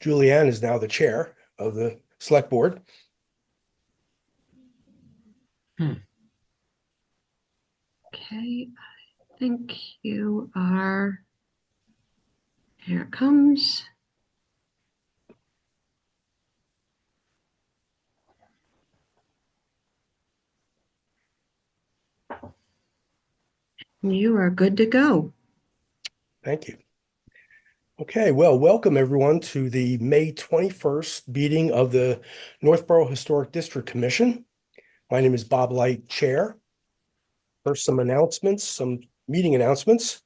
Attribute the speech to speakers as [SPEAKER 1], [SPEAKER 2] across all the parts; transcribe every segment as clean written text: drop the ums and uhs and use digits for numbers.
[SPEAKER 1] Julianne is now the chair of the select board.
[SPEAKER 2] Okay, I think you are. Here it comes. You are good to go.
[SPEAKER 1] Thank you. Okay, well, welcome everyone to the May 21st meeting of the Northborough Historic District Commission. My name is Bob Light, Chair. First, some meeting announcements.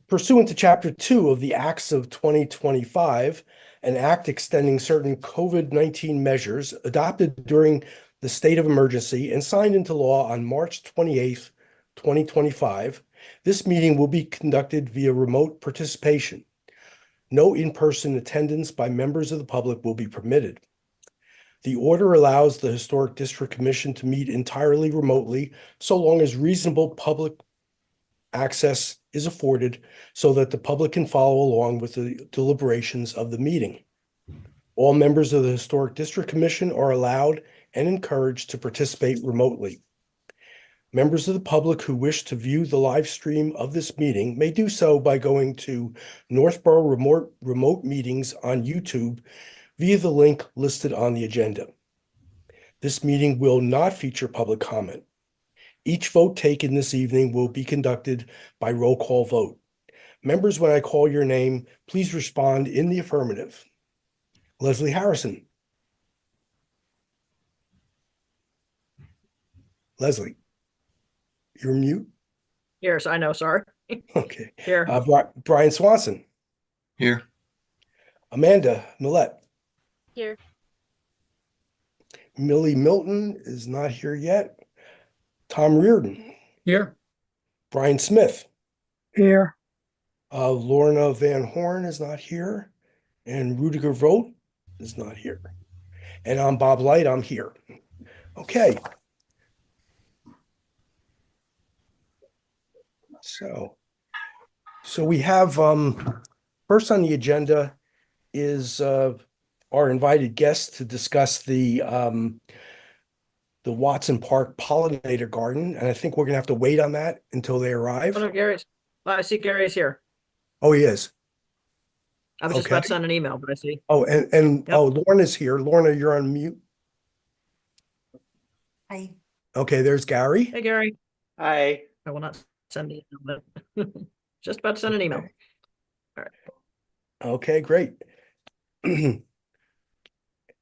[SPEAKER 1] Pursuant to Chapter 2 of the Acts of 2025, an act extending certain COVID-19 measures adopted during the state of emergency and signed into law on March 28th, 2025, this meeting will be conducted via remote participation. No in-person attendance by members of the public will be permitted. The order allows the Historic District Commission to meet entirely remotely so long as reasonable public access is afforded so that the public can follow along with the deliberations of the meeting. All members of the Historic District Commission are allowed and encouraged to participate remotely. Members of the public who wish to view the live stream of this meeting may do so by going to Northborough Remote Meetings on YouTube via the link listed on the agenda. This meeting will not feature public comment. Each vote taken this evening will be conducted by roll call vote. Members, when I call your name, please respond in the affirmative. Leslie Harrison. Leslie, you're mute?
[SPEAKER 3] Yes, I know, sorry.
[SPEAKER 1] Okay.
[SPEAKER 3] Here.
[SPEAKER 1] Brian Swanson.
[SPEAKER 4] Here.
[SPEAKER 1] Amanda Millette.
[SPEAKER 5] Here.
[SPEAKER 1] Millie Milton is not here yet. Tom Reardon.
[SPEAKER 4] Here.
[SPEAKER 1] Brian Smith.
[SPEAKER 4] Here.
[SPEAKER 1] Lorna Van Horn is not here. And Rudiger Vogt is not here. And I'm Bob Light, I'm here. Okay. So we have first on the agenda is our invited guests to discuss the Watson Park Pollinator Garden, and I think we're gonna have to wait on that until they arrive.
[SPEAKER 3] Oh, no, I see Gary's here.
[SPEAKER 1] Oh, he is.
[SPEAKER 3] I was just about to
[SPEAKER 1] Okay.
[SPEAKER 3] send an email, but I see.
[SPEAKER 1] Oh, and
[SPEAKER 3] Yep.
[SPEAKER 1] oh, Lorna's here. Lorna, you're on mute.
[SPEAKER 5] Hi.
[SPEAKER 1] Okay, there's Gary.
[SPEAKER 3] Hey, Gary.
[SPEAKER 6] Hi.
[SPEAKER 3] I will not send the email, but just about to send an email.
[SPEAKER 1] Okay, great.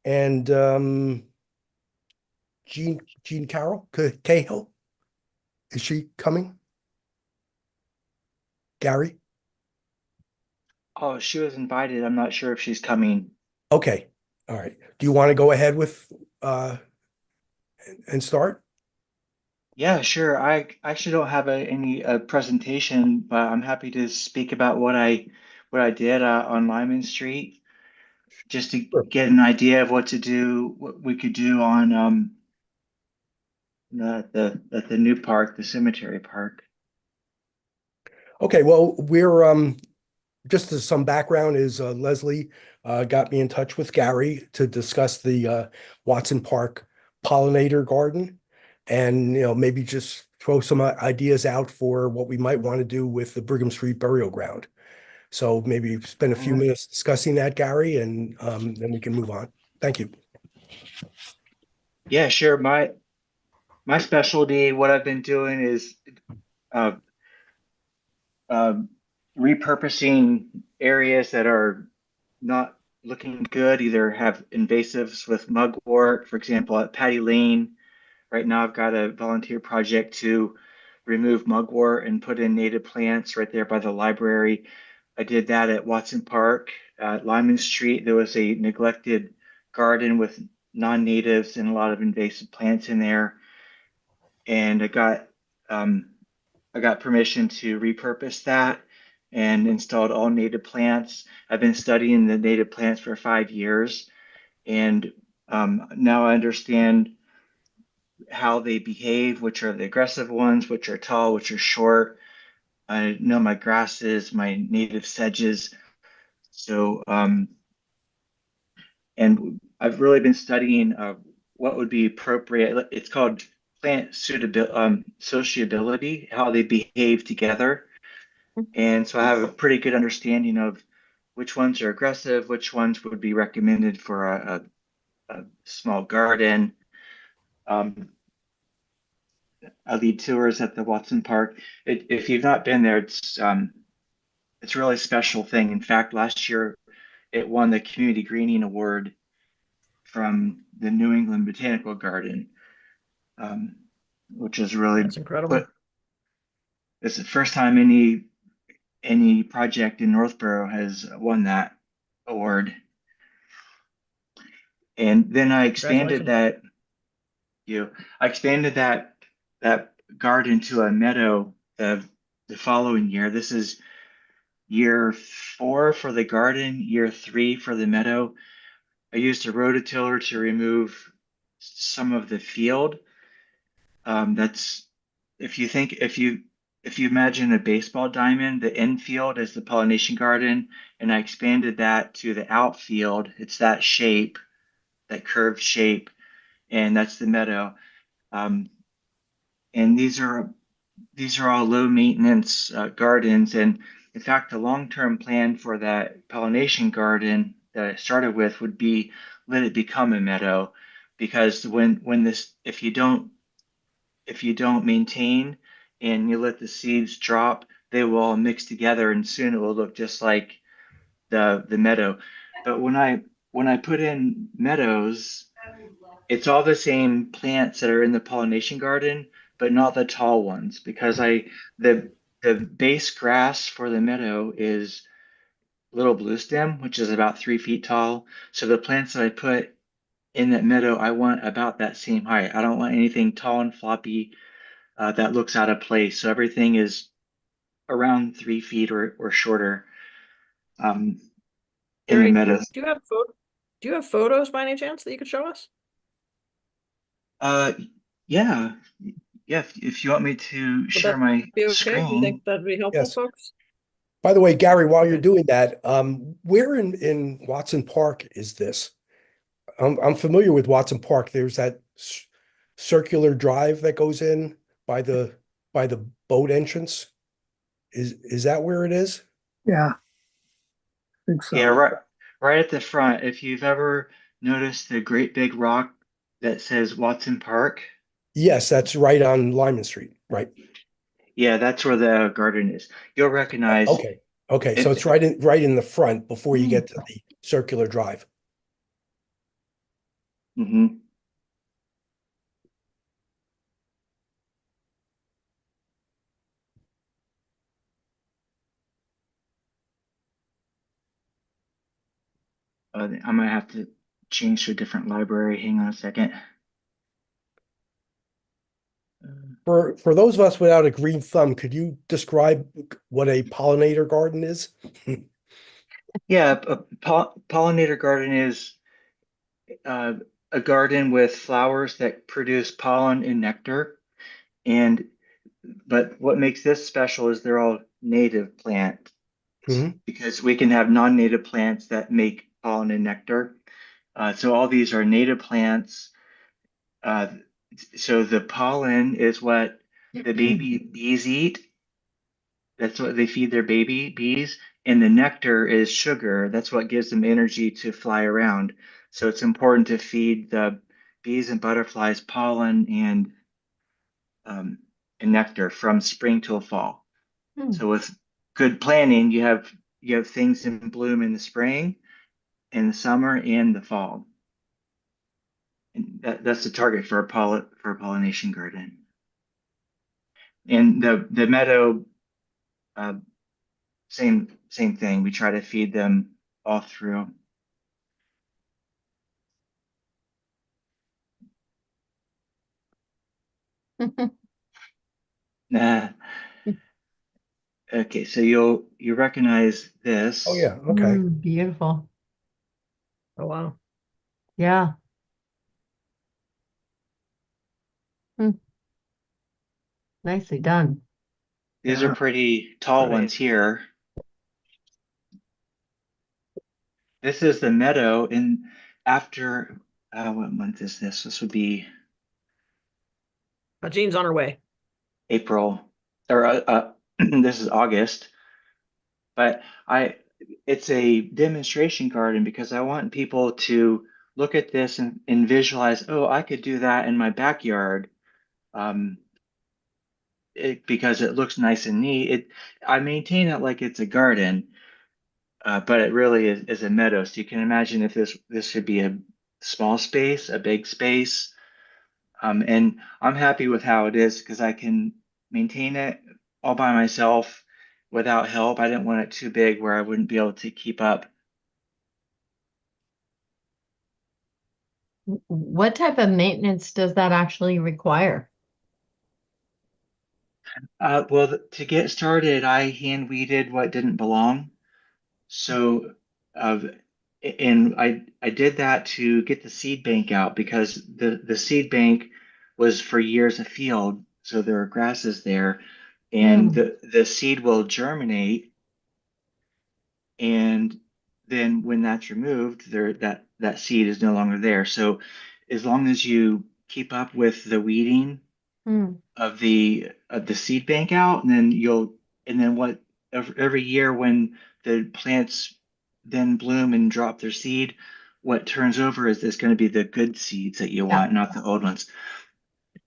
[SPEAKER 1] And Jean Carroll Cahill, is she coming? Gary?
[SPEAKER 6] Oh, she was invited. I'm not sure if she's coming.
[SPEAKER 1] Okay, all right. Do you want to go ahead with and start?
[SPEAKER 6] Yeah, sure. I actually don't have any presentation, but I'm happy to speak about what I did on Lyman Street, just to
[SPEAKER 1] Sure.
[SPEAKER 6] get an idea of what to do, what we could do on the new park, the cemetery park.
[SPEAKER 1] Okay, well, we're just as some background is Leslie got me in touch with Gary to discuss the Watson Park Pollinator Garden, and maybe just throw some ideas out for what we might want to do with the Brigham Street Burial Ground. So maybe spend a few
[SPEAKER 6] Alright.
[SPEAKER 1] minutes discussing that, Gary, and then we can move on. Thank you.
[SPEAKER 6] Yeah, sure. My specialty, what I've been doing is uh, repurposing areas that are not looking good, either have invasives with mugwort, for example, at Patty Lane. Right now, I've got a volunteer project to remove mugwort and put in native plants right there by the library. I did that at Watson Park. At Lyman Street, there was a neglected garden with non-natives and a lot of invasive plants in there. And I got permission to repurpose that and installed all native plants. I've been studying the native plants for 5 years, and now I understand how they behave, which are the aggressive ones, which are tall, which are short. I know my grasses, my native sedges. So And I've really been studying what would be appropriate. It's called plant sociability, how they behave together. And so I have a pretty good understanding of which ones are aggressive, which ones would be recommended for a small garden. I lead tours at the Watson Park. If you've not been there, it's a really special thing. In fact, last year it won the Community Greening Award from the New England Botanical Garden, um, which is really
[SPEAKER 3] That's incredible.
[SPEAKER 6] put. It's the first time any project in Northborough has won that award. And then I expanded
[SPEAKER 3] Congratulations.
[SPEAKER 6] I expanded that garden to a meadow the following year. This is year 4 for the garden, year 3 for the meadow. I used a rototiller to remove some of the field. That's if you imagine a baseball diamond, the infield is the pollination garden, and I expanded that to the outfield. It's that shape, that curved shape, and that's the meadow. Um, and these are all low maintenance gardens. And in fact, the long-term plan for that pollination garden that I started with would be let it become a meadow, because when this if you don't maintain and you let the seeds drop, they will all mix together and soon it will look just like the meadow. But when I put in meadows, it's all the same plants that are in the pollination garden, but not the tall ones, because the the base grass for the meadow is little blue stem, which is about 3 feet tall. So the plants that I put in that meadow, I want about that same height. I don't want anything tall and floppy that looks out of place. So everything is around 3 feet or shorter um, in the
[SPEAKER 3] Gary,
[SPEAKER 6] meadows.
[SPEAKER 3] do you have photos by any chance that you could show us?
[SPEAKER 6] Uh, yeah, yeah. If you want me to
[SPEAKER 3] Would
[SPEAKER 6] share
[SPEAKER 3] that
[SPEAKER 6] my
[SPEAKER 3] be okay? Do you
[SPEAKER 6] screen,
[SPEAKER 3] think that'd be helpful,
[SPEAKER 1] Yes.
[SPEAKER 3] folks?
[SPEAKER 1] By the way, Gary, while you're
[SPEAKER 3] Okay.
[SPEAKER 1] doing that, where in Watson Park is this? I'm familiar with Watson Park. There's that circular drive that goes in by the boat entrance. Is that where it is?
[SPEAKER 4] Yeah, I think
[SPEAKER 6] yeah,
[SPEAKER 4] so.
[SPEAKER 6] right at the front. If you've ever noticed the great big rock that says Watson Park,
[SPEAKER 1] Yes, that's right on Lyman Street, right?
[SPEAKER 6] yeah, that's where the garden is. You'll recognize
[SPEAKER 1] Okay. Okay, so it's
[SPEAKER 6] it.
[SPEAKER 1] right in the front before you
[SPEAKER 2] Hmm.
[SPEAKER 1] get to the circular drive.
[SPEAKER 6] Mhm. I might have to change to a different library. Hang on a second.
[SPEAKER 1] For those of us without a green thumb, could you describe what a pollinator garden is?
[SPEAKER 6] Yeah, a pollinator garden is uh, a garden with flowers that produce pollen and nectar. And but what makes this special is they're all native plants,
[SPEAKER 1] Mhm.
[SPEAKER 6] because we can have non-native plants that make pollen and nectar. So all these are native plants. Uh, so the pollen is what the baby bees eat. That's what they feed their baby bees. And the nectar is sugar. That's what gives them energy to fly around. So it's important to feed the bees and butterflies pollen um, and nectar from spring till fall.
[SPEAKER 2] Hmm.
[SPEAKER 6] So with good planning, you have things in bloom in the spring, in the summer, and the fall. And that's the target for a pollination garden. And the meadow, uh, same thing. We try to feed them all through. Nah. Okay, so you recognize
[SPEAKER 1] Oh
[SPEAKER 6] this.
[SPEAKER 1] yeah, okay.
[SPEAKER 2] Beautiful.
[SPEAKER 3] Oh, wow.
[SPEAKER 2] Yeah. Hmm. Nicely done.
[SPEAKER 6] These are
[SPEAKER 1] Yeah.
[SPEAKER 6] pretty tall
[SPEAKER 3] Right.
[SPEAKER 6] ones here. This is the meadow, and after, what month is this? This would be
[SPEAKER 3] Jean's on her way.
[SPEAKER 6] April, or this is August. But it's a demonstration garden because I want people to look at this and visualize, oh, I could do that in my backyard. Um, because it looks nice and neat. I maintain it like it's a garden, but it really is a meadow. So you can imagine if this should be a small space, a big space. And I'm happy with how it is because I can maintain it all by myself without help. I didn't want it too big where I wouldn't be able to keep up.
[SPEAKER 2] What type of maintenance does that actually require?
[SPEAKER 6] Well, to get started, I hand weeded what didn't belong. So, uh, and I did that to get the seed bank out because the seed bank was for years a field, so there are grasses there, and
[SPEAKER 2] Hmm.
[SPEAKER 6] the seed will germinate, and then when that's removed, that seed is no longer there. So, as long as you keep up with the weeding
[SPEAKER 2] Hmm.
[SPEAKER 6] of the seed bank out, and then what every year when the plants then bloom and drop their seed, what turns over is going to be the good seeds that you
[SPEAKER 2] Yeah.
[SPEAKER 6] want, not the old ones.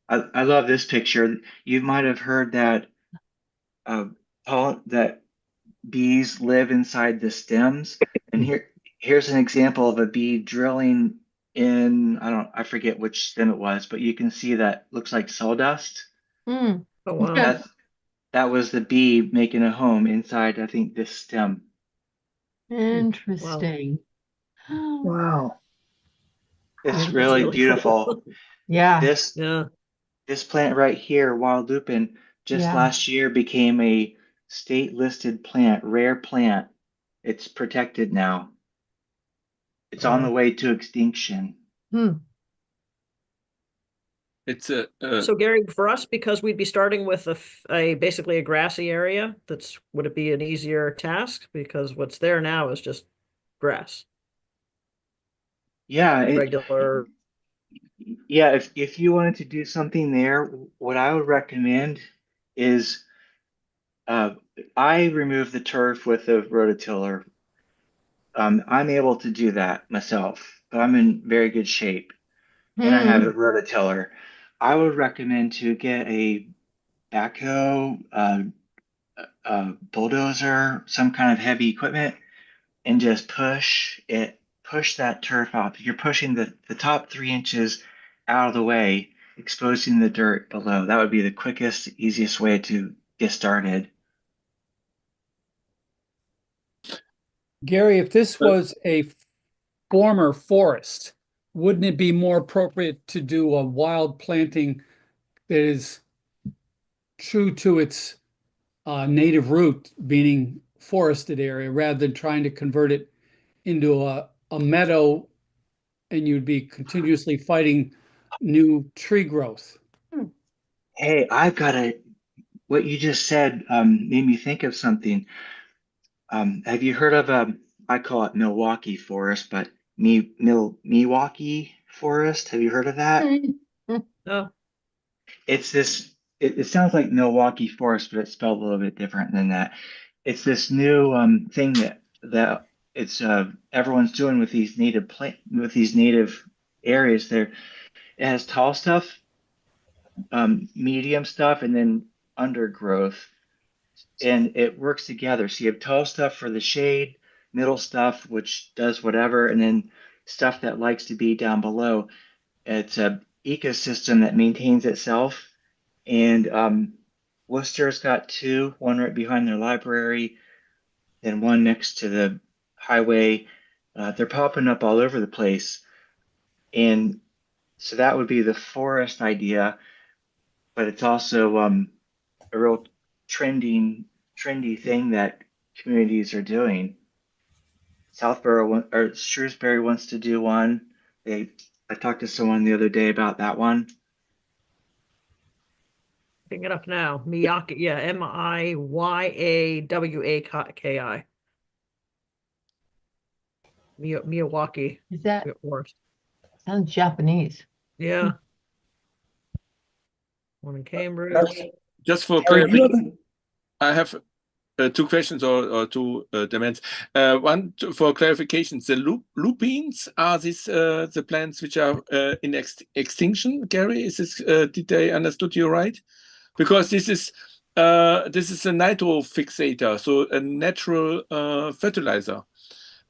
[SPEAKER 6] I love this picture. You might have heard that uh, that bees live inside the stems, and here's an example of a bee drilling in, I forget which stem it was, but you can see that looks like sawdust.
[SPEAKER 2] Hmm.
[SPEAKER 3] Oh, wow.
[SPEAKER 6] That's That was the bee making a home inside, I think, this stem.
[SPEAKER 2] Interesting.
[SPEAKER 4] Wow.
[SPEAKER 6] It's
[SPEAKER 2] Cool.
[SPEAKER 3] That's
[SPEAKER 6] really
[SPEAKER 3] really cool.
[SPEAKER 6] beautiful.
[SPEAKER 2] Yeah.
[SPEAKER 6] This
[SPEAKER 3] Yeah.
[SPEAKER 6] this plant right here, wild lupin, just
[SPEAKER 2] Yeah.
[SPEAKER 6] last year became a state listed plant, rare plant. It's protected now. It's on the
[SPEAKER 2] Cool.
[SPEAKER 6] way to extinction.
[SPEAKER 2] Hmm.
[SPEAKER 5] It's a,
[SPEAKER 3] So Gary, for us, because we'd be starting with basically a grassy area, would it be an easier task? Because what's there now is just grass,
[SPEAKER 6] Yeah,
[SPEAKER 3] regular.
[SPEAKER 6] yeah. If you wanted to do something there, what I would recommend is uh, I remove the turf with a rototiller. I'm able to do that myself, but I'm in very good shape and I have
[SPEAKER 2] Hmm.
[SPEAKER 6] a rototiller. I would recommend to get a backhoe, a bulldozer, some kind of heavy equipment, and just push that turf out. You're pushing the top 3 inches out of the way, exposing the dirt below. That would be the quickest, easiest way to get started.
[SPEAKER 7] Gary, if this
[SPEAKER 5] But-
[SPEAKER 7] was a former forest, wouldn't it be more appropriate to do a wild planting that is true to its native root, meaning forested area, rather than trying to convert it into a meadow and you'd be continuously fighting new tree growth?
[SPEAKER 6] Hey, what you just said made me think of something. Have you heard of I call it Milwaukee forest, but Milwaukee forest? Have you heard of that?
[SPEAKER 3] Oh,
[SPEAKER 6] It's this. It sounds like Milwaukee forest, but it's spelled a little bit different than that. It's this new thing that it's everyone's doing with these native areas. There, it has tall stuff, medium stuff, and then undergrowth, and it works together. So you have tall stuff for the shade, middle stuff which does whatever, and then stuff that likes to be down below. It's a ecosystem that maintains itself. And Worcester's got two, one right behind their library, and one next to the highway. They're popping up all over the place. And so that would be the forest idea, but it's also a real trendy thing that communities are doing. Or Shrewsbury wants to do one. I talked to someone the other day about that one.
[SPEAKER 3] picking it up now. Miyake, yeah, Miyawaaki. Miyawaki
[SPEAKER 2] Is that,
[SPEAKER 3] forest.
[SPEAKER 2] sounds Japanese.
[SPEAKER 3] Yeah. One in Cambridge.
[SPEAKER 5] Just for
[SPEAKER 1] Gary, do you have
[SPEAKER 5] clarification, I have two questions or two demands. One for clarification: the lupines are these the plants which are in extinction? Gary, is this did I understood you right? Because this is a nitro fixator, so a natural fertilizer,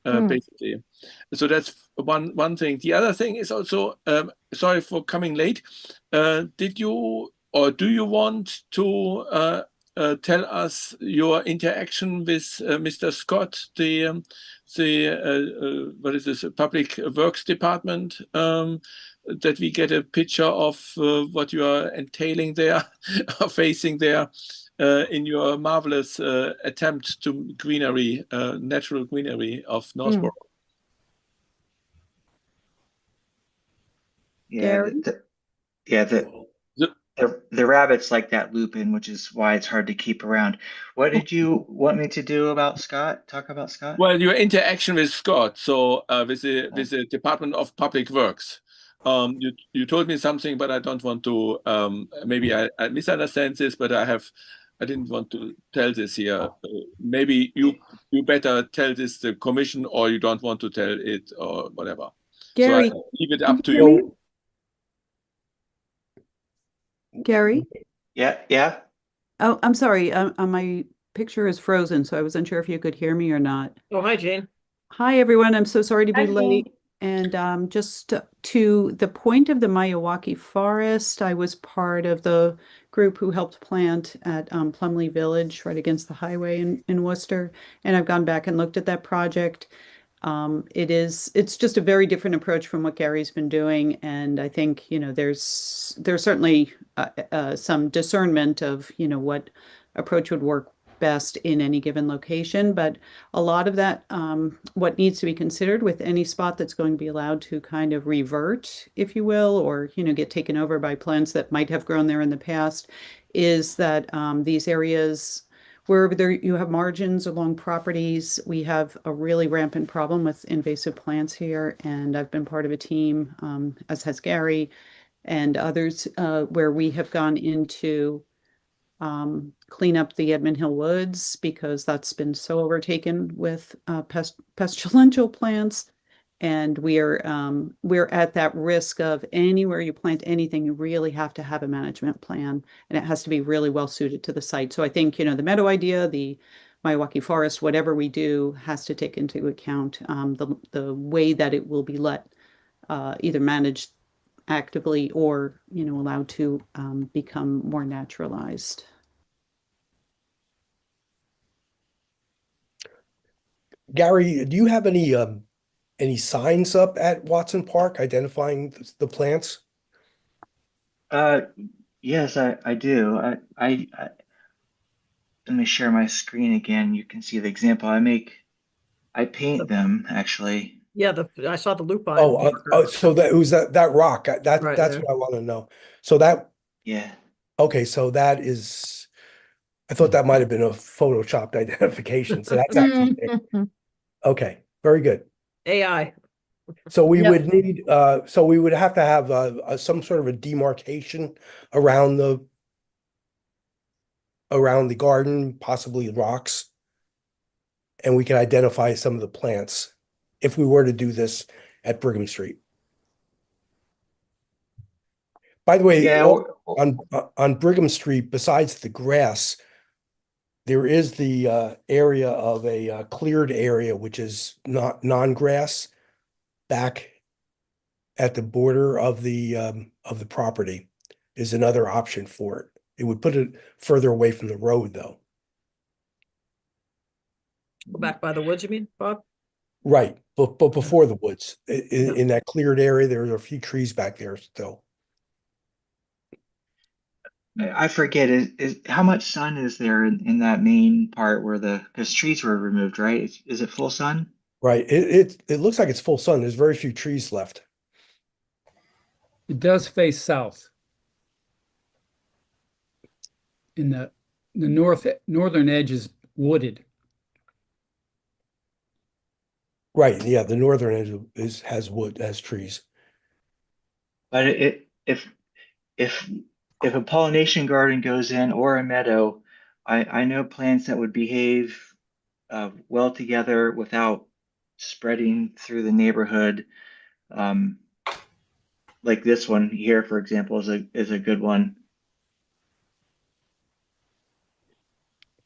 [SPEAKER 5] basically. So that's one thing. The other thing is also, sorry for coming late. Did you or do you want to tell us your interaction with Mr. Scott, the what is this, Public Works Department, that we get a picture of what you are entailing there, or facing there, in your marvelous attempt to greenery, natural greenery of Northborough.
[SPEAKER 6] Yeah, the rabbits like that lupin, which is why it's hard to keep around. What did you want me to do about Scott? Talk about Scott?
[SPEAKER 5] Well, your interaction with Scott, so with the Department of Public Works. You told me something, but I don't want to. Maybe I misunderstand this, but I didn't want to tell this here. Maybe you better tell this the commission, or you don't want to tell it, or whatever.
[SPEAKER 8] Gary,
[SPEAKER 5] so I leave it
[SPEAKER 8] can
[SPEAKER 5] up to
[SPEAKER 8] you hear
[SPEAKER 5] you.
[SPEAKER 8] me? Gary?
[SPEAKER 6] Yeah.
[SPEAKER 8] Oh, I'm sorry. My picture is frozen, so I wasn't sure if you could hear me or not.
[SPEAKER 3] Oh, hi, Jane.
[SPEAKER 8] Hi, everyone. I'm so sorry to be
[SPEAKER 2] Hi,
[SPEAKER 8] late. And just to the point of the Miyawaki Forest, I was part of the group who helped plant at Plumley Village, right against the highway in Worcester. And I've gone back and looked at that project. It's just a very different approach from what Gary's been doing. And I think, there's certainly some discernment of, what approach would work best in any given location. But a lot of that, what needs to be considered with any spot that's going to be allowed to kind of revert, if you will, or, get taken over by plants that might have grown there in the past, is that these areas where there you have margins along properties, we have a really rampant problem with invasive plants here. And I've been part of a team, as has Gary and others, where we have gone into clean up the Edmund Hill Woods because that's been so overtaken with pestilential plants. And we're at that risk of anywhere you plant anything, you really have to have a management plan, and it has to be really well suited to the site. So I think, the meadow idea, the Miyawaki Forest, whatever we do has to take into account the way that it will be either managed actively or, allowed to become more naturalized.
[SPEAKER 1] Gary, do you have any signs up at Watson Park identifying the plants?
[SPEAKER 6] Yes, I do. Let me share my screen again. You can see the example I paint them actually.
[SPEAKER 3] Yeah, I saw the lupine.
[SPEAKER 1] So that it was that rock. That's
[SPEAKER 3] Right
[SPEAKER 1] what
[SPEAKER 3] there.
[SPEAKER 1] I want to know. So that,
[SPEAKER 6] Yeah.
[SPEAKER 1] okay, so that is, I thought that might have been a photoshopped identification. So that's actually there. Okay, very good.
[SPEAKER 3] AI.
[SPEAKER 1] So we
[SPEAKER 3] Yep.
[SPEAKER 1] would need, so we would have to have some sort of a demarcation around the garden, possibly rocks. And we can identify some of the plants if we were to do this at Brigham Street. By the way,
[SPEAKER 6] Yeah.
[SPEAKER 1] on Brigham Street, besides the grass, there is the area of a cleared area, which is not non-grass back at the border of the property is another option for it. It would put it further away from the road, though.
[SPEAKER 3] Go back by the woods, you mean, Bob?
[SPEAKER 1] Right, but before the woods,
[SPEAKER 3] Yeah.
[SPEAKER 1] in that cleared area, there are a few trees back there still.
[SPEAKER 6] I forget is how much sun is there in that main part where because trees were removed, right? Is it full sun?
[SPEAKER 1] Right, it looks like it's full sun. There's very few trees left.
[SPEAKER 7] It does face south. In the northern edge is wooded.
[SPEAKER 1] Right, yeah, the northern end has wood, has trees.
[SPEAKER 6] But if if a pollination garden goes in or a meadow, I know plants that would behave well together without spreading through the neighborhood. Um, like this one here, for example, is a good one.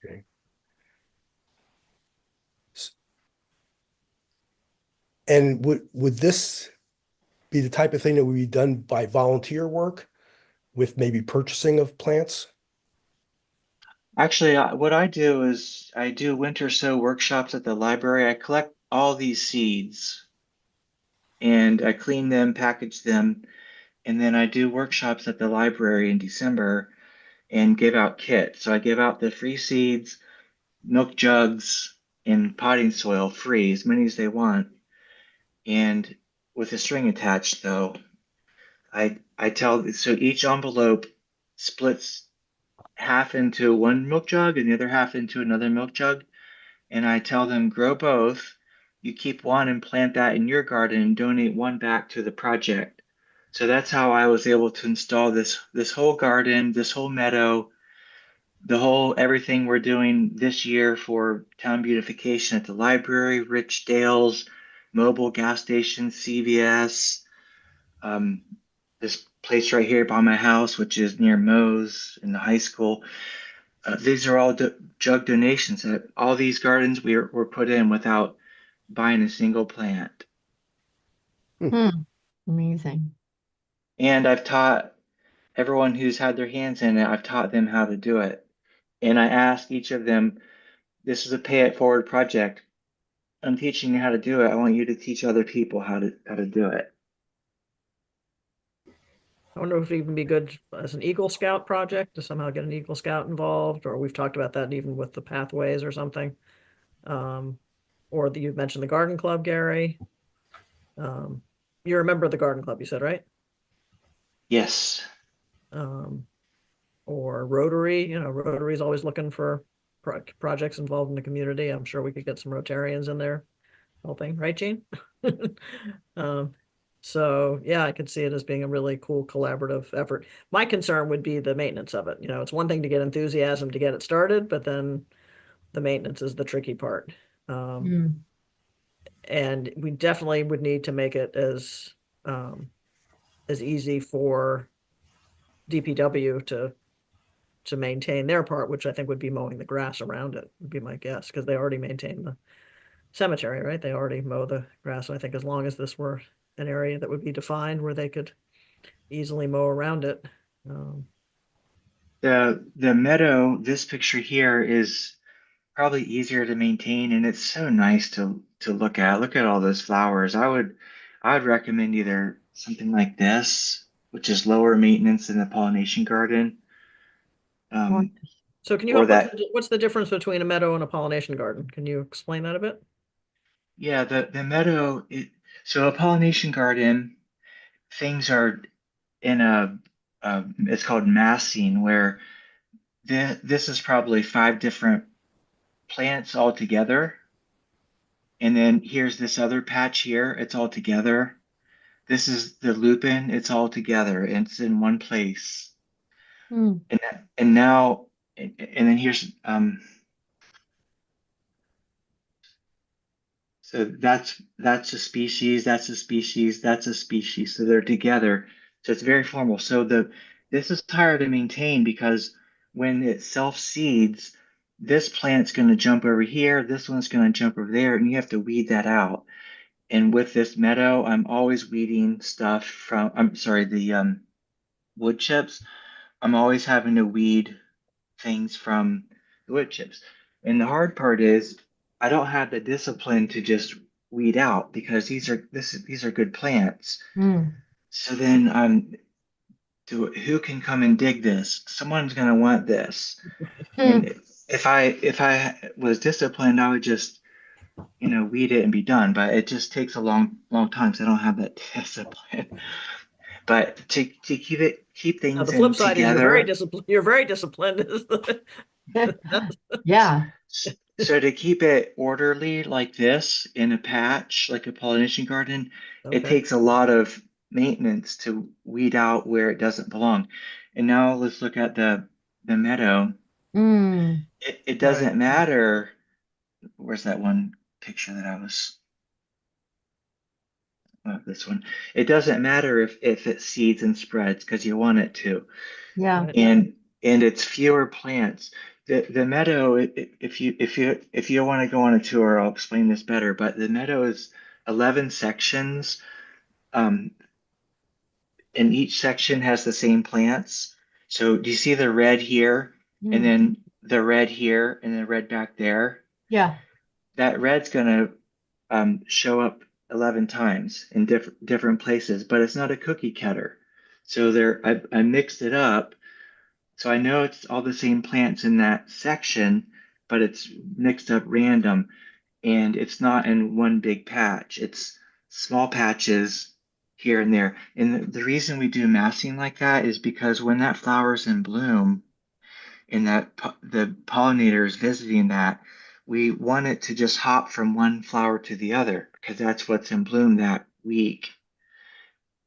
[SPEAKER 1] Okay. And would this be the type of thing that would be done by volunteer work with maybe purchasing of plants?
[SPEAKER 6] Actually, what I do is I do winter sow workshops at the library. I collect all these seeds and I clean them, package them, and then I do workshops at the library in December and give out kits. So I give out the free seeds, milk jugs, and potting soil free, as many as they want. And with a string attached, though, I tell so each envelope splits half into one milk jug and the other half into another milk jug. And I tell them grow both. You keep one and plant that in your garden and donate one back to the project. So that's how I was able to install this whole garden, this whole meadow, the whole everything we're doing this year for town beautification at the library, Rich Dale's, mobile gas station, CVS, um, this place right here by my house, which is near Moe's in the high school. These are all jug donations. All these gardens were put in without buying a single plant.
[SPEAKER 2] Amazing.
[SPEAKER 6] And I've taught everyone who's had their hands in it, I've taught them how to do it. And I ask each of them, this is a pay it forward project. I'm teaching you how to do it. I want you to teach other people how to do it.
[SPEAKER 3] I wonder if it even be good as an Eagle Scout project to somehow get an Eagle Scout involved, or we've talked about that even with the pathways or something. Or you mentioned the garden club, Gary. You remember the garden club, you said, right?
[SPEAKER 6] Yes.
[SPEAKER 3] Or Rotary, Rotary is always looking for projects involved in the community. I'm sure we could get some Rotarians in there helping, right, Gene? So yeah, I could see it as being a really cool collaborative effort. My concern would be the maintenance of it. It's one thing to get enthusiasm to get it started, but then the maintenance is the tricky part. And we definitely would need to make it as easy for DPW to maintain their part, which I think would be mowing the grass around it, would be my guess, because they already maintain the cemetery, right? They already mow the grass. So I think as long as this were an area that would be defined where they could easily mow around it.
[SPEAKER 6] The meadow, this picture here is probably easier to maintain and it's so nice to look at. Look at all those flowers. I would recommend either something like this, which is lower maintenance than the pollination garden.
[SPEAKER 3] So can you
[SPEAKER 6] Or
[SPEAKER 3] help
[SPEAKER 6] that
[SPEAKER 3] what's the difference between a meadow and a pollination garden? Can you explain that a bit?
[SPEAKER 6] Yeah, the meadow, so a pollination garden, things are in it's called massing, where this is probably 5 different plants all together. And then here's this other patch here, it's all together. This is the lupin, it's all together, and it's in one place. And now, and then here's so that's a species, that's a species, that's a species. So they're together. So it's very formal. So this is hard to maintain because when it self-seeds, this plant's going to jump over here, this one's going to jump over there, and you have to weed that out. And with this meadow, I'm always weeding stuff from, I'm sorry, the wood chips. I'm always having to weed things from the wood chips. And the hard part is I don't have the discipline to just weed out because these are good plants. So then who can come and dig this? Someone's gonna want this. And if I was disciplined, I would just weed it and be done. But it just takes a long time, so I don't have that discipline. But to keep
[SPEAKER 3] Now,
[SPEAKER 6] things
[SPEAKER 3] the flip
[SPEAKER 6] in
[SPEAKER 3] side is
[SPEAKER 6] together.
[SPEAKER 3] you're very disciplined.
[SPEAKER 2] Yeah.
[SPEAKER 6] So to keep it orderly like this in a patch, like a pollination garden, it
[SPEAKER 3] Okay.
[SPEAKER 6] takes a lot of maintenance to weed out where it doesn't belong. And now let's look at the meadow.
[SPEAKER 2] Mm,
[SPEAKER 6] It doesn't matter. Where's that one picture that I was? This one. It doesn't matter if it seeds and spreads because you want it to.
[SPEAKER 2] yeah.
[SPEAKER 3] Right.
[SPEAKER 6] And it's fewer plants. The meadow, if you want to go on a tour, I'll explain this better. But the meadow is 11 sections, um, and each section has the same plants. So do you see the red here, and
[SPEAKER 2] Mm,
[SPEAKER 6] then the red here, and the red back there?
[SPEAKER 2] yeah.
[SPEAKER 6] That red's gonna show up 11 times in different places, but it's not a cookie cutter. So I mixed it up. So I know it's all the same plants in that section, but it's mixed up random and it's not in one big patch. It's small patches here and there. And the reason we do massing like that is because when that flower's in bloom and the pollinator is visiting that, we want it to just hop from one flower to the other because that's what's in bloom that week.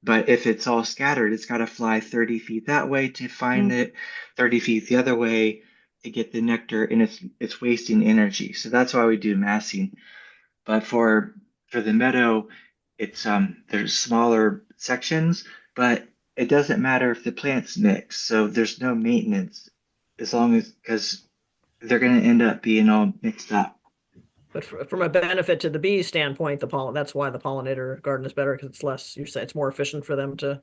[SPEAKER 6] But if it's all scattered, it's got to fly 30 feet that way to find
[SPEAKER 2] Mm,
[SPEAKER 6] it, 30 feet the other way to get the nectar, and it's wasting energy. So that's why we do massing. But for the meadow, it's there's smaller sections, but it doesn't matter if the plants mix. So there's no maintenance as long as because they're going to end up being all mixed up.
[SPEAKER 3] But from a benefit to the bees standpoint, that's why the pollinator garden is better because it's less, you say it's more efficient for them to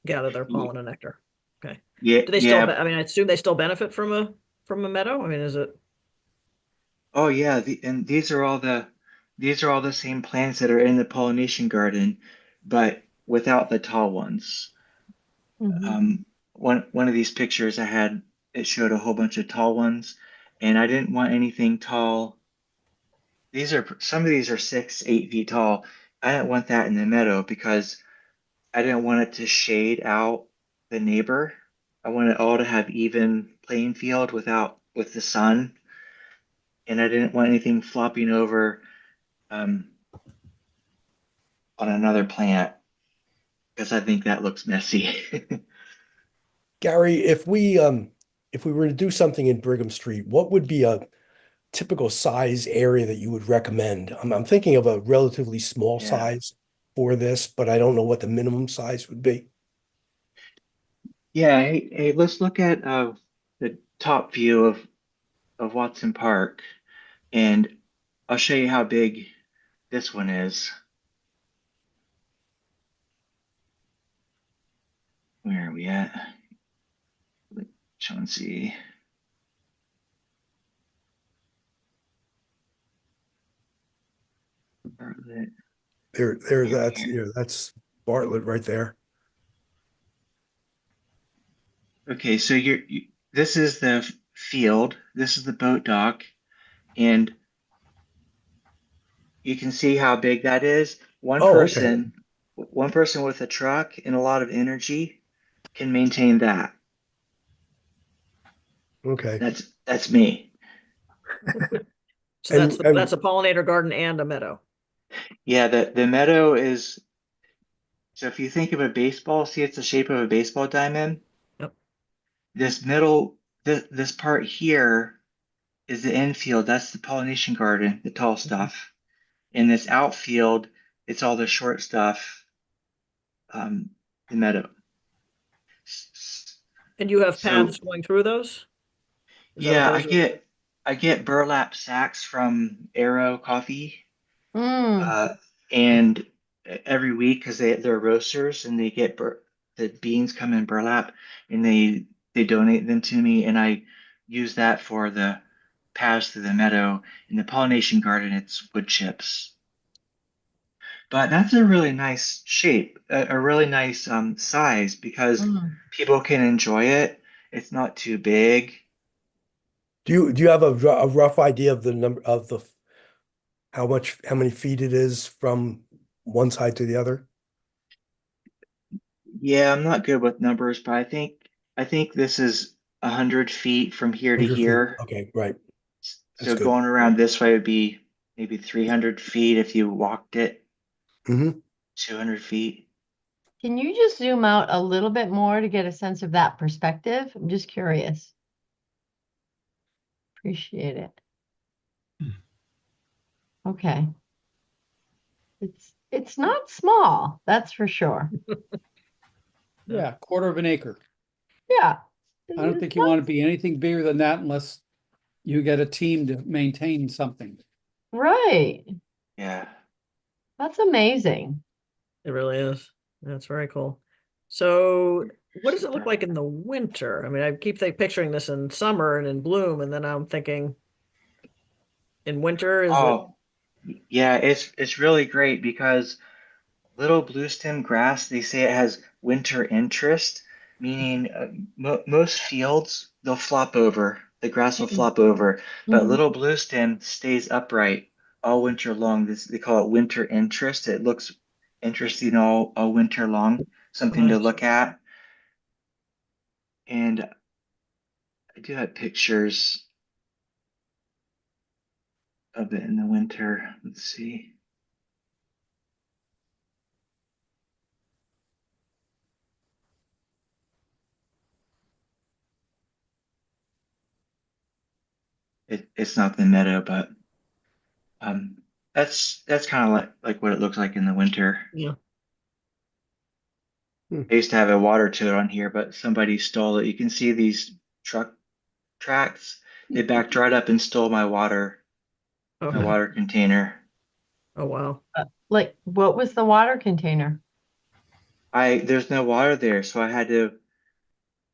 [SPEAKER 3] gather their pollen and nectar. Okay.
[SPEAKER 6] Yeah,
[SPEAKER 3] Do they still,
[SPEAKER 6] yeah.
[SPEAKER 3] I mean, I assume they still benefit from a meadow? I mean, is it?
[SPEAKER 6] Oh yeah, and these are all the same plants that are in the pollination garden, but without the tall ones.
[SPEAKER 2] mhm.
[SPEAKER 6] One of these pictures I had, it showed a whole bunch of tall ones, and I didn't want anything tall. Some of these are 6, 8 feet tall. I didn't want that in the meadow because I didn't want it to shade out the neighbor. I want it all to have even playing field with the sun, and I didn't want anything flopping over um, on another plant because I think that looks messy.
[SPEAKER 1] Gary, if we were to do something in Brigham Street, what would be a typical size area that you would recommend? I'm thinking of a relatively small
[SPEAKER 6] Yeah.
[SPEAKER 1] size for this, but I don't know what the minimum size would be.
[SPEAKER 6] Yeah. Hey, let's look at the top view of Watson Park, and I'll show you how big this one is. Where are we at? Chauncey. Bartlett.
[SPEAKER 1] That's Bartlett right there.
[SPEAKER 6] Okay, so this is the field. This is the boat dock, and you can see how big that is.
[SPEAKER 1] Oh, okay.
[SPEAKER 6] One person with a truck and a lot of energy can maintain that.
[SPEAKER 1] Okay.
[SPEAKER 6] That's me.
[SPEAKER 3] So
[SPEAKER 1] And
[SPEAKER 3] that's a pollinator garden and a meadow.
[SPEAKER 6] Yeah, the meadow is so if you think of a baseball, see it's the shape of a baseball diamond.
[SPEAKER 3] Yep.
[SPEAKER 6] This middle, this part here is the infield. That's the pollination garden, the tall stuff. In this outfield, it's all the short stuff, the meadow.
[SPEAKER 3] And you have
[SPEAKER 6] So
[SPEAKER 3] paths going through those? Is that what
[SPEAKER 6] yeah,
[SPEAKER 3] those are?
[SPEAKER 6] I get burlap sacks from Arrow Coffee,
[SPEAKER 2] Mm,
[SPEAKER 6] uh, and every week because they're roasters and they get the beans come in burlap and they donate them to me and I use that for the paths through the meadow. In the pollination garden, it's wood chips. But that's a really nice shape, a really nice size because
[SPEAKER 2] mm.
[SPEAKER 6] people can enjoy it. It's not too big.
[SPEAKER 1] do you have a rough idea of the number of the how many feet it is from one side to the other?
[SPEAKER 6] Yeah, I'm not good with numbers, but I think this is 100 feet from here to
[SPEAKER 1] 100 feet.
[SPEAKER 6] here.
[SPEAKER 1] Okay, right.
[SPEAKER 6] So
[SPEAKER 1] good.
[SPEAKER 6] going around this way would be maybe 300 feet if you walked it,
[SPEAKER 1] Mhm.
[SPEAKER 6] 200 feet.
[SPEAKER 2] Can you just zoom out a little bit more to get a sense of that perspective? I'm just curious. Appreciate it. Okay. It's not small, that's for sure.
[SPEAKER 7] Yeah, quarter of an acre.
[SPEAKER 2] Yeah.
[SPEAKER 7] I don't think you want to be anything bigger than that unless you get a team to maintain something.
[SPEAKER 2] Right.
[SPEAKER 6] Yeah.
[SPEAKER 2] That's amazing.
[SPEAKER 3] It really is. That's very cool. So what does it look
[SPEAKER 6] Super.
[SPEAKER 3] like in the winter? I mean, I keep picturing this in summer and in bloom, and then I'm thinking in winter, is it?
[SPEAKER 6] Oh, yeah, it's really great because little blue stem grass, they say it has winter interest, meaning most fields they'll flop over. The grass will flop over, but
[SPEAKER 2] Mhm.
[SPEAKER 6] little blue stem stays upright all winter long. This they call it winter interest. It looks interesting all winter long. Something to
[SPEAKER 3] Nice.
[SPEAKER 6] look at. And I do have pictures of it in the winter. Let's see. It's not the meadow, but um, that's kind of like what it looks like in the winter.
[SPEAKER 3] Yeah.
[SPEAKER 6] I used to have a water toad on here, but somebody stole it. You can see these truck tracks. They backed right up and stole my
[SPEAKER 3] Okay.
[SPEAKER 6] water container.
[SPEAKER 3] Oh, wow.
[SPEAKER 2] Like, what was the water container?
[SPEAKER 6] There's no water there, so I had to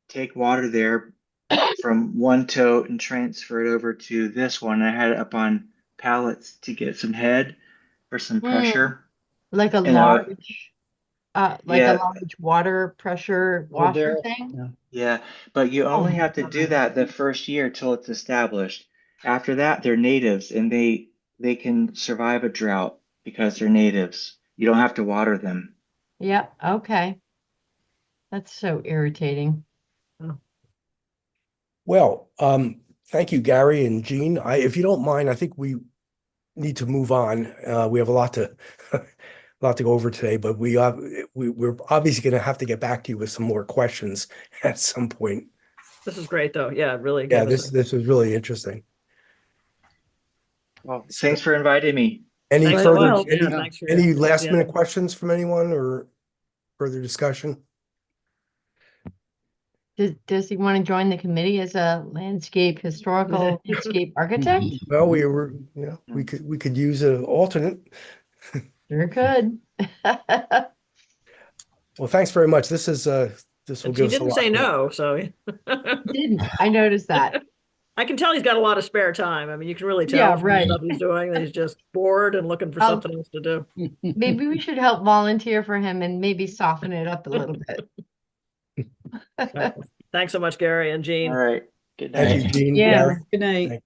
[SPEAKER 6] take water there from one tote and transfer it over to this one. I had it up on pallets to get some head for some
[SPEAKER 2] Hmm,
[SPEAKER 6] pressure.
[SPEAKER 2] like a
[SPEAKER 6] And yeah,
[SPEAKER 2] large water pressure
[SPEAKER 7] Over
[SPEAKER 2] washer
[SPEAKER 7] there.
[SPEAKER 2] thing?
[SPEAKER 7] Yeah.
[SPEAKER 6] yeah, but you
[SPEAKER 2] Oh
[SPEAKER 6] only
[SPEAKER 2] my
[SPEAKER 6] have to do
[SPEAKER 2] God.
[SPEAKER 6] that the first year till it's established. After that, they're natives and they can survive a drought because they're natives. You don't have to water them.
[SPEAKER 2] Yep, okay. That's so irritating.
[SPEAKER 1] Well, thank you, Gary and Jean. If you don't mind, I think we need to move on. We have a lot to a lot to go over today, but we're obviously going to have to get back to you with some more questions at some point.
[SPEAKER 3] This is great, though. Yeah, it really
[SPEAKER 1] Yeah,
[SPEAKER 3] gave us
[SPEAKER 1] this was really interesting.
[SPEAKER 6] Well,
[SPEAKER 1] So,
[SPEAKER 6] thanks for inviting me.
[SPEAKER 1] any
[SPEAKER 3] Thanks
[SPEAKER 2] Glad
[SPEAKER 3] so
[SPEAKER 2] to
[SPEAKER 1] further
[SPEAKER 3] much.
[SPEAKER 2] help.
[SPEAKER 3] Yeah,
[SPEAKER 7] Yeah.
[SPEAKER 3] thanks for
[SPEAKER 1] any last
[SPEAKER 3] yeah.
[SPEAKER 1] minute questions from anyone or further discussion?
[SPEAKER 2] Does he want to join the committee as a historical landscape architect?
[SPEAKER 1] Well, we could use an alternate.
[SPEAKER 2] Sure could.
[SPEAKER 1] Well, thanks very much. This will
[SPEAKER 3] And
[SPEAKER 1] give
[SPEAKER 3] he
[SPEAKER 1] us a
[SPEAKER 3] didn't
[SPEAKER 1] lot
[SPEAKER 3] say
[SPEAKER 1] to-
[SPEAKER 3] no, so
[SPEAKER 2] Didn't. I noticed that.
[SPEAKER 3] I can tell he's got a lot of spare time. I mean, you can really
[SPEAKER 2] Yeah,
[SPEAKER 3] tell from the
[SPEAKER 2] right.
[SPEAKER 3] stuff he's doing that he's just bored and looking for
[SPEAKER 2] Um,
[SPEAKER 3] something else to do.
[SPEAKER 2] Maybe we should help volunteer for him and maybe soften it up a little bit.
[SPEAKER 3] Thanks so much, Gary and Jean.
[SPEAKER 6] All right. Good
[SPEAKER 1] Thank
[SPEAKER 6] night.
[SPEAKER 1] you, Jean.
[SPEAKER 2] Yeah.
[SPEAKER 1] Gary.
[SPEAKER 8] Good night.
[SPEAKER 1] Thank-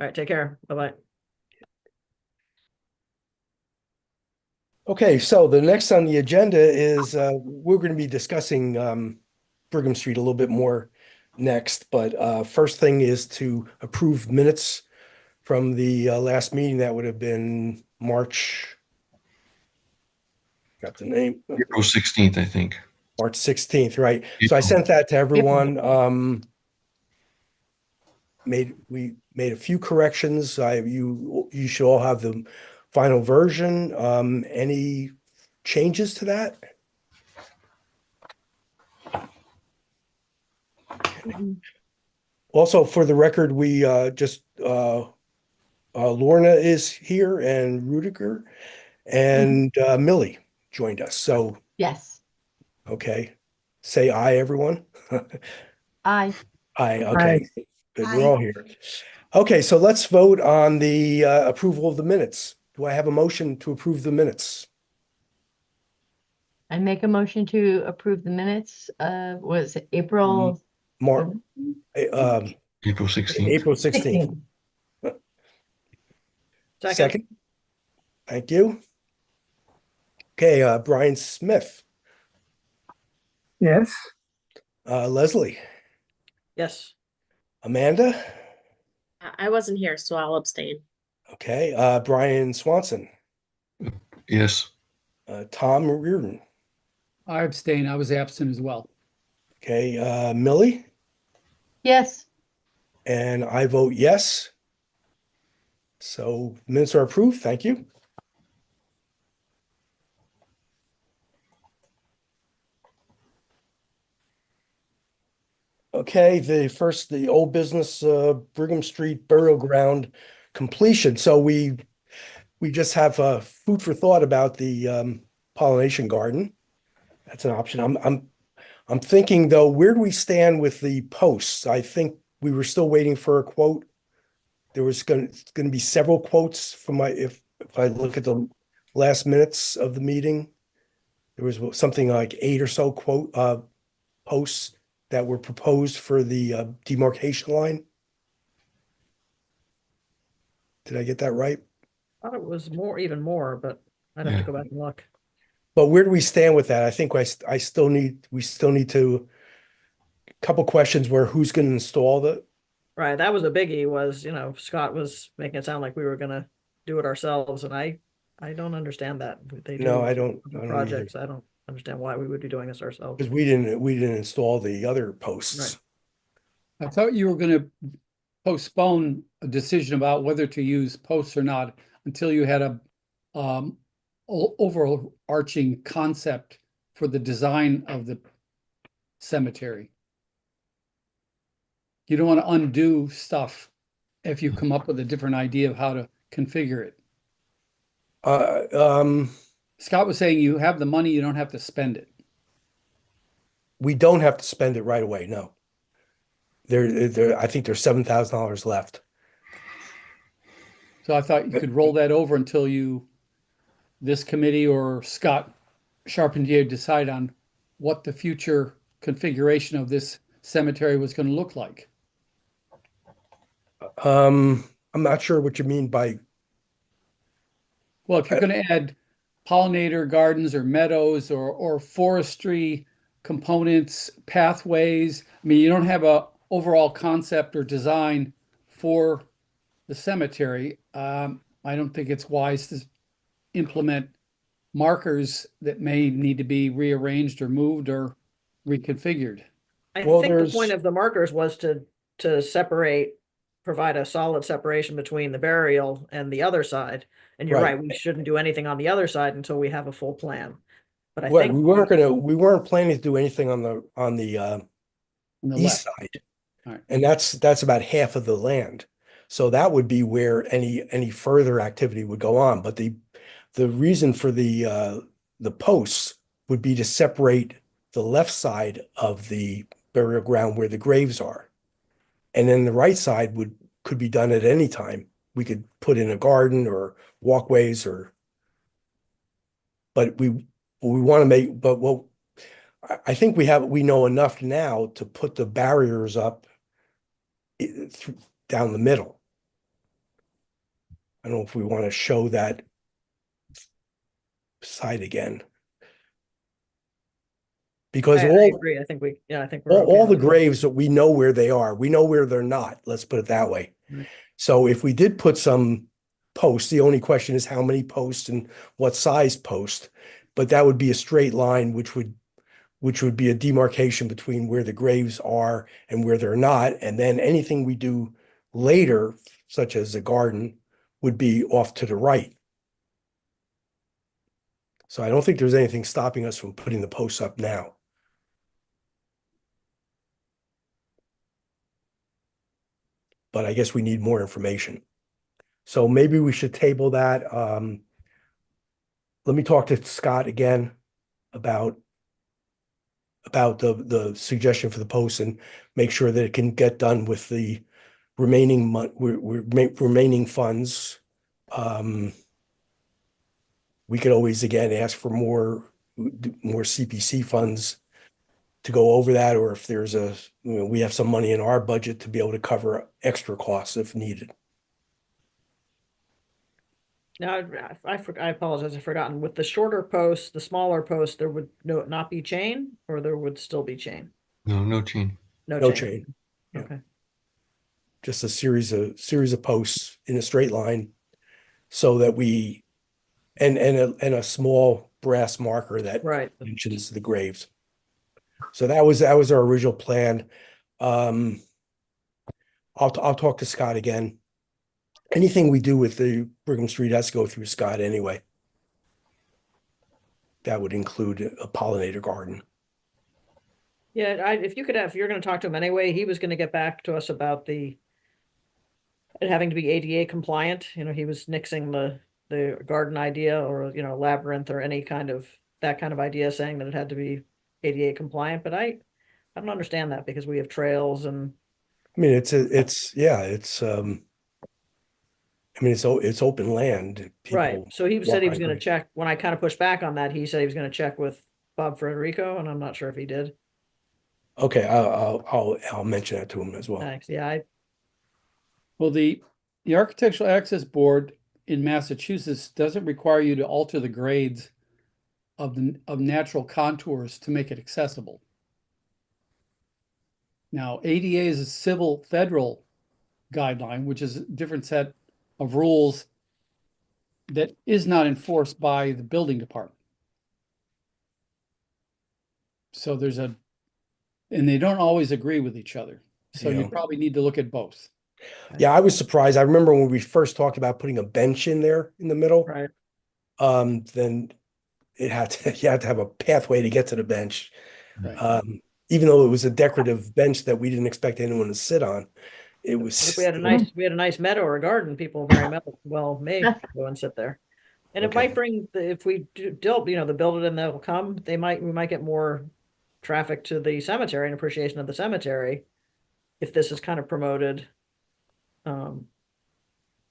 [SPEAKER 3] All right, take care. Bye-bye.
[SPEAKER 1] Okay, so the next on the agenda is we're going to be discussing Brigham Street a little bit more next, but first thing is to approve minutes from the last meeting. That would have been March, got the name,
[SPEAKER 9] April 16th, I think.
[SPEAKER 1] March 16th, right? So I sent that to everyone. We made a few corrections. You should all have the final version. Any changes to that? Also, for the record, we just Lorna is here and Rudiger and Millie joined us. So,
[SPEAKER 2] Yes.
[SPEAKER 1] okay. Say aye, everyone.
[SPEAKER 2] Aye.
[SPEAKER 1] Aye, okay. Good, we're all here. Okay, so let's vote on the approval of the minutes. Do I have a motion to approve the minutes?
[SPEAKER 2] I make a motion to approve the minutes. Was it April?
[SPEAKER 1] Mark,
[SPEAKER 9] April 16th.
[SPEAKER 1] April 16th.
[SPEAKER 2] 16th.
[SPEAKER 1] Second. Thank you. Okay, Brian Smith,
[SPEAKER 4] Yes.
[SPEAKER 1] Leslie,
[SPEAKER 3] Yes.
[SPEAKER 1] Amanda,
[SPEAKER 10] I wasn't here, so I'll abstain.
[SPEAKER 1] Okay, Brian Swanson,
[SPEAKER 9] Yes.
[SPEAKER 1] Tom Reardon.
[SPEAKER 7] I abstain. I was absent as well.
[SPEAKER 1] Okay, Millie,
[SPEAKER 2] Yes,
[SPEAKER 1] and I vote yes. So minutes are approved. Thank you. Okay, the old business, Brigham Street burial ground completion. So we just have food for thought about the pollination garden. That's an option. I'm thinking though, where do we stand with the posts? I think we were still waiting for a quote. There was going to be several quotes from if I look at the last minutes of the meeting, there was something like 8 or so posts that were proposed for the demarcation line. Did I get that right?
[SPEAKER 3] I thought it was more, even more, but I'd have to
[SPEAKER 9] Yeah.
[SPEAKER 3] go back and look.
[SPEAKER 1] But where do we stand with that? I think we still need to, a couple questions where who's going to install the,
[SPEAKER 3] Right, that was a biggie, was, Scott was making it sound like we were gonna do it ourselves, and I don't understand that. They
[SPEAKER 1] no,
[SPEAKER 3] do
[SPEAKER 1] I don't
[SPEAKER 3] other
[SPEAKER 1] either.
[SPEAKER 3] projects. I don't understand why we would be doing this ourselves.
[SPEAKER 1] Because we didn't install the other posts.
[SPEAKER 3] Right.
[SPEAKER 7] I thought you were going to postpone a decision about whether to use posts or not until you had a overarching concept for the design of the cemetery. You don't want to undo stuff if you come up with a different idea of how to configure it. Scott was saying you have the money, you don't have to spend it.
[SPEAKER 1] We don't have to spend it right away. No. I think there's $7,000 left.
[SPEAKER 7] So I thought you could roll that over until this committee or Scott Charpentier decide on what the future configuration of this cemetery was going to look like.
[SPEAKER 1] I'm not sure what you mean by,
[SPEAKER 7] Well, if you're going to add pollinator gardens or meadows or forestry components, pathways, I mean, you don't have a overall concept or design for the cemetery. I don't think it's wise to implement markers that may need to be rearranged or moved or reconfigured.
[SPEAKER 3] I
[SPEAKER 1] Well,
[SPEAKER 3] think the
[SPEAKER 1] there's-
[SPEAKER 3] point of the markers was to separate, provide a solid separation between the burial and the other side. And you're
[SPEAKER 1] Right.
[SPEAKER 3] right, we shouldn't do anything on the other side until we have a full plan. But I
[SPEAKER 1] well,
[SPEAKER 3] think
[SPEAKER 1] we weren't planning to do anything on the
[SPEAKER 7] On the
[SPEAKER 1] east
[SPEAKER 7] left.
[SPEAKER 1] side.
[SPEAKER 7] All right.
[SPEAKER 1] And that's about half of the land. So that would be where any further activity would go on. But the reason for the posts would be to separate the left side of the burial ground where the graves are. And then the right side could be done at any time. We could put in a garden or walkways but we want to make, but what I think we know enough now to put the barriers up down the middle. I don't know if we want to show that side again. Because
[SPEAKER 3] I
[SPEAKER 1] all
[SPEAKER 3] agree. I think we're okay
[SPEAKER 1] all the
[SPEAKER 3] with it.
[SPEAKER 1] graves, we know where they are. We know where they're not. Let's put it that way.
[SPEAKER 3] Right.
[SPEAKER 1] So if we did put some posts, the only question is how many posts and what size post. But that would be a straight line, which would be a demarcation between where the graves are and where they're not. And then anything we do later, such as a garden, would be off to the right. So I don't think there's anything stopping us from putting the posts up now. But I guess we need more information. So maybe we should table that. Let me talk to Scott again about the suggestion for the posts and make sure that it can get done with the remaining remaining funds. We could always again ask for more CPC funds to go over that, or if there's we have some money in our budget to be able to cover extra costs if needed.
[SPEAKER 3] Now, I apologize, I've forgotten. With the shorter posts, the smaller posts, there would not be chain, or there would still be chain?
[SPEAKER 9] No chain.
[SPEAKER 3] No
[SPEAKER 1] No
[SPEAKER 3] chain.
[SPEAKER 1] chain. Yeah.
[SPEAKER 3] Okay.
[SPEAKER 1] just a series of posts in a straight line, so that we and a small brass marker that
[SPEAKER 3] Right.
[SPEAKER 1] mentions the graves. So that was our original plan. I'll talk to Scott again. Anything we do with the Brigham Street has to go through Scott anyway. That would include a pollinator garden.
[SPEAKER 3] Yeah, if you're going to talk to him anyway, he was going to get back to us about it having to be ADA compliant. You know, he was nixing the garden idea, or, you know, labyrinth, or any kind of that kind of idea, saying that it had to be ADA compliant. But I don't understand that, because we have trails and
[SPEAKER 1] I mean, it's open land.
[SPEAKER 3] right.
[SPEAKER 1] People
[SPEAKER 3] So he said
[SPEAKER 1] walk
[SPEAKER 3] he
[SPEAKER 1] on
[SPEAKER 3] was going to
[SPEAKER 1] it.
[SPEAKER 3] check. When I kind of pushed back on that, he said he was going to check with Bob Frederico, and I'm not sure if he did.
[SPEAKER 1] Okay, I'll mention that to him as well.
[SPEAKER 3] Thanks. Yeah,
[SPEAKER 7] Well, the Architectural Access Board in Massachusetts doesn't require you to alter the grades of natural contours to make it accessible. Now, ADA is a civil federal guideline, which is a different set of rules that is not enforced by the building department. So and they don't always agree with each other. So
[SPEAKER 1] Yeah.
[SPEAKER 7] you probably need to look at both.
[SPEAKER 1] Yeah, I was surprised. I remember when we first talked about putting a bench in there in the middle.
[SPEAKER 3] right.
[SPEAKER 1] Then you had to have a pathway to get to the bench.
[SPEAKER 7] Right.
[SPEAKER 1] Even though it was a decorative bench that we didn't expect anyone to sit on.
[SPEAKER 3] If we had a nice meadow or a garden, people may go and sit there. And it
[SPEAKER 1] Okay.
[SPEAKER 3] might bring, if we build it and they'll come, we might get more traffic to the cemetery and appreciation of the cemetery if this is kind of promoted.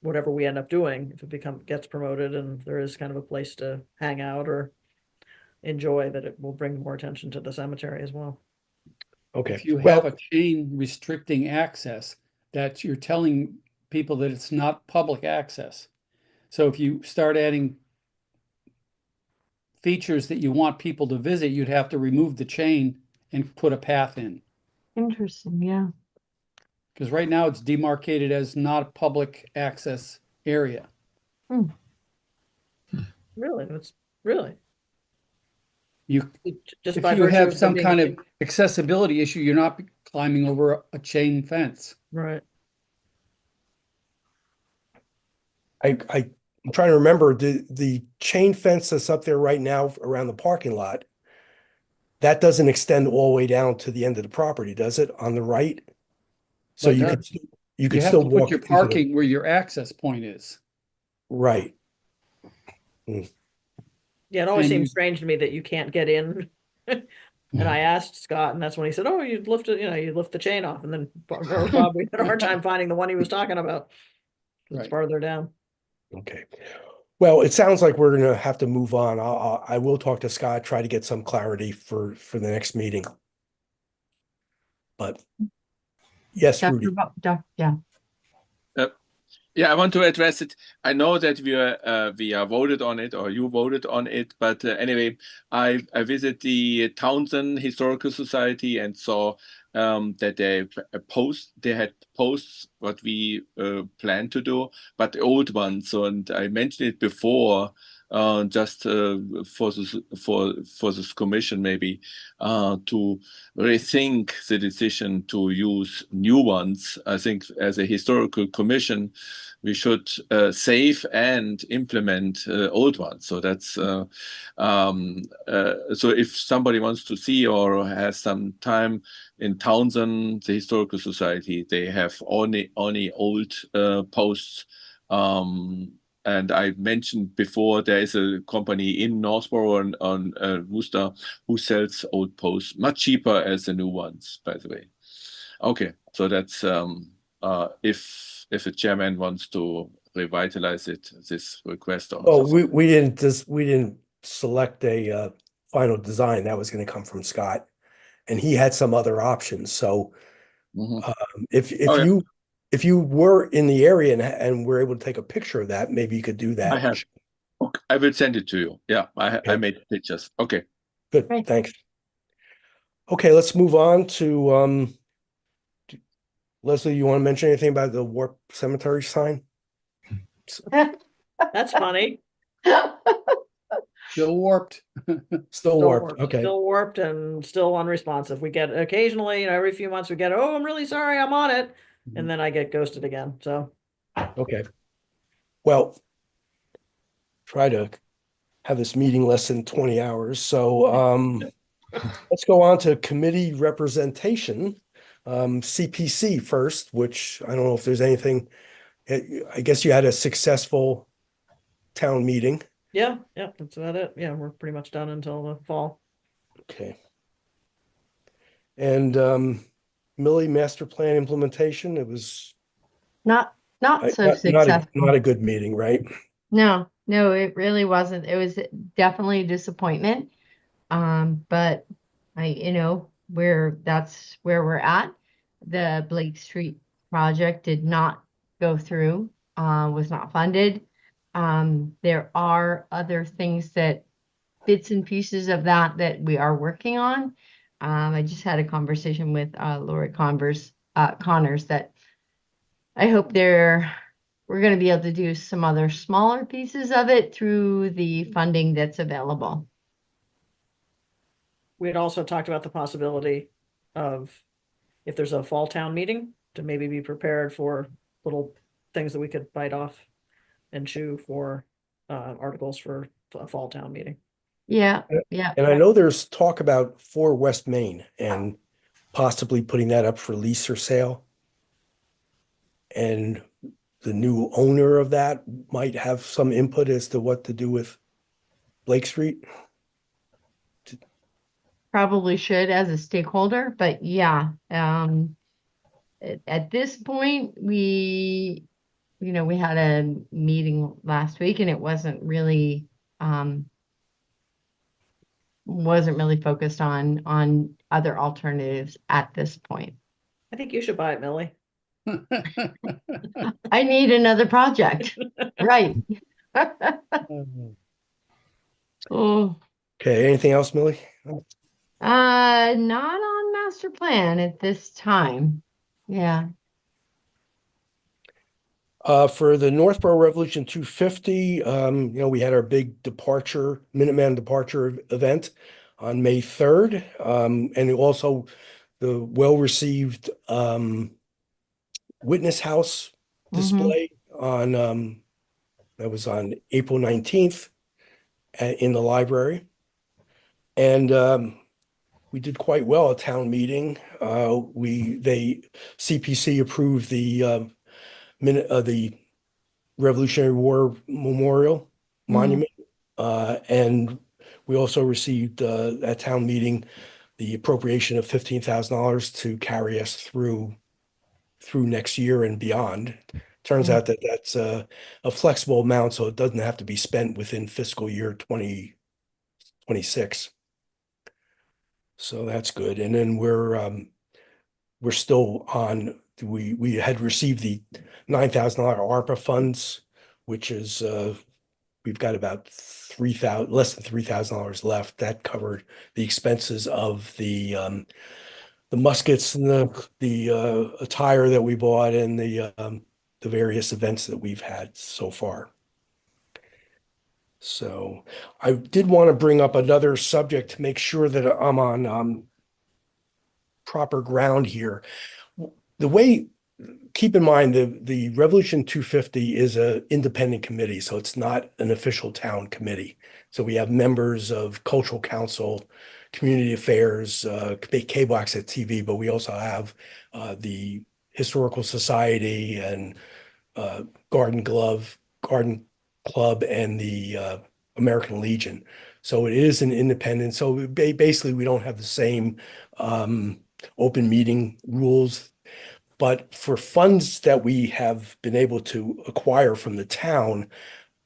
[SPEAKER 3] Whatever we end up doing, if it gets promoted and there is kind of a place to hang out or enjoy, that it will bring more attention to the cemetery as well.
[SPEAKER 1] Okay.
[SPEAKER 7] If you
[SPEAKER 1] Well,
[SPEAKER 7] have a chain restricting access, that you're telling people that it's not public access. So if you start adding features that you want people to visit, you'd have to remove the chain and put a path in.
[SPEAKER 2] Interesting, yeah.
[SPEAKER 7] Because right now it's demarcated as not a public access area.
[SPEAKER 3] Really, really. Just
[SPEAKER 7] If
[SPEAKER 3] by
[SPEAKER 7] you
[SPEAKER 3] virtue
[SPEAKER 7] have
[SPEAKER 3] of
[SPEAKER 7] some
[SPEAKER 3] being
[SPEAKER 7] kind of accessibility issue, you're not climbing over a chain fence.
[SPEAKER 3] right.
[SPEAKER 1] I'm trying to remember the chain fence that's up there right now around the parking lot. That doesn't extend all the way down to the end of the property, does it? On the right? So
[SPEAKER 7] But
[SPEAKER 1] you
[SPEAKER 7] that-
[SPEAKER 1] could
[SPEAKER 7] You have
[SPEAKER 1] still
[SPEAKER 7] to
[SPEAKER 1] walk
[SPEAKER 7] put your
[SPEAKER 1] into the
[SPEAKER 7] parking where your access point is.
[SPEAKER 1] right.
[SPEAKER 3] Yeah, it always
[SPEAKER 7] And
[SPEAKER 3] seems
[SPEAKER 7] you-
[SPEAKER 3] strange to me that you can't get in. And I asked Scott, and that's when he said, "Oh, you'd lift it, you lift the chain off." And then Bob, we had a hard time finding the one he was talking about. It's
[SPEAKER 7] Right.
[SPEAKER 3] farther down.
[SPEAKER 1] Okay. Well, it sounds like we're gonna have to move on. I will talk to Scott, try to get some clarity for the next meeting. But yes, Rudy.
[SPEAKER 2] Yeah.
[SPEAKER 5] Yeah, I want to address it. I know that we are voted on it, or you voted on it, but anyway, I visit the Townsend Historical Society and saw that they had posts what we plan to do, but the old ones. So, and I mentioned it before, just for this commission maybe to rethink the decision to use new ones. I think as a historical commission, we should save and implement old ones. So that's so if somebody wants to see or has some time in Townsend, the Historical Society, they have only old posts. And I mentioned before, there is a company in Northborough on Worcester who sells old posts much cheaper as the new ones, by the way. Okay, so that's if the chairman wants to revitalize it, this request.
[SPEAKER 1] Oh, we didn't select a final design. That was going to come from Scott, and he had some other options. So if you were in the area and were able to take a picture of that, maybe you could do that.
[SPEAKER 5] I have. Okay, I will send it to you. Yeah, I
[SPEAKER 1] Okay.
[SPEAKER 5] made pictures. Okay.
[SPEAKER 1] Good,
[SPEAKER 2] Great.
[SPEAKER 1] thanks. Okay, let's move on to Leslie, you want to mention anything about the Warp Cemetery sign?
[SPEAKER 3] That's funny.
[SPEAKER 7] Still warped.
[SPEAKER 1] Still warped. Okay.
[SPEAKER 3] Still warped and still unresponsive. We get occasionally, every few months we get, oh, I'm really sorry, I'm on it. And then I get ghosted again. So
[SPEAKER 1] Okay. Well, try to have this meeting less than 20 hours. So let's go on to committee representation. CPC first, which I don't know if there's anything. I guess you had a successful town meeting.
[SPEAKER 3] yeah, that's about it. Yeah, we're pretty much done until the fall.
[SPEAKER 1] Okay. And Millie, master plan implementation, it was
[SPEAKER 2] Not so
[SPEAKER 1] not
[SPEAKER 2] successful.
[SPEAKER 1] not a good meeting, right?
[SPEAKER 2] No, it really wasn't. It was definitely a disappointment. But that's where we're at. The Blake Street project did not go through, was not funded. There are other things bits and pieces of that we are working on. I just had a conversation with Lori Connors that I hope we're going to be able to do some other smaller pieces of it through the funding that's available.
[SPEAKER 3] We had also talked about the possibility of, if there's a fall town meeting, to maybe be prepared for little things that we could bite off and chew for articles for a fall town meeting.
[SPEAKER 2] Yeah.
[SPEAKER 1] And I know there's talk about 4 West Main and possibly putting that up for lease or sale. And the new owner of that might have some input as to what to do with Blake Street.
[SPEAKER 2] Probably should as a stakeholder, but yeah, at this point, we had a meeting last week and it wasn't really focused on other alternatives at this point.
[SPEAKER 3] I think you should buy it, Millie.
[SPEAKER 2] I need another project. Right. Oh,
[SPEAKER 1] Okay, anything else, Millie?
[SPEAKER 2] not on master plan at this time. Yeah.
[SPEAKER 1] For the Northborough Revolution 250, we had our big Minuteman departure event on May 3rd. And also the well-received Witness House display that was on April 19th in the library. And we did quite well at town meeting. CPC approved the Revolutionary War Memorial Monument. And we also received at town meeting the appropriation of $15,000 to carry us through next year and beyond. Turns out that that's a flexible amount, so it doesn't have to be spent within fiscal year 2026. So that's good. And then we're still on. We had received the $9,000 ARPA funds, which is we've got about less than $3,000 left. That covered the expenses of the muskets and the attire that we bought and the various events that we've had so far. So I did want to bring up another subject to make sure that I'm on proper ground here. Keep in mind the Revolution 250 is an independent committee, so it's not an official town committee. So we have members of Cultural Council, Community Affairs, K-Box at TV, but we also have the Historical Society and Garden Club and the American Legion. So it is an independent. So basically, we don't have the same open meeting rules. But for funds that we have been able to acquire from the town,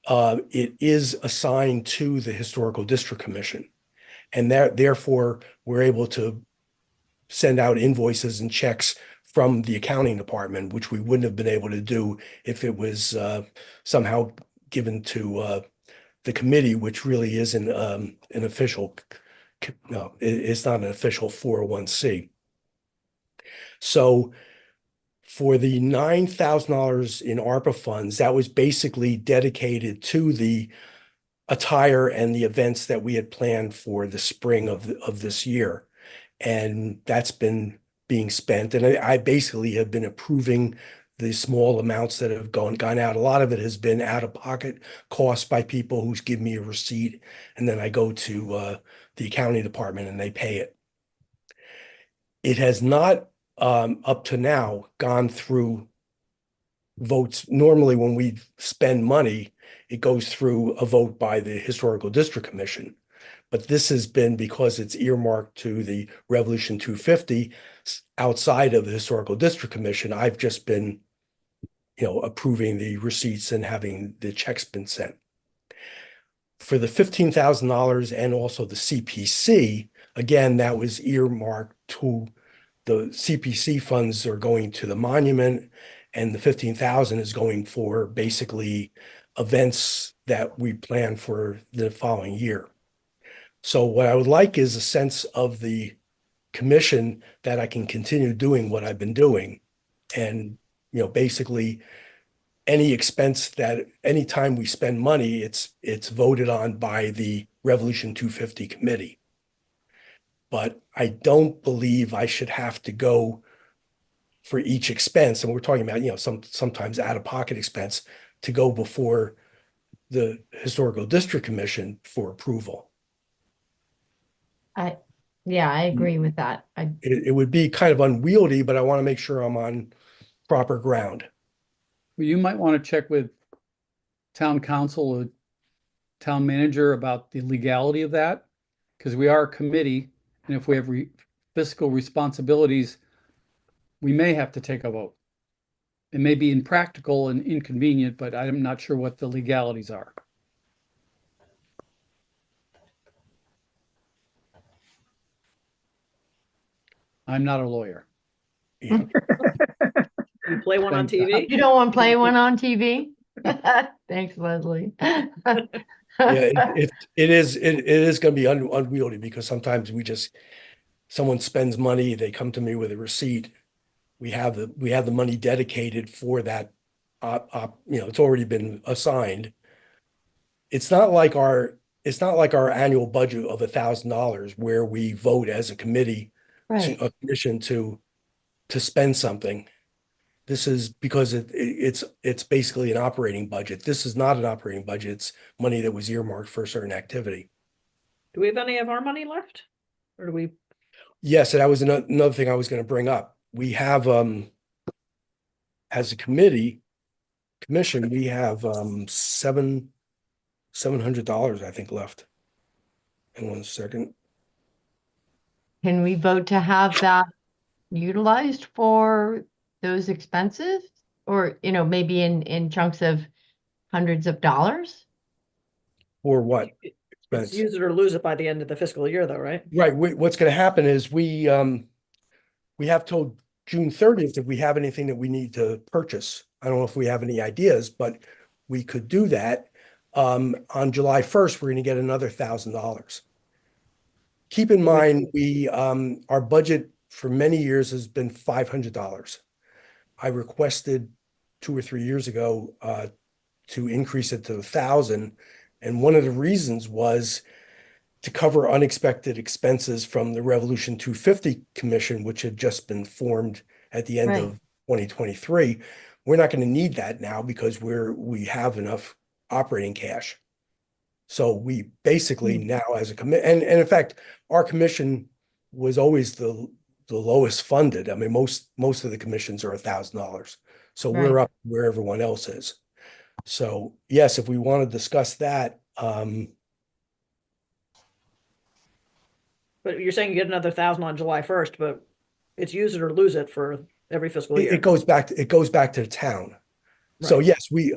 [SPEAKER 1] it is assigned to the Historical District Commission. And therefore, we're able to send out invoices and checks from the accounting department, which we wouldn't have been able to do if it was somehow given to the committee, which really isn't an official, it's not an official 401c. So For the $9,000 in ARPA funds, that was basically dedicated to the attire and the events that we had planned for the spring of this year. And that's been being spent. And I basically have been approving the small amounts that have gone out. A lot of it has been out-of-pocket costs by people who give me a receipt, and then I go to the accounting department and they pay it. It has not, up to now, gone through votes. Normally, when we spend money, it goes through a vote by the Historical District Commission. But this has been because it's earmarked to the Revolution 250 outside of the Historical District Commission. I've just been, approving the receipts and having the checks been sent. For the $15,000 and also the CPC, again, that was earmarked to the CPC funds are going to the monument, and the 15,000 is going for basically events that we plan for the following year. So what I would like is a sense of the commission that I can continue doing what I've been doing. And, basically any expense that anytime we spend money, it's voted on by the Revolution 250 committee. But I don't believe I should have to go for each expense. And we're talking about, sometimes out-of-pocket expense to go before the Historical District Commission for approval.
[SPEAKER 2] Yeah, I agree with that.
[SPEAKER 1] It would be kind of unwieldy, but I want to make sure I'm on proper ground.
[SPEAKER 7] Well, you might want to check with town council or town manager about the legality of that, because we are a committee, and if we have fiscal responsibilities, we may have to take a vote. It may be impractical and inconvenient, but I'm not sure what the legalities are. I'm not a lawyer.
[SPEAKER 1] Yeah.
[SPEAKER 3] You play one on TV?
[SPEAKER 2] You don't want to play one on TV? Thanks, Leslie.
[SPEAKER 1] It is going to be unwieldy, because sometimes someone spends money, they come to me with a receipt. We have the money dedicated for that. It's already been assigned. It's not like our annual budget of $1,000 where we vote as a committee
[SPEAKER 2] Right.
[SPEAKER 1] to a commission to spend something. This is because it's basically an operating budget. This is not an operating budget. It's money that was earmarked for a certain activity.
[SPEAKER 3] Do we have any of our money left? Or do we?
[SPEAKER 1] Yes, and that was another thing I was going to bring up. We have, as a commission, we have $700, I think, left. In 1 second.
[SPEAKER 2] Can we vote to have that utilized for those expenses? Or, maybe in chunks of hundreds of dollars?
[SPEAKER 1] Or what?
[SPEAKER 3] It's
[SPEAKER 1] Expense?
[SPEAKER 3] use it or lose it by the end of the fiscal year, though, right?
[SPEAKER 1] Right. What's going to happen is we have till June 30th if we have anything that we need to purchase. I don't know if we have any ideas, but we could do that. On July 1st, we're going to get another $1,000. Keep in mind, our budget for many years has been $500. I requested 2 or 3 years ago to increase it to 1,000, and one of the reasons was to cover unexpected expenses from the Revolution 250 Commission, which had just been formed at the end of 2023. We're not going to need that now because we have enough operating cash. So we basically now as a committee, and in fact, our commission was always the lowest funded. I mean, most of the commissions are $1,000. So we're up where everyone else is. So yes, if we want to discuss that.
[SPEAKER 3] But you're saying you get another 1,000 on July 1st, but it's use it or lose it for every fiscal year.
[SPEAKER 1] It goes back to the town. So
[SPEAKER 3] Right.
[SPEAKER 1] yes, we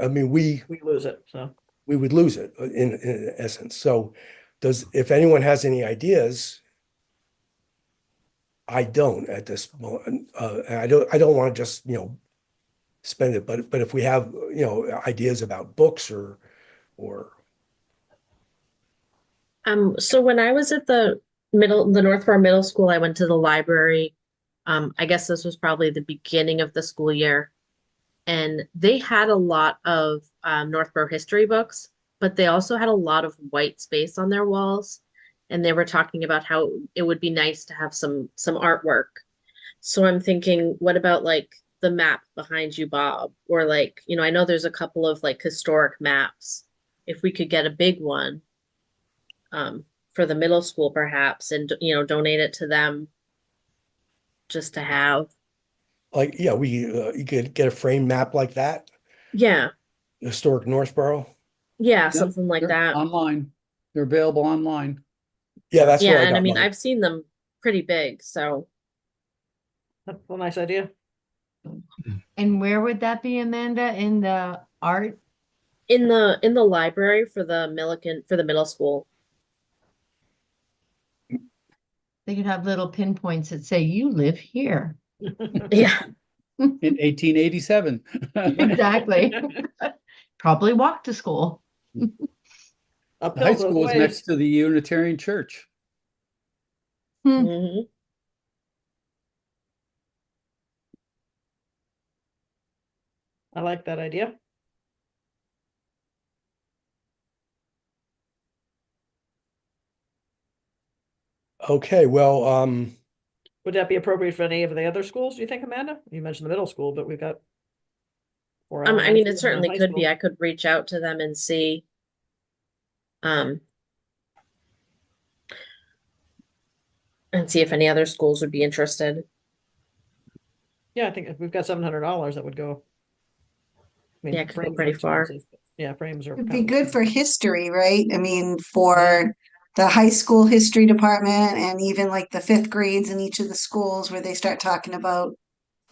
[SPEAKER 3] lose it. So
[SPEAKER 1] we would lose it in essence. So if anyone has any ideas, I don't at this moment. I don't want to just, spend it, but if we have, ideas about books or
[SPEAKER 10] So when I was at the Northborough Middle School, I went to the library I guess this was probably the beginning of the school year. And they had a lot of Northborough history books, but they also had a lot of white space on their walls. And they were talking about how it would be nice to have some artwork. So I'm thinking, what about like the map behind you, Bob? Or like, I know there's a couple of like historic maps. If we could get a big one for the middle school perhaps, and donate it to them just to have.
[SPEAKER 1] Like, yeah, you could get a frame map like that,
[SPEAKER 10] Yeah,
[SPEAKER 1] historic Northborough.
[SPEAKER 10] yeah,
[SPEAKER 7] Yep,
[SPEAKER 10] something like
[SPEAKER 7] they're
[SPEAKER 10] that.
[SPEAKER 7] online. They're available online.
[SPEAKER 1] Yeah, that's where
[SPEAKER 10] Yeah,
[SPEAKER 1] I
[SPEAKER 10] and I
[SPEAKER 1] got
[SPEAKER 10] mean,
[SPEAKER 1] mine.
[SPEAKER 10] I've seen them pretty big, so
[SPEAKER 3] That's a nice idea.
[SPEAKER 2] And where would that be, Amanda? In the art?
[SPEAKER 10] in the library for the middle school.
[SPEAKER 2] They could have little pinpoints that say, you live here.
[SPEAKER 10] Yeah.
[SPEAKER 7] In 1887.
[SPEAKER 2] Exactly. Probably walk to school.
[SPEAKER 7] The
[SPEAKER 3] Uphill
[SPEAKER 7] high
[SPEAKER 3] both
[SPEAKER 7] school is
[SPEAKER 3] ways.
[SPEAKER 7] next to the Unitarian Church.
[SPEAKER 10] Mhm.
[SPEAKER 3] I like that idea.
[SPEAKER 1] Okay, well,
[SPEAKER 3] Would that be appropriate for any of the other schools, do you think, Amanda? You mentioned the middle school, but we've got four
[SPEAKER 10] I mean,
[SPEAKER 3] elementary
[SPEAKER 10] it
[SPEAKER 3] and a
[SPEAKER 10] certainly
[SPEAKER 3] high
[SPEAKER 10] could be.
[SPEAKER 3] school.
[SPEAKER 10] I could reach out to them um, and see if any other schools would be interested.
[SPEAKER 3] Yeah, I think if we've got $700, that would go. I mean,
[SPEAKER 10] Yeah, it could go
[SPEAKER 3] frames are
[SPEAKER 10] pretty far.
[SPEAKER 3] expensive. Yeah, frames are
[SPEAKER 11] It'd
[SPEAKER 3] kind
[SPEAKER 11] be
[SPEAKER 3] of
[SPEAKER 11] good for
[SPEAKER 3] expensive.
[SPEAKER 11] history, right? I mean, for the high school history department and even like the fifth grades in each of the schools where they start talking about,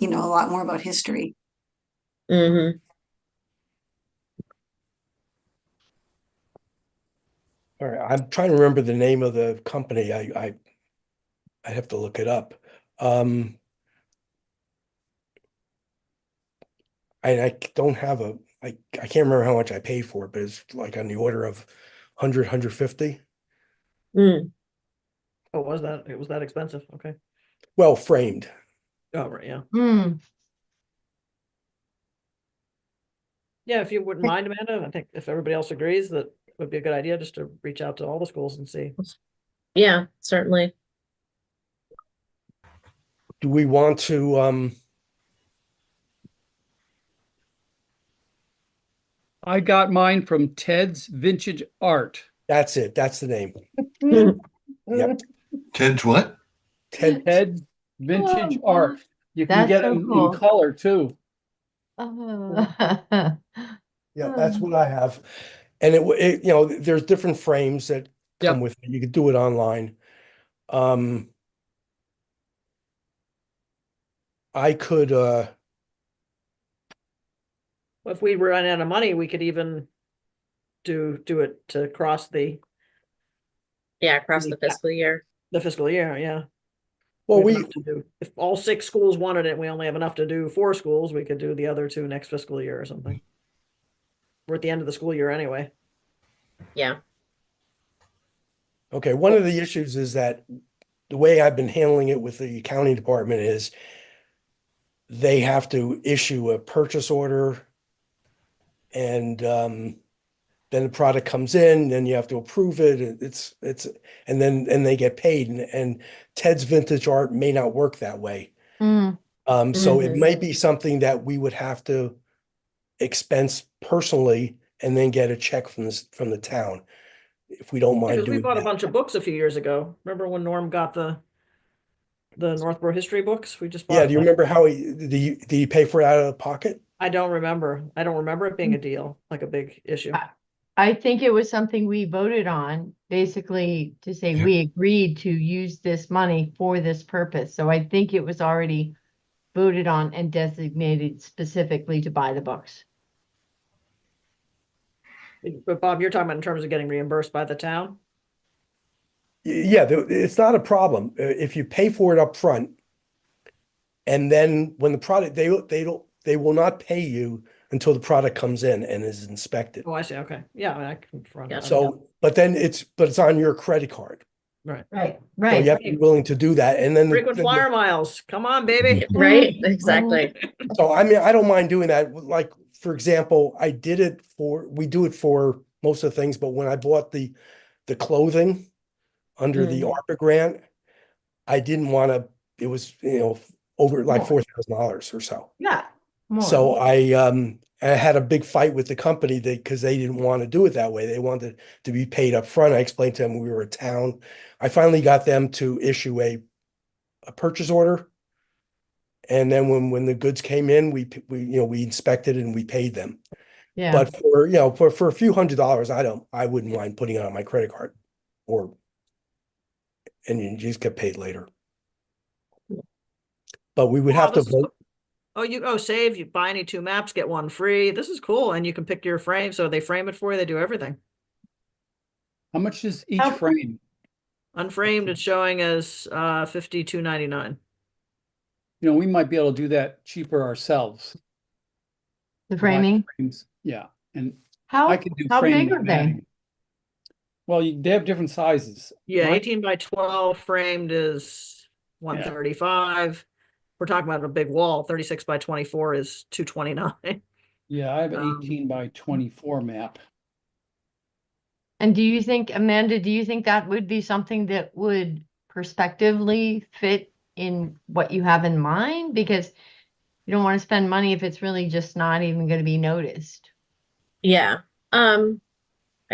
[SPEAKER 11] a lot more about history.
[SPEAKER 10] Mm-hmm.
[SPEAKER 1] all right, I'm trying to remember the name of the company. I have to look it up. I don't have I can't remember how much I paid for it, but it's like on the order of 100, 150.
[SPEAKER 10] Mm.
[SPEAKER 3] Oh, it was that expensive? Okay.
[SPEAKER 1] Well, framed.
[SPEAKER 3] Oh, right, yeah.
[SPEAKER 2] Hmm.
[SPEAKER 3] Yeah, if you wouldn't mind, Amanda, I think if everybody else agrees, that would be a good idea just to reach out to all the schools and see.
[SPEAKER 10] Yeah, certainly.
[SPEAKER 1] Do we want to,
[SPEAKER 7] I got mine from Ted's Vintage Art.
[SPEAKER 1] that's it. That's the name.
[SPEAKER 10] Mm.
[SPEAKER 1] Yep.
[SPEAKER 9] Ted's what?
[SPEAKER 7] Ted's Vintage
[SPEAKER 2] Oh,
[SPEAKER 7] Art. You can
[SPEAKER 2] that's
[SPEAKER 7] get
[SPEAKER 2] so
[SPEAKER 7] them in
[SPEAKER 2] cool.
[SPEAKER 7] color too.
[SPEAKER 2] Oh.
[SPEAKER 1] Yeah, that's what I have. And there's different frames that come
[SPEAKER 7] Yep.
[SPEAKER 1] with it. You could do it online. I could,
[SPEAKER 3] If we run out of money, we could even do it to cross
[SPEAKER 10] Yeah, across the fiscal year.
[SPEAKER 3] the fiscal year, yeah.
[SPEAKER 1] well,
[SPEAKER 3] We have enough to do. If all 6 schools wanted it, we only have enough to do 4 schools, we could do the other 2 next fiscal year or something. We're at the end of the school year anyway.
[SPEAKER 10] Yeah.
[SPEAKER 1] okay, one of the issues is that the way I've been handling it with the accounting department is they have to issue a purchase order and then the product comes in, then you have to approve it. And then they get paid. And Ted's Vintage Art may not work that way.
[SPEAKER 2] Hmm.
[SPEAKER 1] So it
[SPEAKER 10] Mhm.
[SPEAKER 1] might be something that we would have to expense personally and then get a check from the town, if we don't mind
[SPEAKER 3] Because we
[SPEAKER 1] doing
[SPEAKER 3] bought a
[SPEAKER 1] that.
[SPEAKER 3] bunch of books a few years ago. Remember when Norm got the Northborough history books? We just bought.
[SPEAKER 1] Yeah, do you remember how did you pay for it out of pocket?
[SPEAKER 3] I don't remember. I don't remember it being a deal, like a big issue.
[SPEAKER 2] I think it was something we voted on, basically to say
[SPEAKER 9] Yeah.
[SPEAKER 2] we agreed to use this money for this purpose. So I think it was already voted on and designated specifically to buy the books.
[SPEAKER 3] But Bob, you're talking about in terms of getting reimbursed by the town?
[SPEAKER 1] Yeah, it's not a problem. If you pay for it up front, and then when the product, they will not pay you until the product comes in and is inspected.
[SPEAKER 3] Oh, I see. Okay. Yeah, I mean, I can run
[SPEAKER 10] Yeah.
[SPEAKER 3] it.
[SPEAKER 1] So, but it's on your credit card.
[SPEAKER 3] Right.
[SPEAKER 2] Right,
[SPEAKER 1] So
[SPEAKER 2] right.
[SPEAKER 1] you have to be willing to do that. And then
[SPEAKER 3] Frequent flyer miles. Come on, baby.
[SPEAKER 10] Right, exactly.
[SPEAKER 1] so I mean, I don't mind doing that. Like, for example, we do it for most of the things, but when I bought the clothing under the ARPA grant, I didn't want to, it was, over like
[SPEAKER 2] More.
[SPEAKER 1] $4,000 or so.
[SPEAKER 2] Yeah, more.
[SPEAKER 1] So I had a big fight with the company because they didn't want to do it that way. They wanted to be paid up front. I explained to them we were a town. I finally got them to issue a purchase order. And then when the goods came in, we inspected and we paid them.
[SPEAKER 2] Yeah,
[SPEAKER 1] But for a few $100s, I wouldn't mind putting it on my credit card and you just get paid later. But we would
[SPEAKER 3] Wow,
[SPEAKER 1] have to
[SPEAKER 3] this is
[SPEAKER 1] vote.
[SPEAKER 3] save, you buy any 2 maps, get 1 free. This is cool. And you can pick your frame. So they frame it for you. They do everything.
[SPEAKER 7] How much is each
[SPEAKER 2] How-
[SPEAKER 7] frame?
[SPEAKER 3] Unframed, it's showing as $52.99.
[SPEAKER 7] We might be able to do that cheaper ourselves.
[SPEAKER 2] the
[SPEAKER 7] Buy
[SPEAKER 2] framing.
[SPEAKER 7] frames. Yeah, and
[SPEAKER 2] How,
[SPEAKER 7] I can do
[SPEAKER 2] how
[SPEAKER 7] framing
[SPEAKER 2] big are
[SPEAKER 7] and
[SPEAKER 2] they?
[SPEAKER 7] matting. Well, they have different sizes.
[SPEAKER 3] Yeah,
[SPEAKER 7] Mine-
[SPEAKER 3] 18 by 12 framed is 135. We're talking about a big wall. 36 by 24 is 229.
[SPEAKER 7] Yeah, I have an
[SPEAKER 3] Um,
[SPEAKER 7] 18 by 24 map.
[SPEAKER 2] And do you think, Amanda, do you think that would be something that would prospectively fit in what you have in mind? Because you don't want to spend money if it's really just not even going to be noticed.
[SPEAKER 10] Yeah. I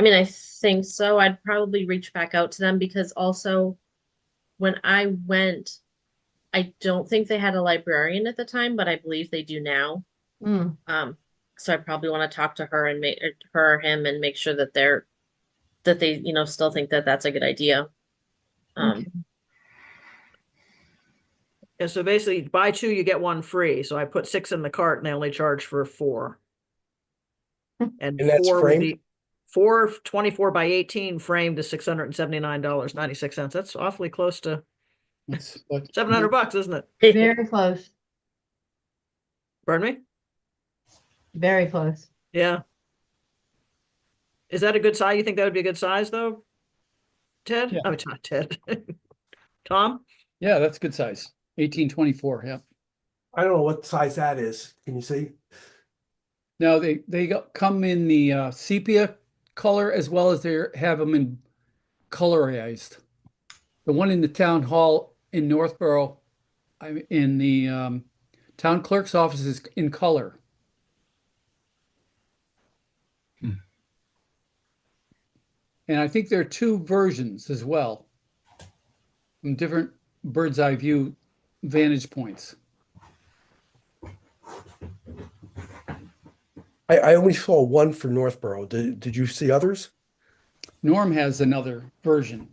[SPEAKER 10] mean, I think so. I'd probably reach back out to them because also when I went, I don't think they had a librarian at the time, but I believe they do now.
[SPEAKER 2] Mm,
[SPEAKER 10] So I probably want to talk to her and make her or him and make sure that they, still think that that's a good idea.
[SPEAKER 2] okay.
[SPEAKER 3] And so basically, buy 2, you get 1 free. So I put 6 in the cart and they only charge for 4. And
[SPEAKER 1] And that's
[SPEAKER 3] 4 would
[SPEAKER 1] framed?
[SPEAKER 3] be 4 24 by 18 framed is $679.96. That's awfully close to
[SPEAKER 7] That's like
[SPEAKER 3] $700, isn't it?
[SPEAKER 2] Very close,
[SPEAKER 3] Pardon me?
[SPEAKER 2] very close.
[SPEAKER 3] Yeah. Is that a good size? You think that would be a good size though? Ted?
[SPEAKER 7] Yeah.
[SPEAKER 3] Oh, it's not Ted. Tom?
[SPEAKER 7] Yeah, that's good size. 1824. Yeah.
[SPEAKER 1] I don't know what size that is. Can you see?
[SPEAKER 7] Now come in the sepia color as well as they have them in colorized. The one in the town hall in Northborough, in the town clerk's office is in color. And I think there are 2 versions as well, from different bird's eye view vantage points.
[SPEAKER 1] I only saw one for Northborough. Did you see others?
[SPEAKER 7] Norm has another version.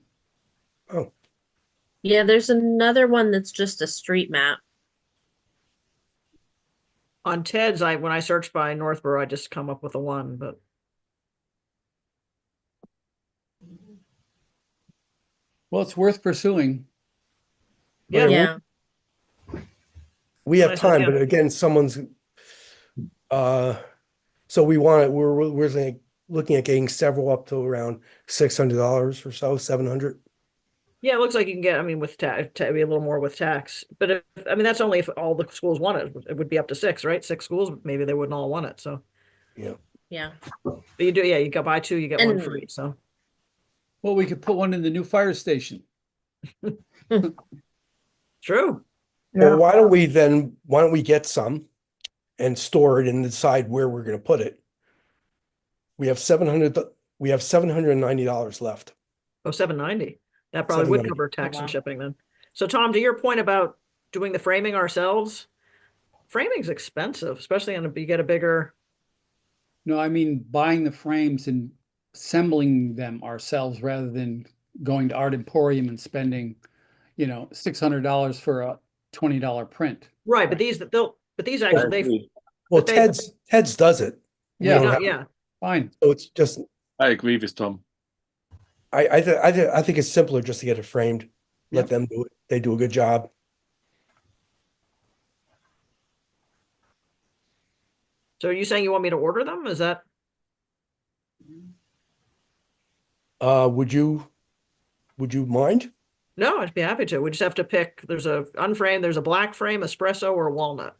[SPEAKER 1] Oh,
[SPEAKER 10] Yeah, there's another one that's just a street map.
[SPEAKER 3] On Ted's, when I search by Northborough, I just come up with a 1, but
[SPEAKER 7] Well, it's worth pursuing.
[SPEAKER 3] yeah.
[SPEAKER 10] Yeah.
[SPEAKER 1] we have
[SPEAKER 3] Nice
[SPEAKER 1] time,
[SPEAKER 3] idea.
[SPEAKER 1] but again, so we're looking at getting several up to around $600 or so, 700.
[SPEAKER 3] Yeah, it looks like you can get, I mean, with tax, be a little more with tax, but that's only if all the schools want it. It would be up to 6, right? 6 schools, maybe they wouldn't all want it. So,
[SPEAKER 1] Yeah.
[SPEAKER 10] Yeah.
[SPEAKER 3] but you do, yeah, you can buy 2, you get 1
[SPEAKER 10] And-
[SPEAKER 3] free. So,
[SPEAKER 7] Well, we could put one in the new fire station.
[SPEAKER 3] true.
[SPEAKER 1] Well, why don't we get some and store it and decide where we're going to put it? We have $790 left.
[SPEAKER 3] Oh, $790. That probably would
[SPEAKER 1] $790.
[SPEAKER 3] cover tax
[SPEAKER 10] Oh, wow.
[SPEAKER 3] and shipping then. So, Tom, to your point about doing the framing ourselves, framing's expensive, especially if you get a bigger.
[SPEAKER 7] No, I mean buying the frames and assembling them ourselves rather than going to Art Emporium and spending, $600 for a $20 print.
[SPEAKER 3] Right, but these actually
[SPEAKER 1] Well,
[SPEAKER 3] But they-
[SPEAKER 1] Ted's does it. We
[SPEAKER 7] Yeah.
[SPEAKER 1] don't have-
[SPEAKER 3] yeah.
[SPEAKER 7] Fine.
[SPEAKER 1] So it's just,
[SPEAKER 5] I agree with Tom.
[SPEAKER 1] I think it's simpler just to get it framed. Let them do it. They do a good job.
[SPEAKER 3] So, are you saying you want me to order them? Is that?
[SPEAKER 1] Would you Would you mind?
[SPEAKER 3] No, I'd be happy to. We just have to pick, there's a unframed, there's a black frame, espresso, or walnut.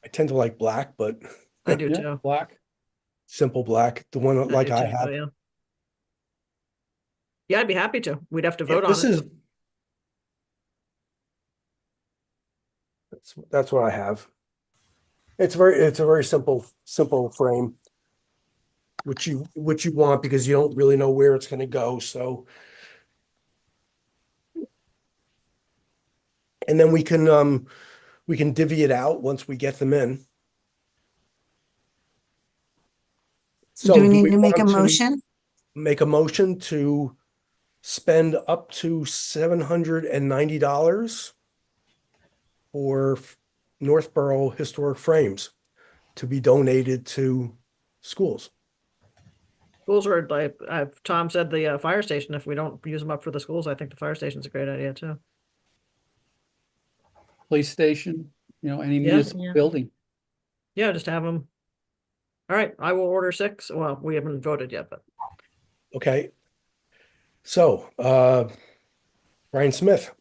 [SPEAKER 1] I tend to like black, but
[SPEAKER 3] I do
[SPEAKER 7] Yeah,
[SPEAKER 3] too.
[SPEAKER 7] black.
[SPEAKER 1] simple black, the one like
[SPEAKER 3] do
[SPEAKER 1] I
[SPEAKER 3] too,
[SPEAKER 1] have.
[SPEAKER 3] yeah. Yeah, I'd be happy to. We'd have to
[SPEAKER 1] Yeah,
[SPEAKER 3] vote on
[SPEAKER 1] this
[SPEAKER 3] it.
[SPEAKER 1] is that's what I have. It's a very simple frame, which you want because you don't really know where it's going to go. So, and then we can divvy it out once we get them in. So
[SPEAKER 11] Do we need to make a
[SPEAKER 1] want to
[SPEAKER 11] motion?
[SPEAKER 1] make a motion to spend up to $790 for Northborough historic frames to be donated to schools?
[SPEAKER 3] Schools are like, Tom said, the fire station, if we don't use them up for the schools, I think the fire station's a great idea too.
[SPEAKER 7] Police station, any
[SPEAKER 3] Yeah.
[SPEAKER 7] municipal
[SPEAKER 10] Yeah.
[SPEAKER 7] building.
[SPEAKER 3] Yeah, just have them. All right, I will order 6. Well, we haven't voted yet, but
[SPEAKER 1] Okay. So, Brian Smith.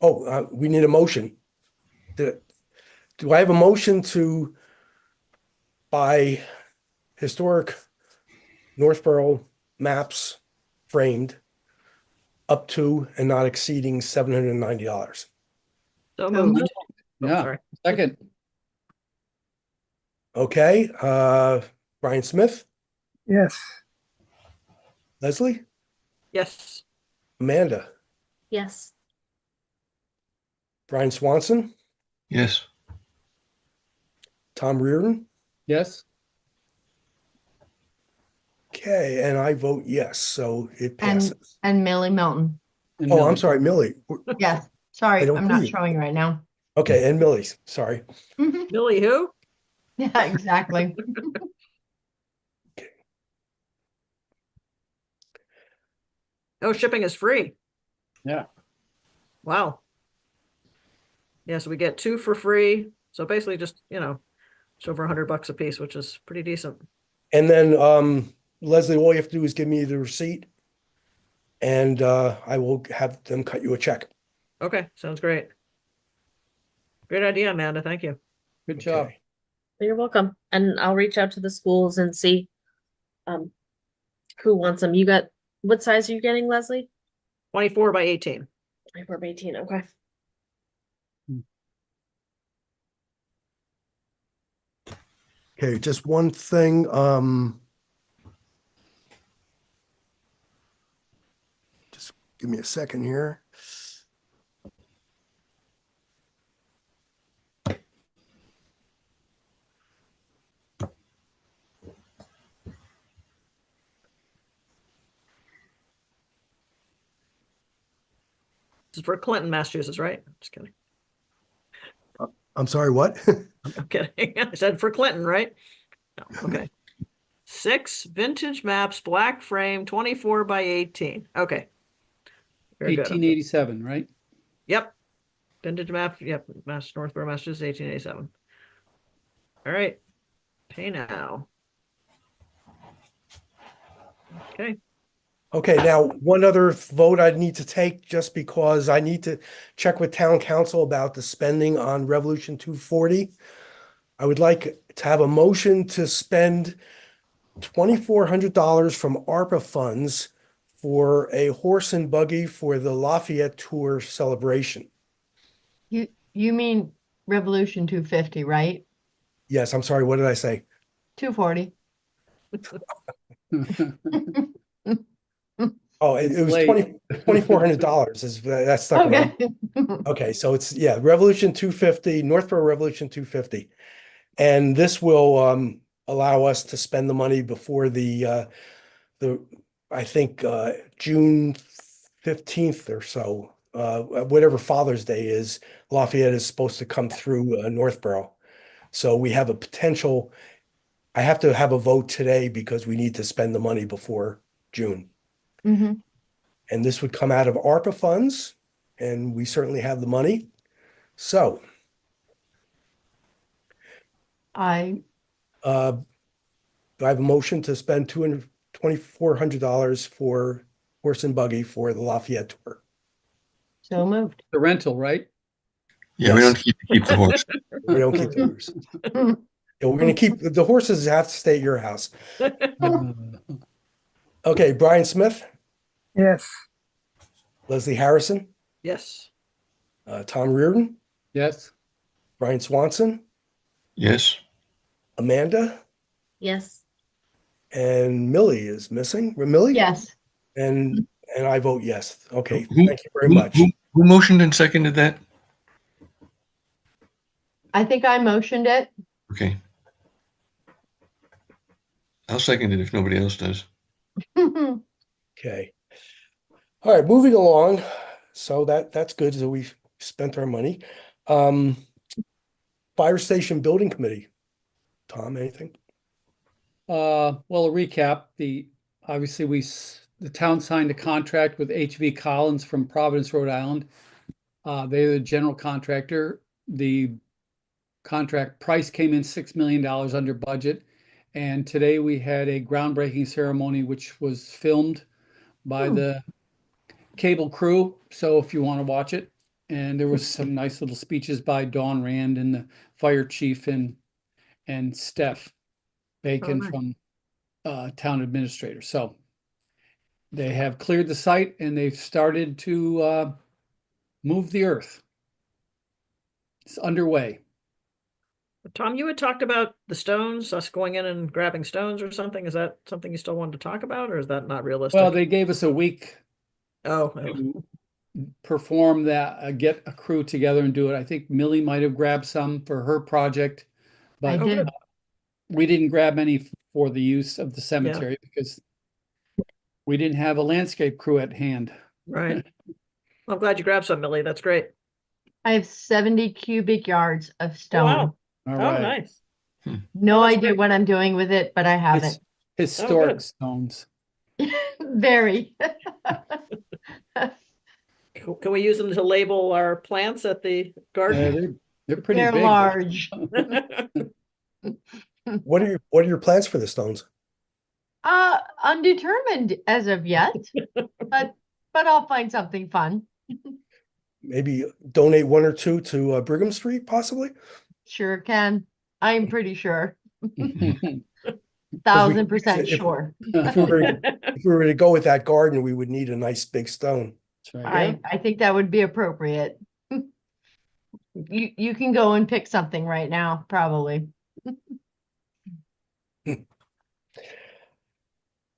[SPEAKER 1] Oh, we need a motion. Do I have a motion to buy historic Northborough maps framed up to and not exceeding $790?
[SPEAKER 3] so
[SPEAKER 2] So
[SPEAKER 3] moved.
[SPEAKER 2] moved.
[SPEAKER 3] Oh,
[SPEAKER 7] Yeah.
[SPEAKER 3] sorry.
[SPEAKER 7] Second,
[SPEAKER 1] Okay. Brian Smith,
[SPEAKER 4] Yes.
[SPEAKER 1] Leslie,
[SPEAKER 3] Yes.
[SPEAKER 1] Amanda,
[SPEAKER 10] Yes.
[SPEAKER 1] Brian Swanson,
[SPEAKER 9] Yes.
[SPEAKER 1] Tom Reardon.
[SPEAKER 7] yes.
[SPEAKER 1] Okay, and I vote yes, so it
[SPEAKER 2] And
[SPEAKER 1] passes.
[SPEAKER 2] Millie Melton.
[SPEAKER 7] And
[SPEAKER 1] Oh,
[SPEAKER 7] Millie.
[SPEAKER 1] I'm sorry, Millie.
[SPEAKER 2] Yes.
[SPEAKER 1] I
[SPEAKER 2] Sorry,
[SPEAKER 1] don't
[SPEAKER 2] I'm
[SPEAKER 1] see
[SPEAKER 2] not
[SPEAKER 1] you.
[SPEAKER 2] showing right now.
[SPEAKER 1] Okay, and Millie, sorry.
[SPEAKER 3] Millie who?
[SPEAKER 2] Yeah, exactly.
[SPEAKER 3] Oh, shipping is free.
[SPEAKER 7] Yeah.
[SPEAKER 3] Wow. Yeah, so we get 2 for free. So basically just, it's over $100 a piece, which is pretty decent.
[SPEAKER 1] And then Leslie, all you have to do is give me the receipt and I will have them cut you a check.
[SPEAKER 3] Okay, sounds great. Great idea, Amanda. Thank you.
[SPEAKER 7] Good job.
[SPEAKER 1] Okay.
[SPEAKER 10] You're welcome. And I'll reach out to the schools and see who wants them. You got, what size are you getting, Leslie?
[SPEAKER 3] 24 by 18.
[SPEAKER 10] 24 by 18. Okay.
[SPEAKER 1] Okay, just one thing. Just give me a second here.
[SPEAKER 3] This is for Clinton, Massachusetts, right? Just kidding.
[SPEAKER 1] I'm sorry, what?
[SPEAKER 3] I'm kidding. I said for Clinton, right? No, okay. 6 vintage maps, black frame, 24 by 18. Okay. Very good.
[SPEAKER 7] 1887, right?
[SPEAKER 3] Yep. Vintage map. Yep. Northborough, Massachusetts, 1887. All right. Pay now. Okay.
[SPEAKER 1] Okay, now one other vote I need to take just because I need to check with town council about the spending on Revolution 240. I would like to have a motion to spend $2,400 from ARPA funds for a horse and buggy for the Lafayette Tour celebration.
[SPEAKER 2] You mean Revolution 250, right?
[SPEAKER 1] Yes, I'm sorry, what did I say?
[SPEAKER 2] 240.
[SPEAKER 1] Oh, it
[SPEAKER 7] It's
[SPEAKER 1] was
[SPEAKER 7] late.
[SPEAKER 1] $2,400 is that's stuck in my
[SPEAKER 2] Okay.
[SPEAKER 1] Okay, so it's Revolution 250, Northborough Revolution 250. And this will allow us to spend the money before the I think June 15th or so, whatever Father's Day is, Lafayette is supposed to come through Northborough. So we have a potential, I have to have a vote today because we need to spend the money before June.
[SPEAKER 2] hmm
[SPEAKER 1] And this would come out of ARPA funds, and we certainly have the money. So
[SPEAKER 2] I
[SPEAKER 1] do I have a motion to spend $2,400 for horse and buggy for the Lafayette tour.
[SPEAKER 2] So moved.
[SPEAKER 7] The rental, right?
[SPEAKER 9] Yeah, we
[SPEAKER 1] Yes.
[SPEAKER 9] don't keep the horse.
[SPEAKER 1] We don't keep the horses. Yeah, we're going to keep the horses have to stay at your house. Okay, Brian Smith,
[SPEAKER 4] Yes.
[SPEAKER 1] Leslie Harrison,
[SPEAKER 3] Yes.
[SPEAKER 1] Tom Reardon,
[SPEAKER 7] Yes.
[SPEAKER 1] Brian Swanson,
[SPEAKER 9] Yes.
[SPEAKER 1] Amanda,
[SPEAKER 10] Yes.
[SPEAKER 1] and Millie is missing. Millie?
[SPEAKER 2] Yes.
[SPEAKER 1] And I vote yes. Okay,
[SPEAKER 9] Who-
[SPEAKER 1] thank you very much.
[SPEAKER 9] Who motioned and seconded that?
[SPEAKER 2] I think I motioned it.
[SPEAKER 9] Okay. I'll second it if nobody else does.
[SPEAKER 1] Okay. All right, moving along. So that's good. So we've spent our money. Fire Station Building Committee. Tom, anything?
[SPEAKER 7] Well, a recap, obviously the town signed a contract with HV Collins from Providence, Rhode Island. They're the general contractor. The contract price came in $6 million under budget. And today we had a groundbreaking ceremony, which was filmed by the cable crew. So if you want to watch it, and there was some nice little speeches by Dawn Rand and the fire chief and Steph Bacon
[SPEAKER 3] nice.
[SPEAKER 7] from town administrator. So they have cleared the site and they've started to move the earth. It's underway.
[SPEAKER 3] Tom, you had talked about the stones, us going in and grabbing stones or something. Is that something you still wanted to talk about, or is that not realistic?
[SPEAKER 7] Well, they gave us a week
[SPEAKER 3] Oh,
[SPEAKER 7] to perform that, get a crew together and do it. I think Millie might have grabbed some for her project,
[SPEAKER 2] I
[SPEAKER 7] but
[SPEAKER 2] did.
[SPEAKER 7] we didn't grab any for the use of the cemetery because we didn't have a landscape crew at hand.
[SPEAKER 3] right. I'm glad you grabbed some, Millie. That's great.
[SPEAKER 2] I have 70 cubic yards of stone.
[SPEAKER 3] Wow.
[SPEAKER 7] All
[SPEAKER 3] Oh,
[SPEAKER 7] right.
[SPEAKER 3] nice.
[SPEAKER 2] No
[SPEAKER 3] that's
[SPEAKER 2] idea
[SPEAKER 3] great.
[SPEAKER 2] what I'm doing with it, but I have
[SPEAKER 7] It's
[SPEAKER 2] it.
[SPEAKER 7] historic
[SPEAKER 3] good.
[SPEAKER 7] stones.
[SPEAKER 2] Very.
[SPEAKER 3] Can we use them to label our plants at the garden?
[SPEAKER 7] They're pretty
[SPEAKER 2] They're
[SPEAKER 7] big.
[SPEAKER 2] large.
[SPEAKER 1] What are your plans for the stones?
[SPEAKER 2] Undetermined as of yet, but I'll find something fun.
[SPEAKER 1] Maybe donate one or two to Brigham Street, possibly?
[SPEAKER 2] Sure can. I'm pretty sure.
[SPEAKER 7] Right.
[SPEAKER 2] 1000%
[SPEAKER 1] if-
[SPEAKER 2] sure.
[SPEAKER 1] If we were to go with that garden, we would need a nice big stone.
[SPEAKER 7] That's right.
[SPEAKER 2] I think that would be appropriate. You can go and pick something right now, probably.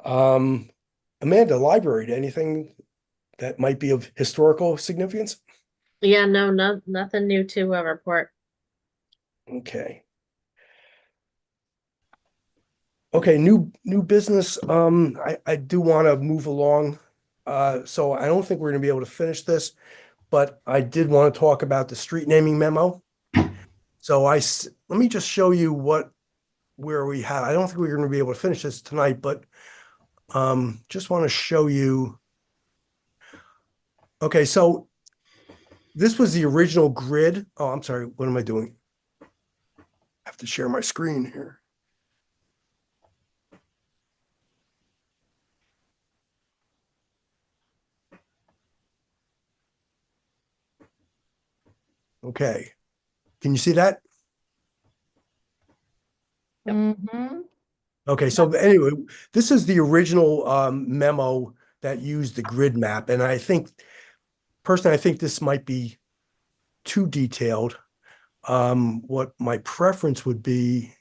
[SPEAKER 1] Amanda, library, anything that might be of historical significance?
[SPEAKER 10] Yeah, no, nothing new to report.
[SPEAKER 1] Okay. Okay, new business. I do want to move along. So I don't think we're going to be able to finish this, but I did want to talk about the street naming memo. So let me just show you where we have. I don't think we're going to be able to finish this tonight, but just want to show you. Okay, so this was the original grid. Oh, I'm sorry. What am I doing? I have to share my screen here. Okay. Can you see that?
[SPEAKER 2] Mm-hmm.
[SPEAKER 1] Okay, so anyway, this is the original memo that used the grid map, and personally, I think this might be too detailed. What my preference would be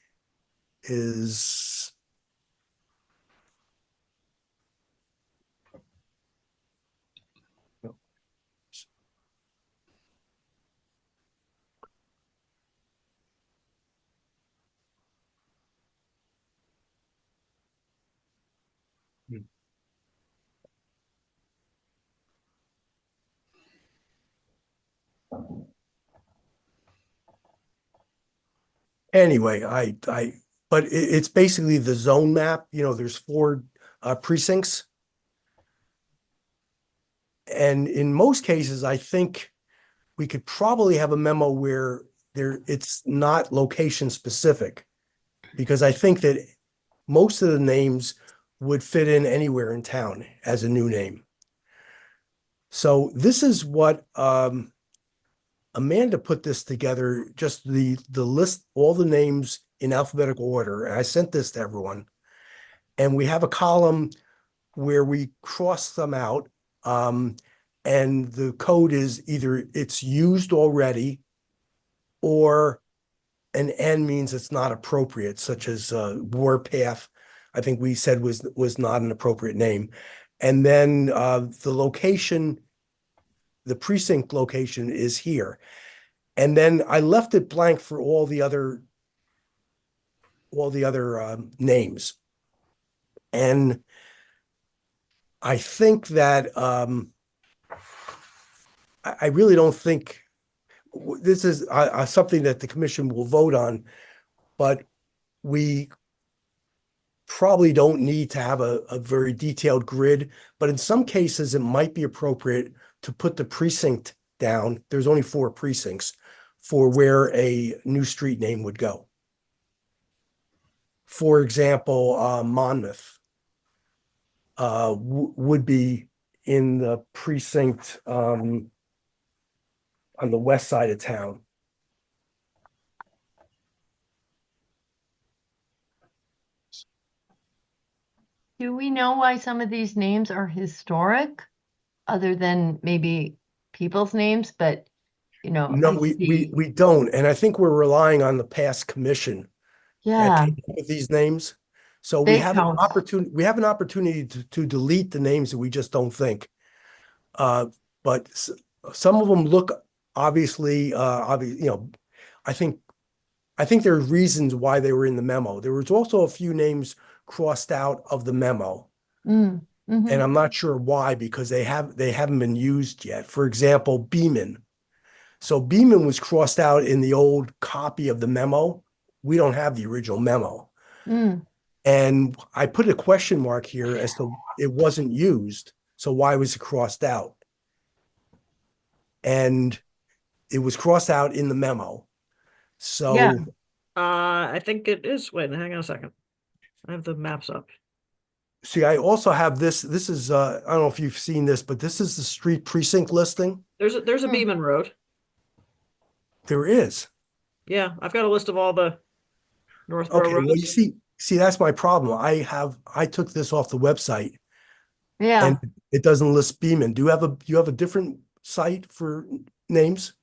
[SPEAKER 1] is anyway, but it's basically the zone map. There's 4 precincts. And in most cases, I think we could probably have a memo where it's not location specific, because I think that most of the names would fit in anywhere in town as a new name. So this is what Amanda put this together, just the list, all the names in alphabetical order. And I sent this to everyone. And we have a column where we cross them out. And the code is either it's used already or an N means it's not appropriate, such as Warpath, I think we said was not an appropriate name. And then the location, the precinct location is here. And then I left it blank for all the other names. And I think that I really don't think this is something that the commission will vote on, but we probably don't need to have a very detailed grid, but in some cases it might be appropriate to put the precinct down. There's only 4 precincts for where a new street name would go. For example, Monmouth would be in the precinct on the west side of town.
[SPEAKER 2] Do we know why some of these names are historic, other than maybe people's names? But, you know,
[SPEAKER 1] No,
[SPEAKER 2] I see.
[SPEAKER 1] we don't. And I think we're relying on the past commission that
[SPEAKER 2] Yeah,
[SPEAKER 1] came up with these names. So we
[SPEAKER 2] big
[SPEAKER 1] have an
[SPEAKER 2] house.
[SPEAKER 1] opportunity to delete the names that we just don't think. But some of them look obviously, I think there are reasons why they were in the memo. There was also a few names crossed out of the memo.
[SPEAKER 2] Mhm.
[SPEAKER 1] And I'm not sure why, because they haven't been used yet. For example, Beeman. So Beeman was crossed out in the old copy of the memo. We don't have the original memo.
[SPEAKER 2] Mm.
[SPEAKER 1] And I put a question mark here as to it wasn't used. So why was it crossed out? And it was crossed out in the memo. So
[SPEAKER 2] Yeah.
[SPEAKER 3] I think it is. Wait, hang on a second. I have the maps up.
[SPEAKER 1] see, I also have this. This is I don't know if you've seen this, but this is the street precinct listing.
[SPEAKER 3] There's a Beeman Road.
[SPEAKER 1] There is.
[SPEAKER 3] Yeah, I've got a list of all the Northborough
[SPEAKER 1] Okay, well, you
[SPEAKER 3] roads.
[SPEAKER 1] see, that's my problem. I took this off the website
[SPEAKER 2] Yeah.
[SPEAKER 1] and it doesn't list Beeman. Do you have a different site for names?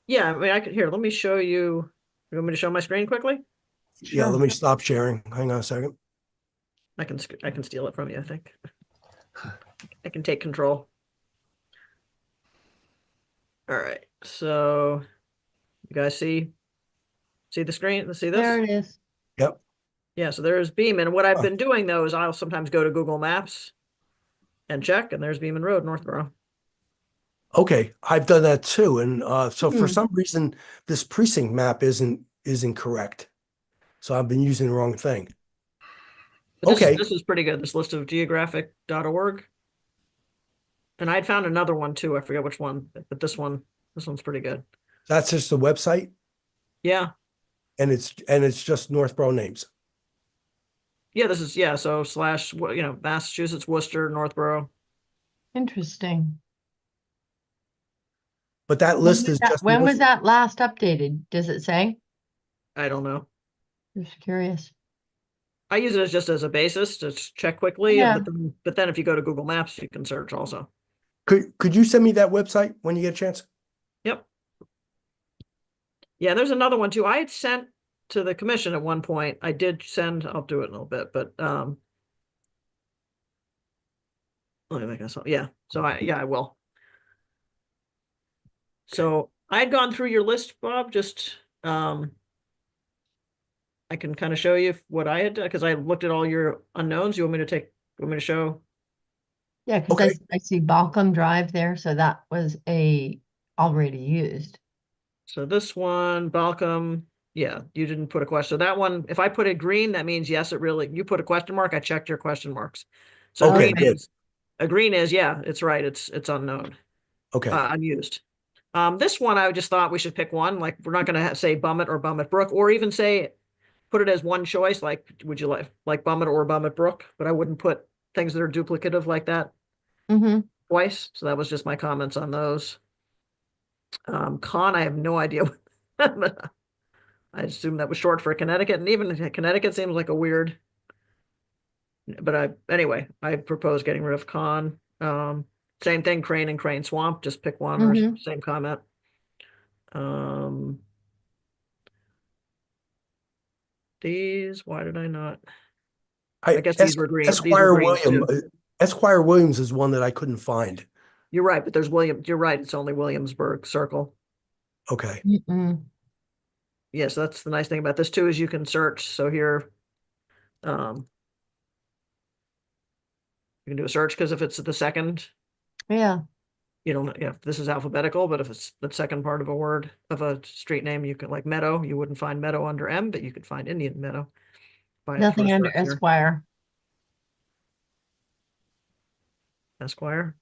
[SPEAKER 3] Yeah, I mean, I could here. Let me show you. You want me to show my screen quickly?
[SPEAKER 1] Yeah, let me stop sharing. Hang on a second.
[SPEAKER 3] I can steal it from you. I think I can take control. All right, so you guys see the screen? See this?
[SPEAKER 2] There it is.
[SPEAKER 1] Yep.
[SPEAKER 3] Yeah, so there's Beeman. What I've been doing though is I'll sometimes go to Google Maps and check, and there's Beeman Road, Northborough.
[SPEAKER 1] Okay, I've done that too. And so for
[SPEAKER 2] Hmm.
[SPEAKER 1] some reason, this precinct map isn't correct. So I've been using the wrong thing.
[SPEAKER 3] But
[SPEAKER 1] Okay.
[SPEAKER 3] this is pretty good. This list of geographic.org. And I'd found another one too. I forget which one, but this one's pretty good.
[SPEAKER 1] That's just the website,
[SPEAKER 3] Yeah.
[SPEAKER 1] and it's just Northborough names.
[SPEAKER 3] Yeah, this is so / Massachusetts, Worcester, Northborough.
[SPEAKER 2] Interesting.
[SPEAKER 1] But that list is just
[SPEAKER 2] When was that last updated? Does it say?
[SPEAKER 3] I don't know.
[SPEAKER 2] Just curious.
[SPEAKER 3] I use it as just as a basis to check quickly.
[SPEAKER 2] Yeah.
[SPEAKER 3] But then if you go to Google Maps, you can search also.
[SPEAKER 1] Could you send me that website when you get a chance?
[SPEAKER 3] Yep. Yeah, there's another one too. I had sent to the commission at one point. I did send, I'll do it in a little bit, but let me make this up. Yeah. So I will. So I'd gone through your list, Bob, just I can kind of show you what I had because I looked at all your unknowns. You want me to show?
[SPEAKER 2] Yeah, because
[SPEAKER 1] Okay.
[SPEAKER 2] I see Balcom Drive there, so that was already used.
[SPEAKER 3] So this one, Balcom, yeah, you didn't put a question. So that one, if I put it green, that means yes, you put a question mark. I checked your question marks. So
[SPEAKER 1] Okay,
[SPEAKER 3] green
[SPEAKER 1] good.
[SPEAKER 3] is, yeah, it's right. It's unknown,
[SPEAKER 1] Okay.
[SPEAKER 3] unused. This one, I just thought we should pick one. Like we're not going to say Bummett or Bummett Brook, or even say put it as one choice, like, would you like Bummett or Bummett Brook? But I wouldn't put things that are duplicative like that
[SPEAKER 2] Mm-hmm.
[SPEAKER 3] twice. So that was just my comments on those. Con, I have no idea. But I assume that was short for Connecticut, and even Connecticut seems like a weird. But anyway, I propose getting rid of Con. Same thing, Crane and Crane Swamp, just pick one or
[SPEAKER 2] Mhm.
[SPEAKER 3] same comment. These, why did I not? I guess these were green. These were
[SPEAKER 1] Esquire
[SPEAKER 3] greens
[SPEAKER 1] William,
[SPEAKER 3] too.
[SPEAKER 1] Esquire Williams is one that I couldn't find.
[SPEAKER 3] You're right, but there's you're right, it's only Williamsburg Circle.
[SPEAKER 1] Okay.
[SPEAKER 2] Mm-mm.
[SPEAKER 3] Yes, that's the nice thing about this too, is you can search. So here, you can do a search, because if it's the second,
[SPEAKER 2] Yeah.
[SPEAKER 3] you don't, yeah, this is alphabetical, but if it's the second part of a word of a street name, you can, like Meadow, you wouldn't find Meadow under M, but you could find Indian Meadow by its
[SPEAKER 2] Nothing
[SPEAKER 3] first
[SPEAKER 2] under
[SPEAKER 3] search here.
[SPEAKER 2] Esquire.
[SPEAKER 3] Esquire.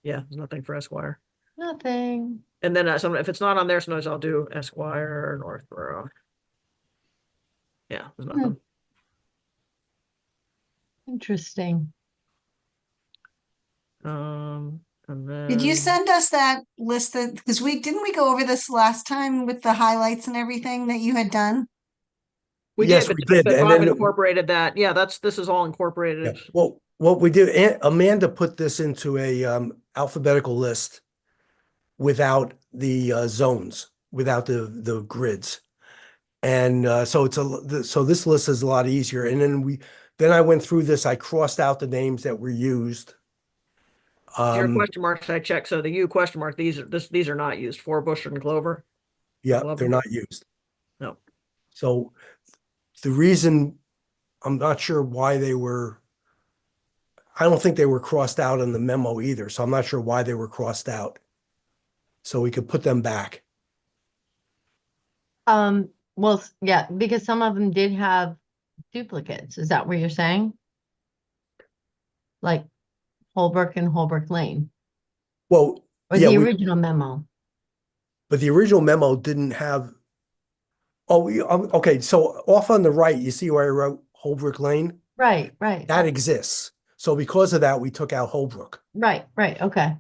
[SPEAKER 3] Yeah, there's nothing for Esquire.
[SPEAKER 2] Nothing.
[SPEAKER 3] And then if it's not on there, sometimes I'll do Esquire, Northborough. Yeah, there's nothing.
[SPEAKER 2] Interesting.
[SPEAKER 3] And
[SPEAKER 11] Did you
[SPEAKER 3] then
[SPEAKER 11] send us that list that, because didn't we go over this last time with the highlights and everything that you had done?
[SPEAKER 3] we
[SPEAKER 1] Yes,
[SPEAKER 3] did,
[SPEAKER 1] we did.
[SPEAKER 3] but
[SPEAKER 1] And
[SPEAKER 3] Bob
[SPEAKER 1] then-
[SPEAKER 3] incorporated that. Yeah, this is all
[SPEAKER 1] Yeah.
[SPEAKER 3] incorporated.
[SPEAKER 1] Well, what we did, Amanda put this into a alphabetical list without the zones, without the grids. And so so this list is a lot easier. And then I went through this, I crossed out the names that were used.
[SPEAKER 3] Your question marks I checked. So the U question mark, these are not used for Bush and Clover.
[SPEAKER 1] Yeah,
[SPEAKER 3] Glover?
[SPEAKER 1] they're not used.
[SPEAKER 3] No.
[SPEAKER 1] So the reason, I'm not sure why I don't think they were crossed out in the memo either. So I'm not sure why they were crossed out. So we could put them back.
[SPEAKER 2] Well, yeah, because some of them did have duplicates. Is that what you're saying? Like Holbrook and Holbrook Lane,
[SPEAKER 1] Well,
[SPEAKER 2] or
[SPEAKER 1] yeah,
[SPEAKER 2] the original memo?
[SPEAKER 1] but the original memo didn't have. Oh, okay. So off on the right, you see where I wrote Holbrook Lane?
[SPEAKER 2] Right, right,
[SPEAKER 1] That exists. So because of that, we took out Holbrook.
[SPEAKER 2] right, okay.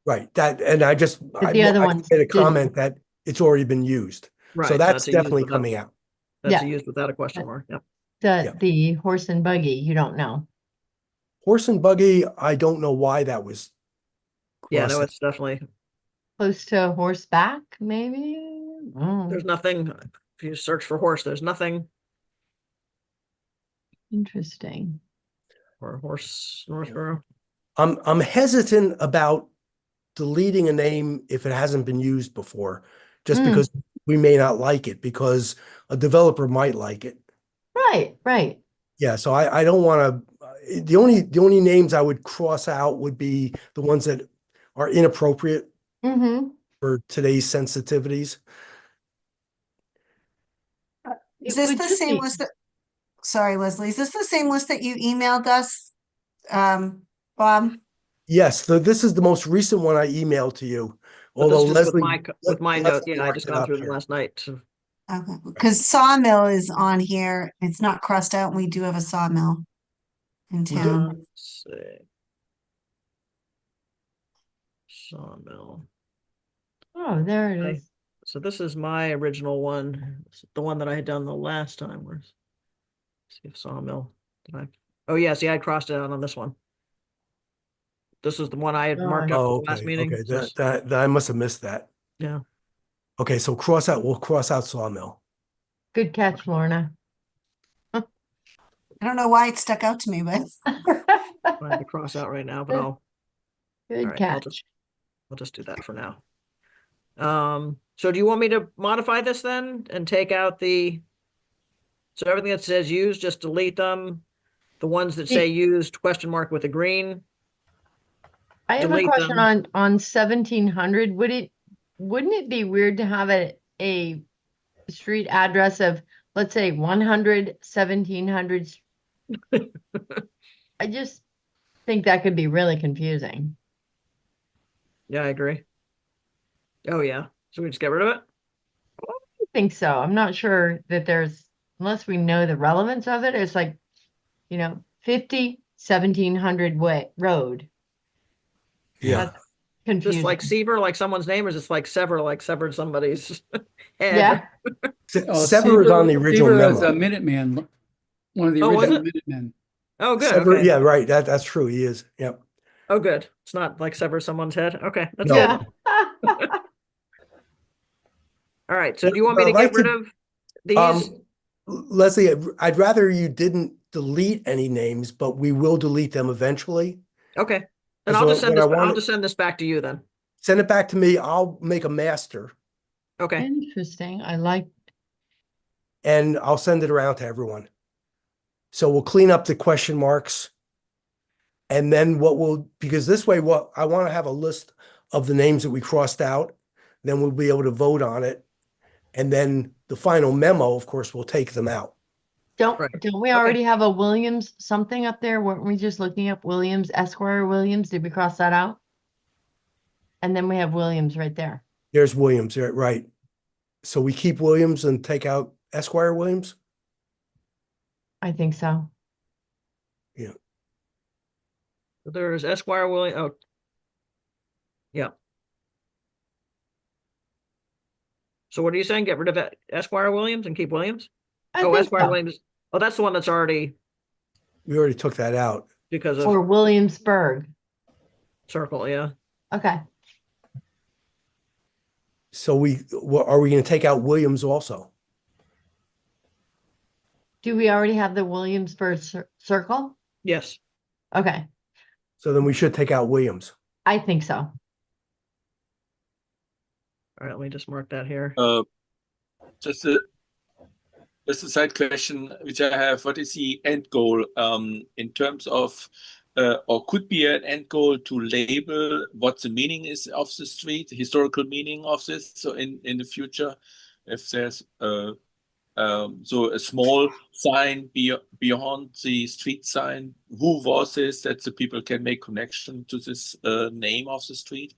[SPEAKER 1] Right. And I
[SPEAKER 2] the other ones
[SPEAKER 1] made a
[SPEAKER 2] didn't.
[SPEAKER 1] comment that it's already been used.
[SPEAKER 3] Right.
[SPEAKER 1] So that's
[SPEAKER 3] a used
[SPEAKER 1] definitely
[SPEAKER 3] without-
[SPEAKER 1] coming out.
[SPEAKER 3] That's
[SPEAKER 2] Yeah.
[SPEAKER 3] used without a question mark. Yep.
[SPEAKER 2] The horse and buggy, you don't know.
[SPEAKER 1] Horse and buggy, I don't know why that was
[SPEAKER 3] Yeah,
[SPEAKER 1] crossed
[SPEAKER 3] no,
[SPEAKER 1] out.
[SPEAKER 3] it's definitely,
[SPEAKER 2] Close to horseback, maybe? Oh,
[SPEAKER 3] there's nothing. If you search for horse, there's nothing.
[SPEAKER 2] interesting.
[SPEAKER 3] Or horse Northborough.
[SPEAKER 1] I'm hesitant about deleting a name if it hasn't been used before, just because we may not like it, because a developer might like it.
[SPEAKER 2] Right.
[SPEAKER 1] Yeah, so I don't want to. The only names I would cross out would be the ones that are inappropriate
[SPEAKER 2] Mm-hmm.
[SPEAKER 1] for today's sensitivities.
[SPEAKER 11] Is this the same list that, sorry, Leslie, is this the same list that you emailed us, Bob?
[SPEAKER 1] Yes, this is the most recent one I emailed to you.
[SPEAKER 3] But this
[SPEAKER 1] Although
[SPEAKER 3] is just
[SPEAKER 1] Leslie,
[SPEAKER 3] with my note.
[SPEAKER 1] Leslie
[SPEAKER 3] Yeah, I
[SPEAKER 1] marked
[SPEAKER 3] just
[SPEAKER 1] it
[SPEAKER 3] gone
[SPEAKER 1] up
[SPEAKER 3] through them
[SPEAKER 1] here.
[SPEAKER 3] last night. So.
[SPEAKER 11] Okay, because Sawmill is on here. It's not crossed out. And we do have a sawmill in town.
[SPEAKER 3] Let's see. Sawmill.
[SPEAKER 2] Oh, there it is.
[SPEAKER 3] So this is my original one. This is the one that I had done the last time. Let's see if Sawmill. Oh yeah, see, I crossed it out on this one. This is the one I had marked up
[SPEAKER 1] Oh,
[SPEAKER 3] for the last
[SPEAKER 1] okay.
[SPEAKER 3] meeting.
[SPEAKER 1] Okay,
[SPEAKER 3] So
[SPEAKER 1] that I must have missed that.
[SPEAKER 3] yeah.
[SPEAKER 1] Okay, so we'll cross out sawmill.
[SPEAKER 2] Good catch, Lorna.
[SPEAKER 11] I don't know why it stuck out to me, but
[SPEAKER 3] I have to cross out right now, but I'll.
[SPEAKER 2] Good
[SPEAKER 3] All right,
[SPEAKER 2] catch.
[SPEAKER 3] I'll just do that for now. So do you want me to modify this then and take out so everything that says used, just delete them? The ones that say used question mark with a green.
[SPEAKER 2] I have a
[SPEAKER 3] delete
[SPEAKER 2] question
[SPEAKER 3] them.
[SPEAKER 2] on 1700. Wouldn't it be weird to have a street address of, let's say, 100, 1700? I just think that could be really confusing.
[SPEAKER 3] Yeah, I agree. Oh yeah. So we just get rid of it?
[SPEAKER 2] think so. I'm not sure that unless we know the relevance of it, it's like, 1700 way road.
[SPEAKER 1] Yeah.
[SPEAKER 2] That's confusing.
[SPEAKER 3] Just like Seaver, like someone's name, or just like Sever, like severed somebody's head?
[SPEAKER 2] Yeah.
[SPEAKER 1] Sever is on the original
[SPEAKER 7] Seaver is a
[SPEAKER 1] memo.
[SPEAKER 7] Minuteman, one of the
[SPEAKER 3] Oh, was
[SPEAKER 7] original
[SPEAKER 3] it?
[SPEAKER 7] Minutemen.
[SPEAKER 3] Oh, good.
[SPEAKER 1] Sever,
[SPEAKER 3] Okay.
[SPEAKER 1] yeah, right. That's true. He is. Yep.
[SPEAKER 3] Oh, good. It's not like sever someone's head. Okay, that's
[SPEAKER 1] No.
[SPEAKER 3] good.
[SPEAKER 2] Yeah.
[SPEAKER 3] All right. So do you want me to
[SPEAKER 1] I'd like
[SPEAKER 3] get rid
[SPEAKER 1] to-
[SPEAKER 3] of these?
[SPEAKER 1] Leslie, I'd rather you didn't delete any names, but we will delete them eventually.
[SPEAKER 3] Okay. Then
[SPEAKER 1] That's
[SPEAKER 3] I'll just
[SPEAKER 1] what
[SPEAKER 3] send this.
[SPEAKER 1] I wanted-
[SPEAKER 3] I'll just send this back to you then.
[SPEAKER 1] Send it back to me. I'll make a master
[SPEAKER 3] Okay.
[SPEAKER 2] Interesting. I like.
[SPEAKER 1] and I'll send it around to everyone. So we'll clean up the question marks. And then because this way, I want to have a list of the names that we crossed out. Then we'll be able to vote on it. And then the final memo, of course, will take them out.
[SPEAKER 2] Don't
[SPEAKER 3] Right.
[SPEAKER 2] we
[SPEAKER 3] Okay.
[SPEAKER 2] already have a Williams something up there? Weren't we just looking up Williams, Esquire Williams? Did we cross that out? And then we have Williams right there.
[SPEAKER 1] There's Williams, right? So we keep Williams and take out Esquire Williams?
[SPEAKER 2] I think so.
[SPEAKER 1] Yeah.
[SPEAKER 3] There's Esquire William. Oh, yeah. So what are you saying? Get rid of Esquire Williams and keep Williams?
[SPEAKER 2] I
[SPEAKER 3] Oh,
[SPEAKER 2] think
[SPEAKER 3] Esquire
[SPEAKER 2] so.
[SPEAKER 3] Williams. Oh, that's the one that's already
[SPEAKER 1] We already took that out.
[SPEAKER 3] because of
[SPEAKER 2] Or Williamsburg.
[SPEAKER 3] circle. Yeah.
[SPEAKER 2] Okay.
[SPEAKER 1] So are we going to take out Williams also?
[SPEAKER 2] Do we already have the Williamsburg circle?
[SPEAKER 3] Yes.
[SPEAKER 2] Okay.
[SPEAKER 1] So then we should take out Williams.
[SPEAKER 2] I think so.
[SPEAKER 3] All right. Let me just mark that here.
[SPEAKER 5] Just a side question which I have. What is the end goal in terms of, or could be an end goal to label what the meaning is of the street, the historical meaning of this? So in the future, if there's so a small sign beyond the street sign, who was this, that the people can make connection to this name of the street?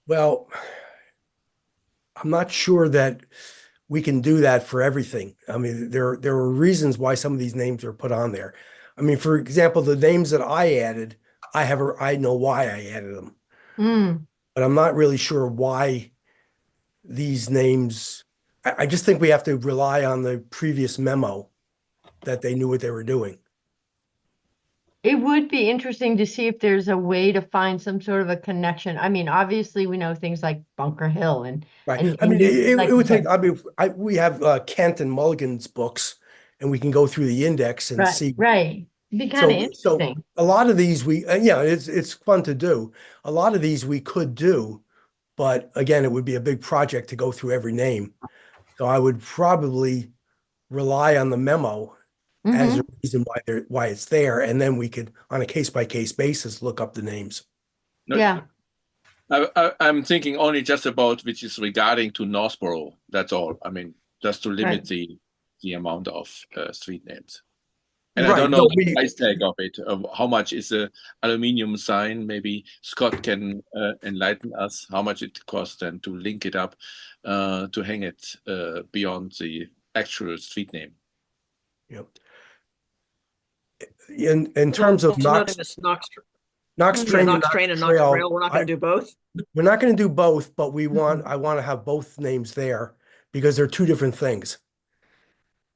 [SPEAKER 1] Well, I'm not sure that we can do that for everything. I mean, there are reasons why some of these names are put on there. I mean, for example, the names that I added, I know why I added them, but I'm not really sure why these names. I just think we have to rely on the previous memo that they knew what they were doing.
[SPEAKER 2] It would be interesting to see if there's a way to find some sort of a connection. I mean, obviously we know things like Bunker Hill and
[SPEAKER 1] Right.
[SPEAKER 2] and-
[SPEAKER 1] I mean,
[SPEAKER 2] and like
[SPEAKER 1] it would
[SPEAKER 2] you
[SPEAKER 1] take,
[SPEAKER 2] said-
[SPEAKER 1] I mean, we have Kent and Mulligan's books and we can go through the index and see.
[SPEAKER 2] Right. It'd be kind of
[SPEAKER 1] So
[SPEAKER 2] interesting.
[SPEAKER 1] a lot of these it's fun to do. A lot of these we could do, but again, it would be a big project to go through every name. So I would probably rely on the memo as a reason why it's there, and then we could, on a case-by-case basis, look up the names.
[SPEAKER 5] No,
[SPEAKER 2] Yeah.
[SPEAKER 5] I'm thinking only just about which is regarding to Northborough. That's all. I mean, just to limit the amount of street names. And I don't know the price tag of it. How much is a aluminium sign? Maybe Scott can enlighten us how much it costs then to link it up, to hang it beyond the actual street name.
[SPEAKER 1] Yep. In terms of Knox
[SPEAKER 3] Knox
[SPEAKER 1] train,
[SPEAKER 3] Knox train and Knox trail, we're not going to do both.
[SPEAKER 1] We're not going to do both, but I want to have both names there because they're two different things.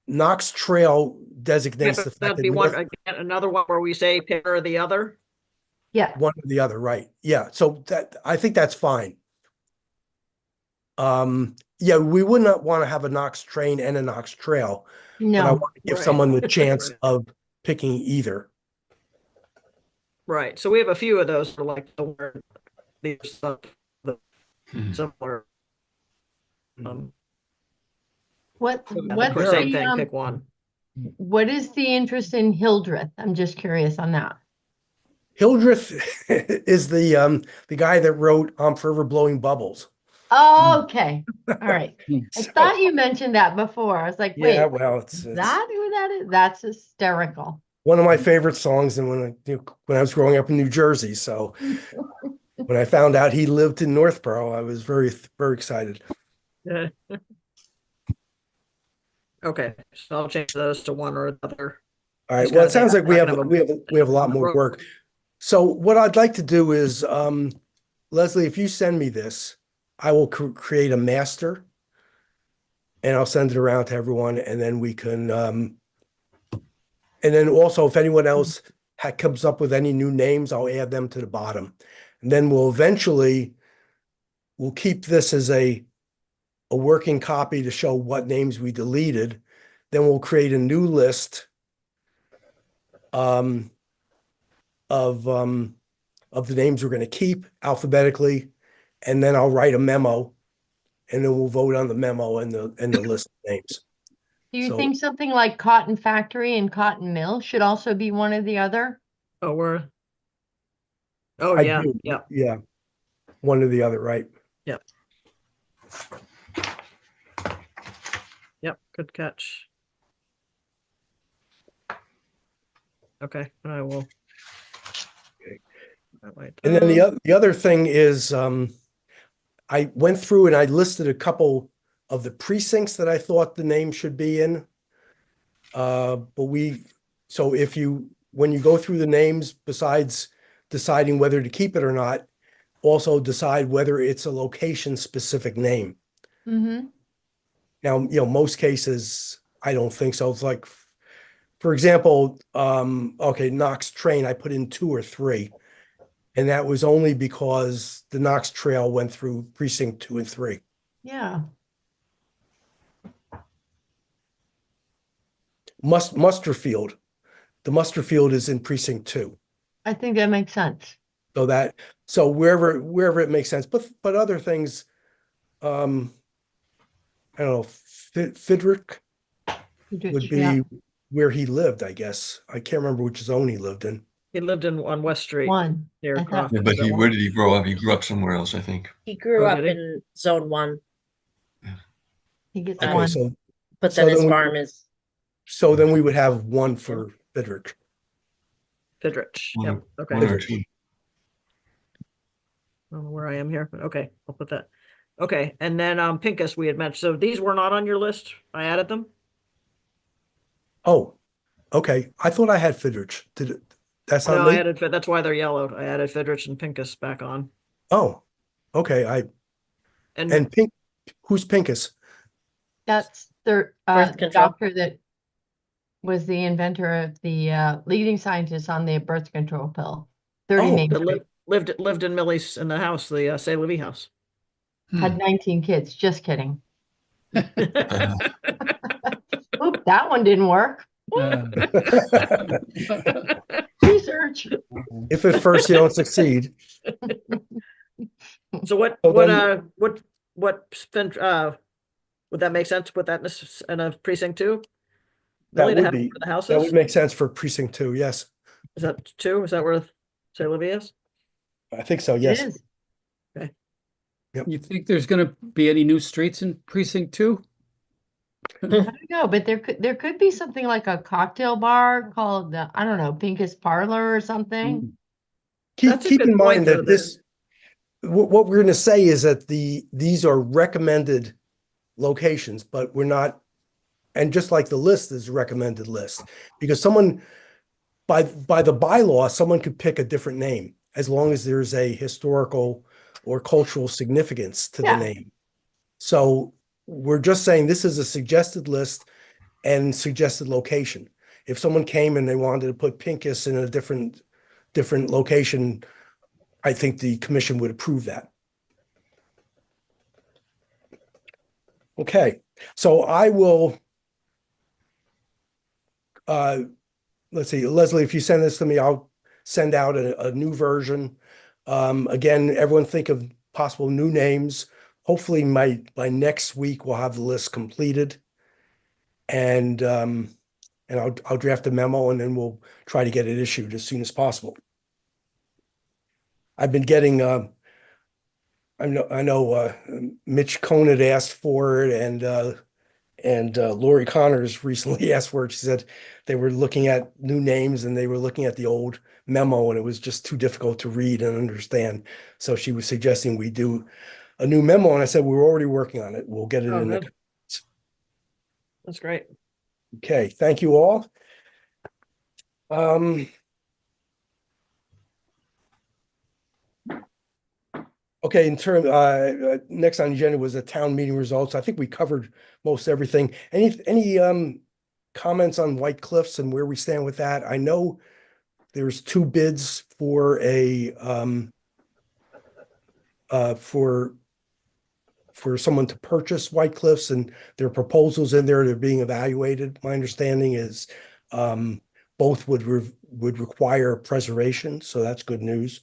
[SPEAKER 1] Knox Trail designates the fact
[SPEAKER 3] That'd
[SPEAKER 1] that
[SPEAKER 3] be one again, another one where we say pick or the other.
[SPEAKER 2] Yeah.
[SPEAKER 1] One or the other, right? Yeah. So I think that's fine. Yeah, we would not want to have a Knox train and a Knox Trail.
[SPEAKER 2] No.
[SPEAKER 1] But I want to give someone the chance of picking either.
[SPEAKER 3] Right. So we have a few of those for like these similar.
[SPEAKER 2] What's
[SPEAKER 3] same thing? Pick one.
[SPEAKER 2] What is the interest in Hildreth? I'm just curious on that.
[SPEAKER 1] Hildreth is the guy that wrote Forever Blowing Bubbles.
[SPEAKER 2] Oh, okay. All right. I thought you mentioned that before. I was like, wait,
[SPEAKER 1] yeah, well, it's
[SPEAKER 2] that who that is? That's hysterical.
[SPEAKER 1] One of my favorite songs, and when I was growing up in New Jersey. So when I found out he lived in Northborough, I was very, very excited.
[SPEAKER 3] Okay, so I'll change those to one or the other.
[SPEAKER 1] All right,
[SPEAKER 3] Just
[SPEAKER 1] well,
[SPEAKER 3] kinda
[SPEAKER 1] it sounds
[SPEAKER 3] say
[SPEAKER 1] like we
[SPEAKER 3] I'm
[SPEAKER 1] have,
[SPEAKER 3] not gonna
[SPEAKER 1] we have a lot
[SPEAKER 3] on the
[SPEAKER 1] more
[SPEAKER 3] road.
[SPEAKER 1] work. So what I'd like to do is, Leslie, if you send me this, I will create a master and I'll send it around to everyone and then we can, and then also if anyone else comes up with any new names, I'll add them to the bottom. And then we'll keep this as a working copy to show what names we deleted. Then we'll create a new list of the names we're going to keep alphabetically, and then I'll write a memo, and then we'll vote on the memo and the list of names.
[SPEAKER 2] Do you
[SPEAKER 1] So-
[SPEAKER 2] think something like cotton factory and cotton mill should also be one or the other?
[SPEAKER 3] Oh, we're. Oh,
[SPEAKER 1] I
[SPEAKER 3] yeah,
[SPEAKER 1] do.
[SPEAKER 3] yeah,
[SPEAKER 1] Yeah, one or the other, right?
[SPEAKER 3] yep. Yep, good catch. Okay, I will.
[SPEAKER 1] Okay.
[SPEAKER 3] Highlight
[SPEAKER 1] And then
[SPEAKER 3] those.
[SPEAKER 1] the other thing is, I went through and I listed a couple of the precincts that I thought the name should be in. So when you go through the names, besides deciding whether to keep it or not, also decide whether it's a location-specific name.
[SPEAKER 2] Mm-hmm.
[SPEAKER 1] Now, most cases, I don't think so. It's like, for example, okay, Knox Train, I put in 2 or 3. And that was only because the Knox Trail went through precinct 2 and 3.
[SPEAKER 2] Yeah.
[SPEAKER 1] Musterfield. The Musterfield is in precinct 2.
[SPEAKER 2] I think that makes sense.
[SPEAKER 1] So wherever it makes sense, but other things, I don't know, Fidrick would
[SPEAKER 2] Yeah.
[SPEAKER 1] be where he lived, I guess. I can't remember which zone he lived in.
[SPEAKER 3] He lived on West Street
[SPEAKER 2] One.
[SPEAKER 3] near
[SPEAKER 2] I thought-
[SPEAKER 3] Crofton.
[SPEAKER 9] Yeah, but
[SPEAKER 3] Is that
[SPEAKER 9] where
[SPEAKER 3] one?
[SPEAKER 9] did he grow up? He grew up somewhere else, I think.
[SPEAKER 10] He grew
[SPEAKER 3] Oh,
[SPEAKER 10] up
[SPEAKER 3] did he?
[SPEAKER 10] in Zone 1,
[SPEAKER 2] He gets
[SPEAKER 1] Okay,
[SPEAKER 2] one.
[SPEAKER 10] but
[SPEAKER 1] so
[SPEAKER 10] then his
[SPEAKER 1] then we-
[SPEAKER 10] farm is
[SPEAKER 1] So then we would have 1 for Fidrick.
[SPEAKER 3] Fidrich.
[SPEAKER 9] One
[SPEAKER 3] Yep.
[SPEAKER 9] or-
[SPEAKER 3] Okay.
[SPEAKER 9] one or
[SPEAKER 1] Fidrich.
[SPEAKER 9] 2.
[SPEAKER 3] I don't know where I am here, but okay, I'll put that. Okay, and then Pincus we had mentioned. So these were not on your list. I added them.
[SPEAKER 1] Oh, okay. I thought I had Fidrich. That's not
[SPEAKER 3] No,
[SPEAKER 1] me?
[SPEAKER 3] I added. That's why they're yellowed. I added Fidrich and Pincus back on.
[SPEAKER 1] Oh, okay. And who's Pincus?
[SPEAKER 2] That's the
[SPEAKER 10] Birth control.
[SPEAKER 2] doctor that was the inventor of the leading scientist on the birth control pill. 30
[SPEAKER 1] Oh,
[SPEAKER 2] Main
[SPEAKER 3] that
[SPEAKER 2] Street.
[SPEAKER 3] lived in Millie's in the house, the Say Livy house.
[SPEAKER 2] Had 19 kids. Just kidding.
[SPEAKER 9] Uh,
[SPEAKER 2] Oop, that one didn't work. Research.
[SPEAKER 1] If at first you don't succeed.
[SPEAKER 3] So what
[SPEAKER 1] So
[SPEAKER 3] what
[SPEAKER 1] then-
[SPEAKER 3] would that make sense to put that in a precinct 2?
[SPEAKER 1] That
[SPEAKER 3] Millie, to
[SPEAKER 1] would
[SPEAKER 3] have
[SPEAKER 1] be,
[SPEAKER 3] for the houses?
[SPEAKER 1] that would make sense for precinct 2, yes.
[SPEAKER 3] Is that 2? Is that where Say Livy is?
[SPEAKER 1] I think so,
[SPEAKER 2] It
[SPEAKER 1] yes.
[SPEAKER 2] is.
[SPEAKER 7] You think there's gonna be any new streets in precinct 2?
[SPEAKER 2] I don't know, but there could be something like a cocktail bar called the, I don't know, Pincus Parlor or something.
[SPEAKER 3] That's a
[SPEAKER 1] Keep
[SPEAKER 3] good
[SPEAKER 1] in
[SPEAKER 3] point,
[SPEAKER 1] mind
[SPEAKER 3] though,
[SPEAKER 1] that what we're gonna say is that these are recommended locations, but we're not, and just like the list is a recommended list, because someone, by the bylaw, someone could pick a different name as long as there's a historical or cultural significance to the
[SPEAKER 2] Yeah.
[SPEAKER 1] name. So we're just saying this is a suggested list and suggested location. If someone came and they wanted to put Pincus in a different location, I think the commission would approve that. Okay, so I will, let's see, Leslie, if you send this to me, I'll send out a new version. Again, everyone think of possible new names. Hopefully by next week, we'll have the list completed. And I'll draft a memo and then we'll try to get it issued as soon as possible. I've been getting, I know Mitch Cohn had asked for it and Lori Connors recently asked for it. She said they were looking at new names and they were looking at the old memo and it was just too difficult to read and understand. So she was suggesting we do a new memo and I said, we're already working on it. We'll get it
[SPEAKER 3] Oh,
[SPEAKER 1] in
[SPEAKER 3] good. That's great.
[SPEAKER 1] Okay, thank you all. Okay, next on the agenda was the town meeting results. I think we covered most everything. Any comments on White Cliffs and where we stand with that? I know there's two bids for for someone to purchase White Cliffs, and there are proposals in there that are being evaluated. My understanding is both would require preservation, so that's good news.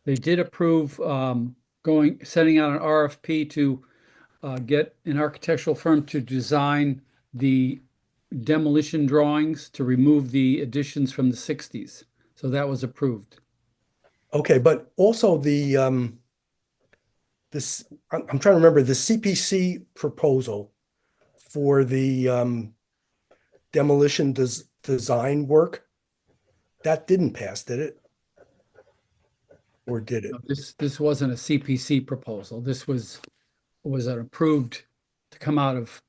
[SPEAKER 7] They did approve setting out an RFP to get an architectural firm to design the demolition drawings to remove the additions from the 60s. So that was approved.
[SPEAKER 1] Okay, but also I'm trying to remember the CPC proposal for the demolition design work. That didn't pass, did it? Or did it?
[SPEAKER 7] This wasn't a CPC proposal. This was an approved to come out of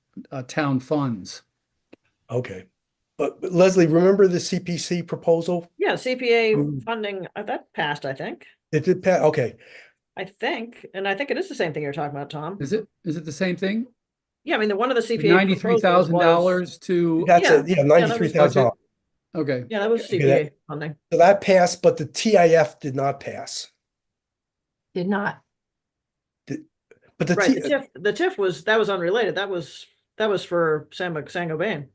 [SPEAKER 7] town funds.
[SPEAKER 1] Okay. But Leslie, remember the CPC proposal?
[SPEAKER 3] Yeah, CPA funding, that passed, I think.
[SPEAKER 1] It did pass, okay.
[SPEAKER 3] I think, and I think it is the same thing you're talking about, Tom.
[SPEAKER 7] Is it the same thing?
[SPEAKER 3] Yeah, I mean, one of the CPA proposals was.
[SPEAKER 7] $93,000 to.
[SPEAKER 1] That's it, yeah, $93,000.
[SPEAKER 7] Okay.
[SPEAKER 3] Yeah, that was
[SPEAKER 1] Okay,
[SPEAKER 3] CPA funding.
[SPEAKER 1] So that passed, but the TIF did not pass.
[SPEAKER 2] Did not.
[SPEAKER 1] But the
[SPEAKER 3] Right, the TIF was unrelated. That was for San Gobain.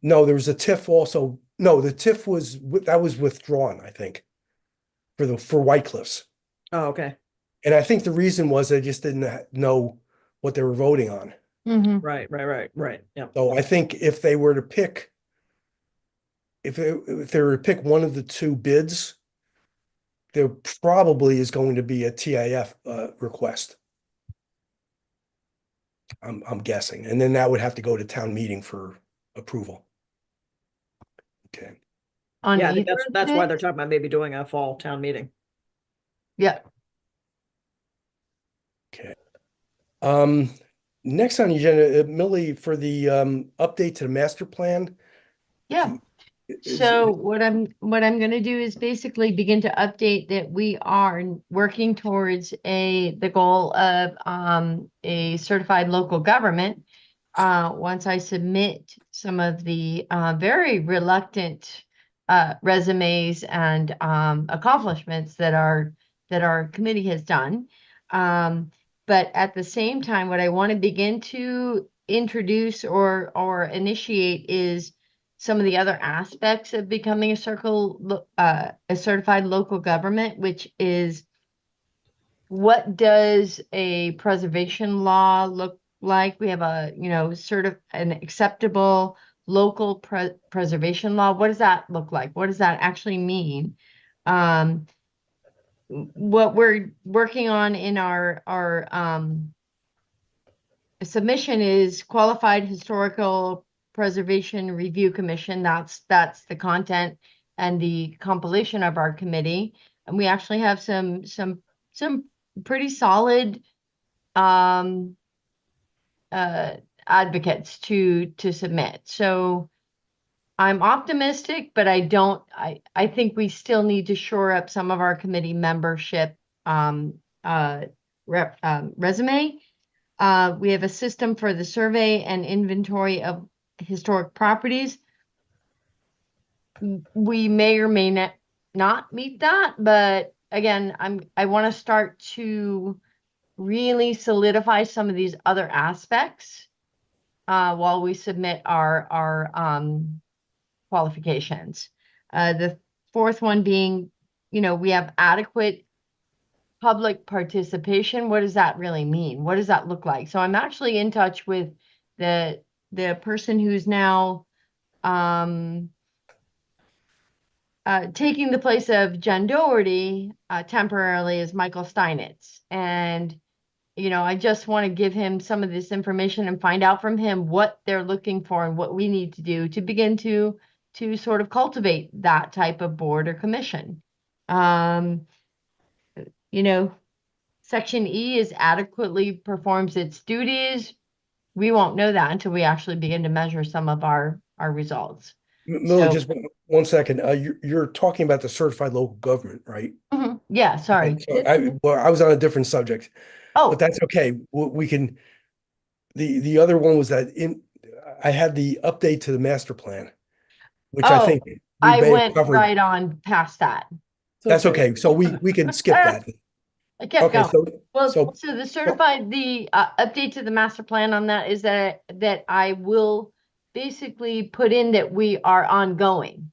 [SPEAKER 1] No, there was a TIF also. No, the TIF was withdrawn, I think, for White Cliffs.
[SPEAKER 3] Oh, okay.
[SPEAKER 1] And I think the reason was they just didn't know what they were voting on.
[SPEAKER 2] Mhm.
[SPEAKER 3] Right. Yeah.
[SPEAKER 1] So I think if they were to pick, if they were to pick one of the two bids, there probably is going to be a TIF request. I'm guessing, and then that would have to go to town meeting for approval. Okay.
[SPEAKER 2] On
[SPEAKER 3] Yeah, I think
[SPEAKER 2] either of
[SPEAKER 3] that's why
[SPEAKER 2] it?
[SPEAKER 3] they're talking about maybe doing a fall town meeting.
[SPEAKER 2] Yeah.
[SPEAKER 1] Okay. Next on the agenda, Millie, for the update to the master plan.
[SPEAKER 2] Yeah.
[SPEAKER 1] is-
[SPEAKER 2] So what I'm going to do is basically begin to update that we are working towards the goal of a certified local government. Once I submit some of the very reluctant resumes and accomplishments that our committee has done. But at the same time, what I want to begin to introduce or initiate is some of the other aspects of becoming a certified local government, which is, what does a preservation law look like? We have an acceptable local preservation law. What does that look like? What does that actually mean? What we're working on in our submission is qualified historical preservation review commission. That's the content and the compilation of our committee. And we actually have some pretty solid advocates to submit. So I'm optimistic, but I think we still need to shore up some of our committee membership resume. We have a system for the survey and inventory of historic properties. We may or may not meet that, but again, I want to start to really solidify some of these other aspects while we submit our qualifications. The fourth one being, we have adequate public participation. What does that really mean? What does that look like? So I'm actually in touch with the person who's now taking the place of Jen Doherty temporarily, is Michael Steinitz. And I just want to give him some of this information and find out from him what they're looking for and what we need to do to begin to sort of cultivate that type of board or commission. Section E is adequately performs its duties. We won't know that until we actually begin to measure some of our results.
[SPEAKER 1] Millie,
[SPEAKER 2] So-
[SPEAKER 1] just 1 second. You're talking about the certified local government, right?
[SPEAKER 2] Yeah, sorry.
[SPEAKER 1] And so I was on a different subject,
[SPEAKER 2] Oh,
[SPEAKER 1] but that's okay. We can, the other one was that I had the update to the master plan, which I think we
[SPEAKER 2] I
[SPEAKER 1] may have
[SPEAKER 2] went
[SPEAKER 1] covered.
[SPEAKER 2] right on past that.
[SPEAKER 1] That's okay. So we can skip that.
[SPEAKER 2] I kept
[SPEAKER 1] Okay,
[SPEAKER 2] going. Well,
[SPEAKER 1] so
[SPEAKER 2] so the certified, the update to the master plan on that is that I will basically put in that we are ongoing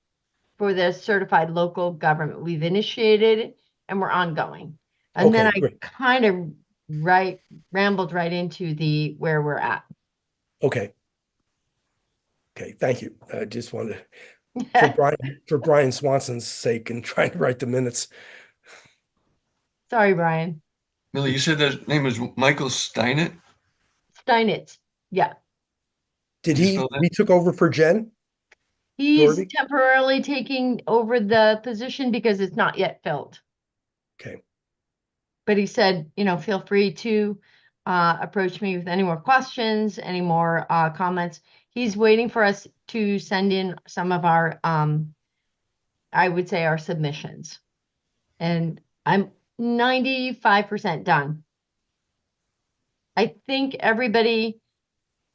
[SPEAKER 2] for the certified local government. We've initiated and we're ongoing. And then
[SPEAKER 1] okay,
[SPEAKER 2] I
[SPEAKER 1] great.
[SPEAKER 2] kind of rambled right into the where we're at.
[SPEAKER 1] Okay. Okay, thank you. I just wanted for Brian Swanson's sake and trying to write the minutes.
[SPEAKER 2] Sorry, Brian.
[SPEAKER 9] Millie, you said that name was Michael Steinitz?
[SPEAKER 2] Steinitz. Yeah.
[SPEAKER 1] Did
[SPEAKER 9] Can you
[SPEAKER 1] he
[SPEAKER 9] spell that?
[SPEAKER 1] he took over for Jen?
[SPEAKER 2] He's
[SPEAKER 1] Doherty?
[SPEAKER 2] temporarily taking over the position because it's not yet filled.
[SPEAKER 1] Okay.
[SPEAKER 2] But he said, feel free to approach me with any more questions, any more comments. He's waiting for us to send in some of our, I would say, our submissions. And I'm 95% done. I think everybody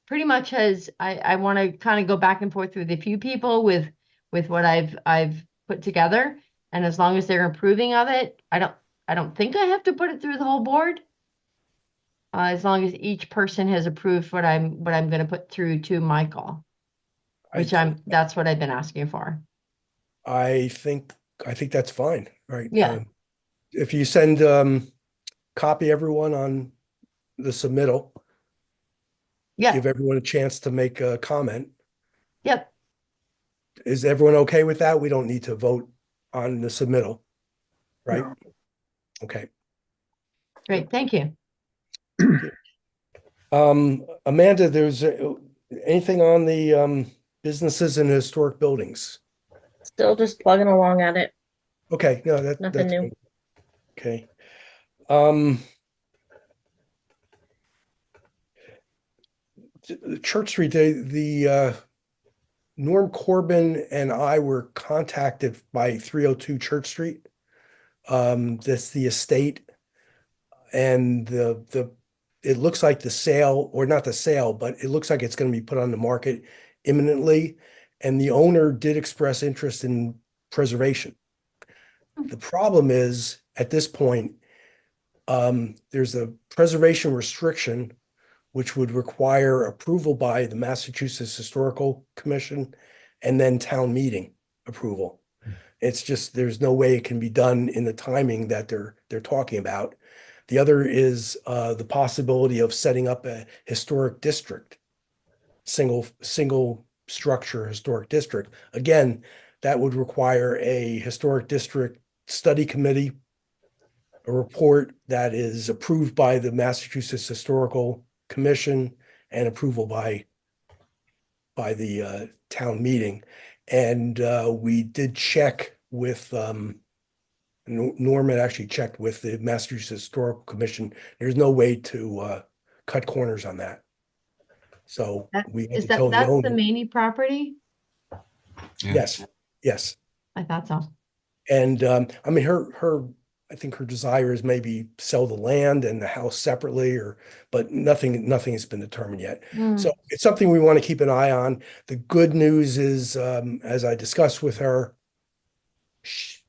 [SPEAKER 2] pretty much has, I want to kind of go back and forth with a few people with what I've put together. And as long as they're approving of it, I don't think I have to put it through the whole board. As long as each person has approved what I'm going to put through to Michael, which that's what I've been asking for.
[SPEAKER 1] I think that's fine, right?
[SPEAKER 2] Yeah.
[SPEAKER 1] If you send copy everyone on the submittal,
[SPEAKER 2] Yeah.
[SPEAKER 1] give everyone a chance to make a comment.
[SPEAKER 2] Yep.
[SPEAKER 1] Is everyone okay with that? We don't need to vote on the submittal, right?
[SPEAKER 4] No.
[SPEAKER 1] Okay.
[SPEAKER 2] Great. Thank you.
[SPEAKER 1] Amanda, there's anything on the businesses and historic buildings?
[SPEAKER 10] Still just plugging along at it.
[SPEAKER 1] Okay, no,
[SPEAKER 10] Nothing
[SPEAKER 1] that's
[SPEAKER 10] new.
[SPEAKER 1] good. Okay. Church Street, the Norm Corbin and I were contacted by 302 Church Street. That's the estate, and it looks like the sale, or not the sale, but it looks like it's going to be put on the market imminently. And the owner did express interest in preservation. The problem is, at this point, there's a preservation restriction which would require approval by the Massachusetts Historical Commission and then town meeting approval. It's just, there's no way it can be done in the timing that they're talking about. The other is the possibility of setting up a historic district, single structure historic district. Again, that would require a historic district study committee, a report that is approved by the Massachusetts Historical Commission and approval by the town meeting. And we did check with Norman actually checked with the Massachusetts Historical Commission. There's no way to cut corners on that. So we had to tell the
[SPEAKER 2] That's the
[SPEAKER 1] owner.
[SPEAKER 2] Maney property?
[SPEAKER 9] Yeah.
[SPEAKER 1] Yes.
[SPEAKER 2] I thought so.
[SPEAKER 1] And I mean, I think her desire is maybe sell the land and the house separately, but nothing has been determined yet. So it's something we want to keep an eye on. The good news is, as I discussed with her, she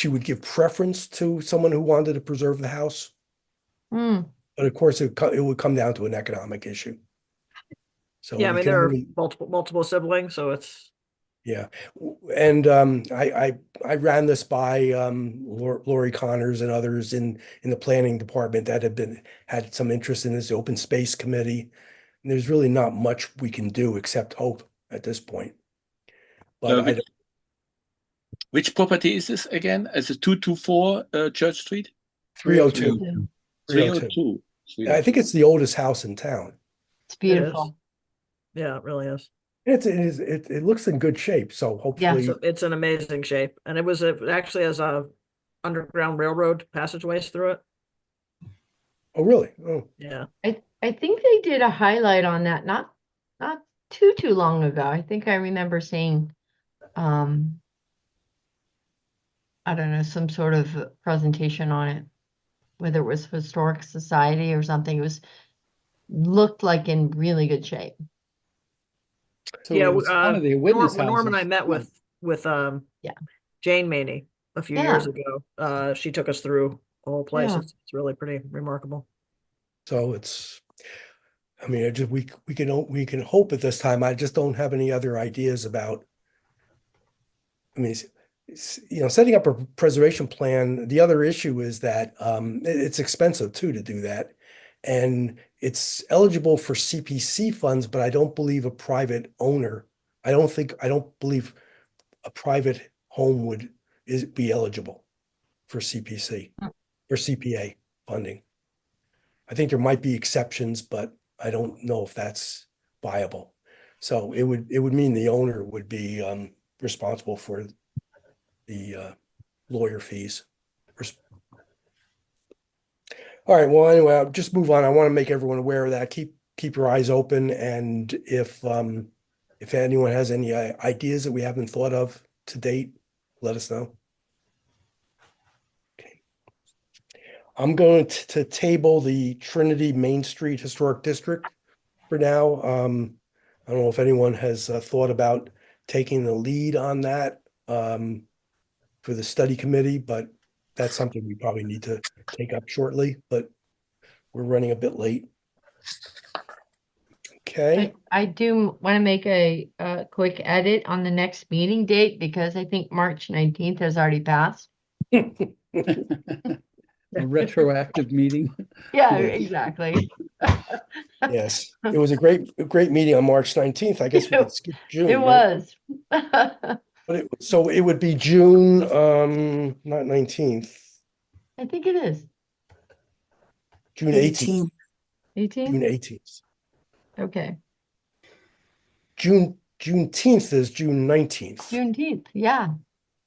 [SPEAKER 1] would give preference to someone who wanted to preserve the house. But of course, it would come down to an economic issue. So
[SPEAKER 3] Yeah, I mean, there are multiple siblings, so it's.
[SPEAKER 1] Yeah, and I ran this by Lori Connors and others in the planning department that had some interest in this open space committee. And there's really not much we can do except hope at this point. But
[SPEAKER 5] which property is this again? Is it 224 Church Street?
[SPEAKER 1] 302.
[SPEAKER 5] 302.
[SPEAKER 1] I think it's the oldest house in town.
[SPEAKER 2] It's beautiful.
[SPEAKER 3] Yeah, it really is.
[SPEAKER 1] It looks in good shape. So hopefully,
[SPEAKER 3] it's an amazing shape, and it was actually as underground railroad passageways through it.
[SPEAKER 1] Oh, really? Oh,
[SPEAKER 3] Yeah.
[SPEAKER 2] I think they did a highlight on that not too long ago. I think I remember seeing I don't know, some sort of presentation on it, whether it was Historic Society or something. It was looked like in really good shape.
[SPEAKER 7] So
[SPEAKER 3] Yeah,
[SPEAKER 7] it was one of the witness
[SPEAKER 3] when Norm and I
[SPEAKER 7] houses.
[SPEAKER 3] met with
[SPEAKER 2] Yeah.
[SPEAKER 3] Jane Maney a few years
[SPEAKER 2] Yeah.
[SPEAKER 3] ago, she took us through the whole place.
[SPEAKER 2] Yeah.
[SPEAKER 3] It's really pretty remarkable.
[SPEAKER 1] so I mean, we can hope at this time. I just don't have any other ideas about. I mean, setting up a preservation plan. The other issue is that it's expensive too to do that, and it's eligible for CPC funds, but I don't believe a private owner. I don't believe a private home would be eligible for CPC or CPA funding. I think there might be exceptions, but I don't know if that's viable. So it would mean the owner would be responsible for the lawyer fees. All right. Well, anyway, I'll just move on. I want to make everyone aware of that. Keep your eyes open, and if anyone has any ideas that we haven't thought of to date, let us know. Okay. I'm going to table the Trinity Main Street Historic District for now. I don't know if anyone has thought about taking the lead on that for the study committee, but that's something we probably need to take up shortly, but we're running a bit late. Okay.
[SPEAKER 2] I do want to make a quick edit on the next meeting date because I think March 19th has already passed.
[SPEAKER 7] A retroactive meeting.
[SPEAKER 2] Yeah,
[SPEAKER 1] Yes.
[SPEAKER 2] exactly.
[SPEAKER 1] Yes, it was a great meeting on March 19th. I guess we could skip June,
[SPEAKER 2] It
[SPEAKER 1] right?
[SPEAKER 2] was.
[SPEAKER 1] But so it would be June, not 19th,
[SPEAKER 2] I think it is.
[SPEAKER 1] June 18th.
[SPEAKER 11] 18.
[SPEAKER 1] June
[SPEAKER 2] 18th?
[SPEAKER 1] 18th.
[SPEAKER 2] Okay.
[SPEAKER 1] Juneteenth is June 19th.
[SPEAKER 2] Juneteenth, yeah.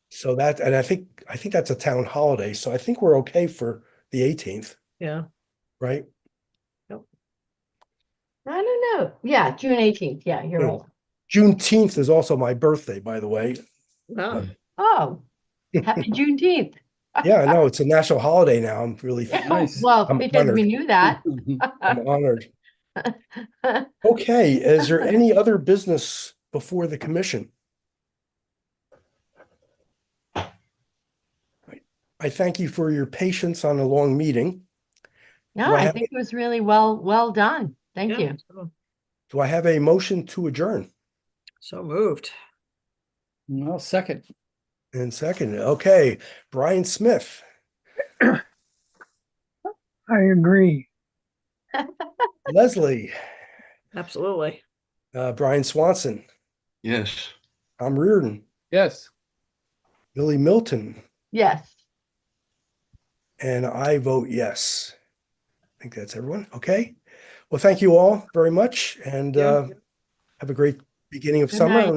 [SPEAKER 1] So that, and I think that's a town holiday. So I think we're okay for the 18th,
[SPEAKER 3] Yeah.
[SPEAKER 1] right?
[SPEAKER 2] I don't know. Yeah, June 18th. Yeah, you're right.
[SPEAKER 1] Juneteenth is also my birthday, by the way.
[SPEAKER 3] Oh.
[SPEAKER 2] Oh, happy Juneteenth.
[SPEAKER 1] Yeah, I know it's a national holiday now. I'm really
[SPEAKER 7] Nice.
[SPEAKER 2] Well,
[SPEAKER 1] I'm
[SPEAKER 2] because we
[SPEAKER 1] honored.
[SPEAKER 2] knew that.
[SPEAKER 1] I'm honored. Okay, is there any other business before the commission? I thank you for your patience on a long meeting.
[SPEAKER 2] No, I think it was really well done. Thank you.
[SPEAKER 1] Do I have a motion to adjourn?
[SPEAKER 3] So moved.
[SPEAKER 7] Well, second.
[SPEAKER 1] And second, okay, Brian Smith,
[SPEAKER 4] I agree.
[SPEAKER 1] Leslie,
[SPEAKER 3] Absolutely.
[SPEAKER 1] Brian Swanson,
[SPEAKER 9] Yes.
[SPEAKER 1] Tom Reardon,
[SPEAKER 7] Yes.
[SPEAKER 1] Billy Milton,
[SPEAKER 2] Yes.
[SPEAKER 1] and I vote yes. I think that's everyone. Okay. Well, thank you all very much, and
[SPEAKER 3] Yeah.
[SPEAKER 1] have a great beginning of
[SPEAKER 2] Good
[SPEAKER 1] summer.
[SPEAKER 2] night.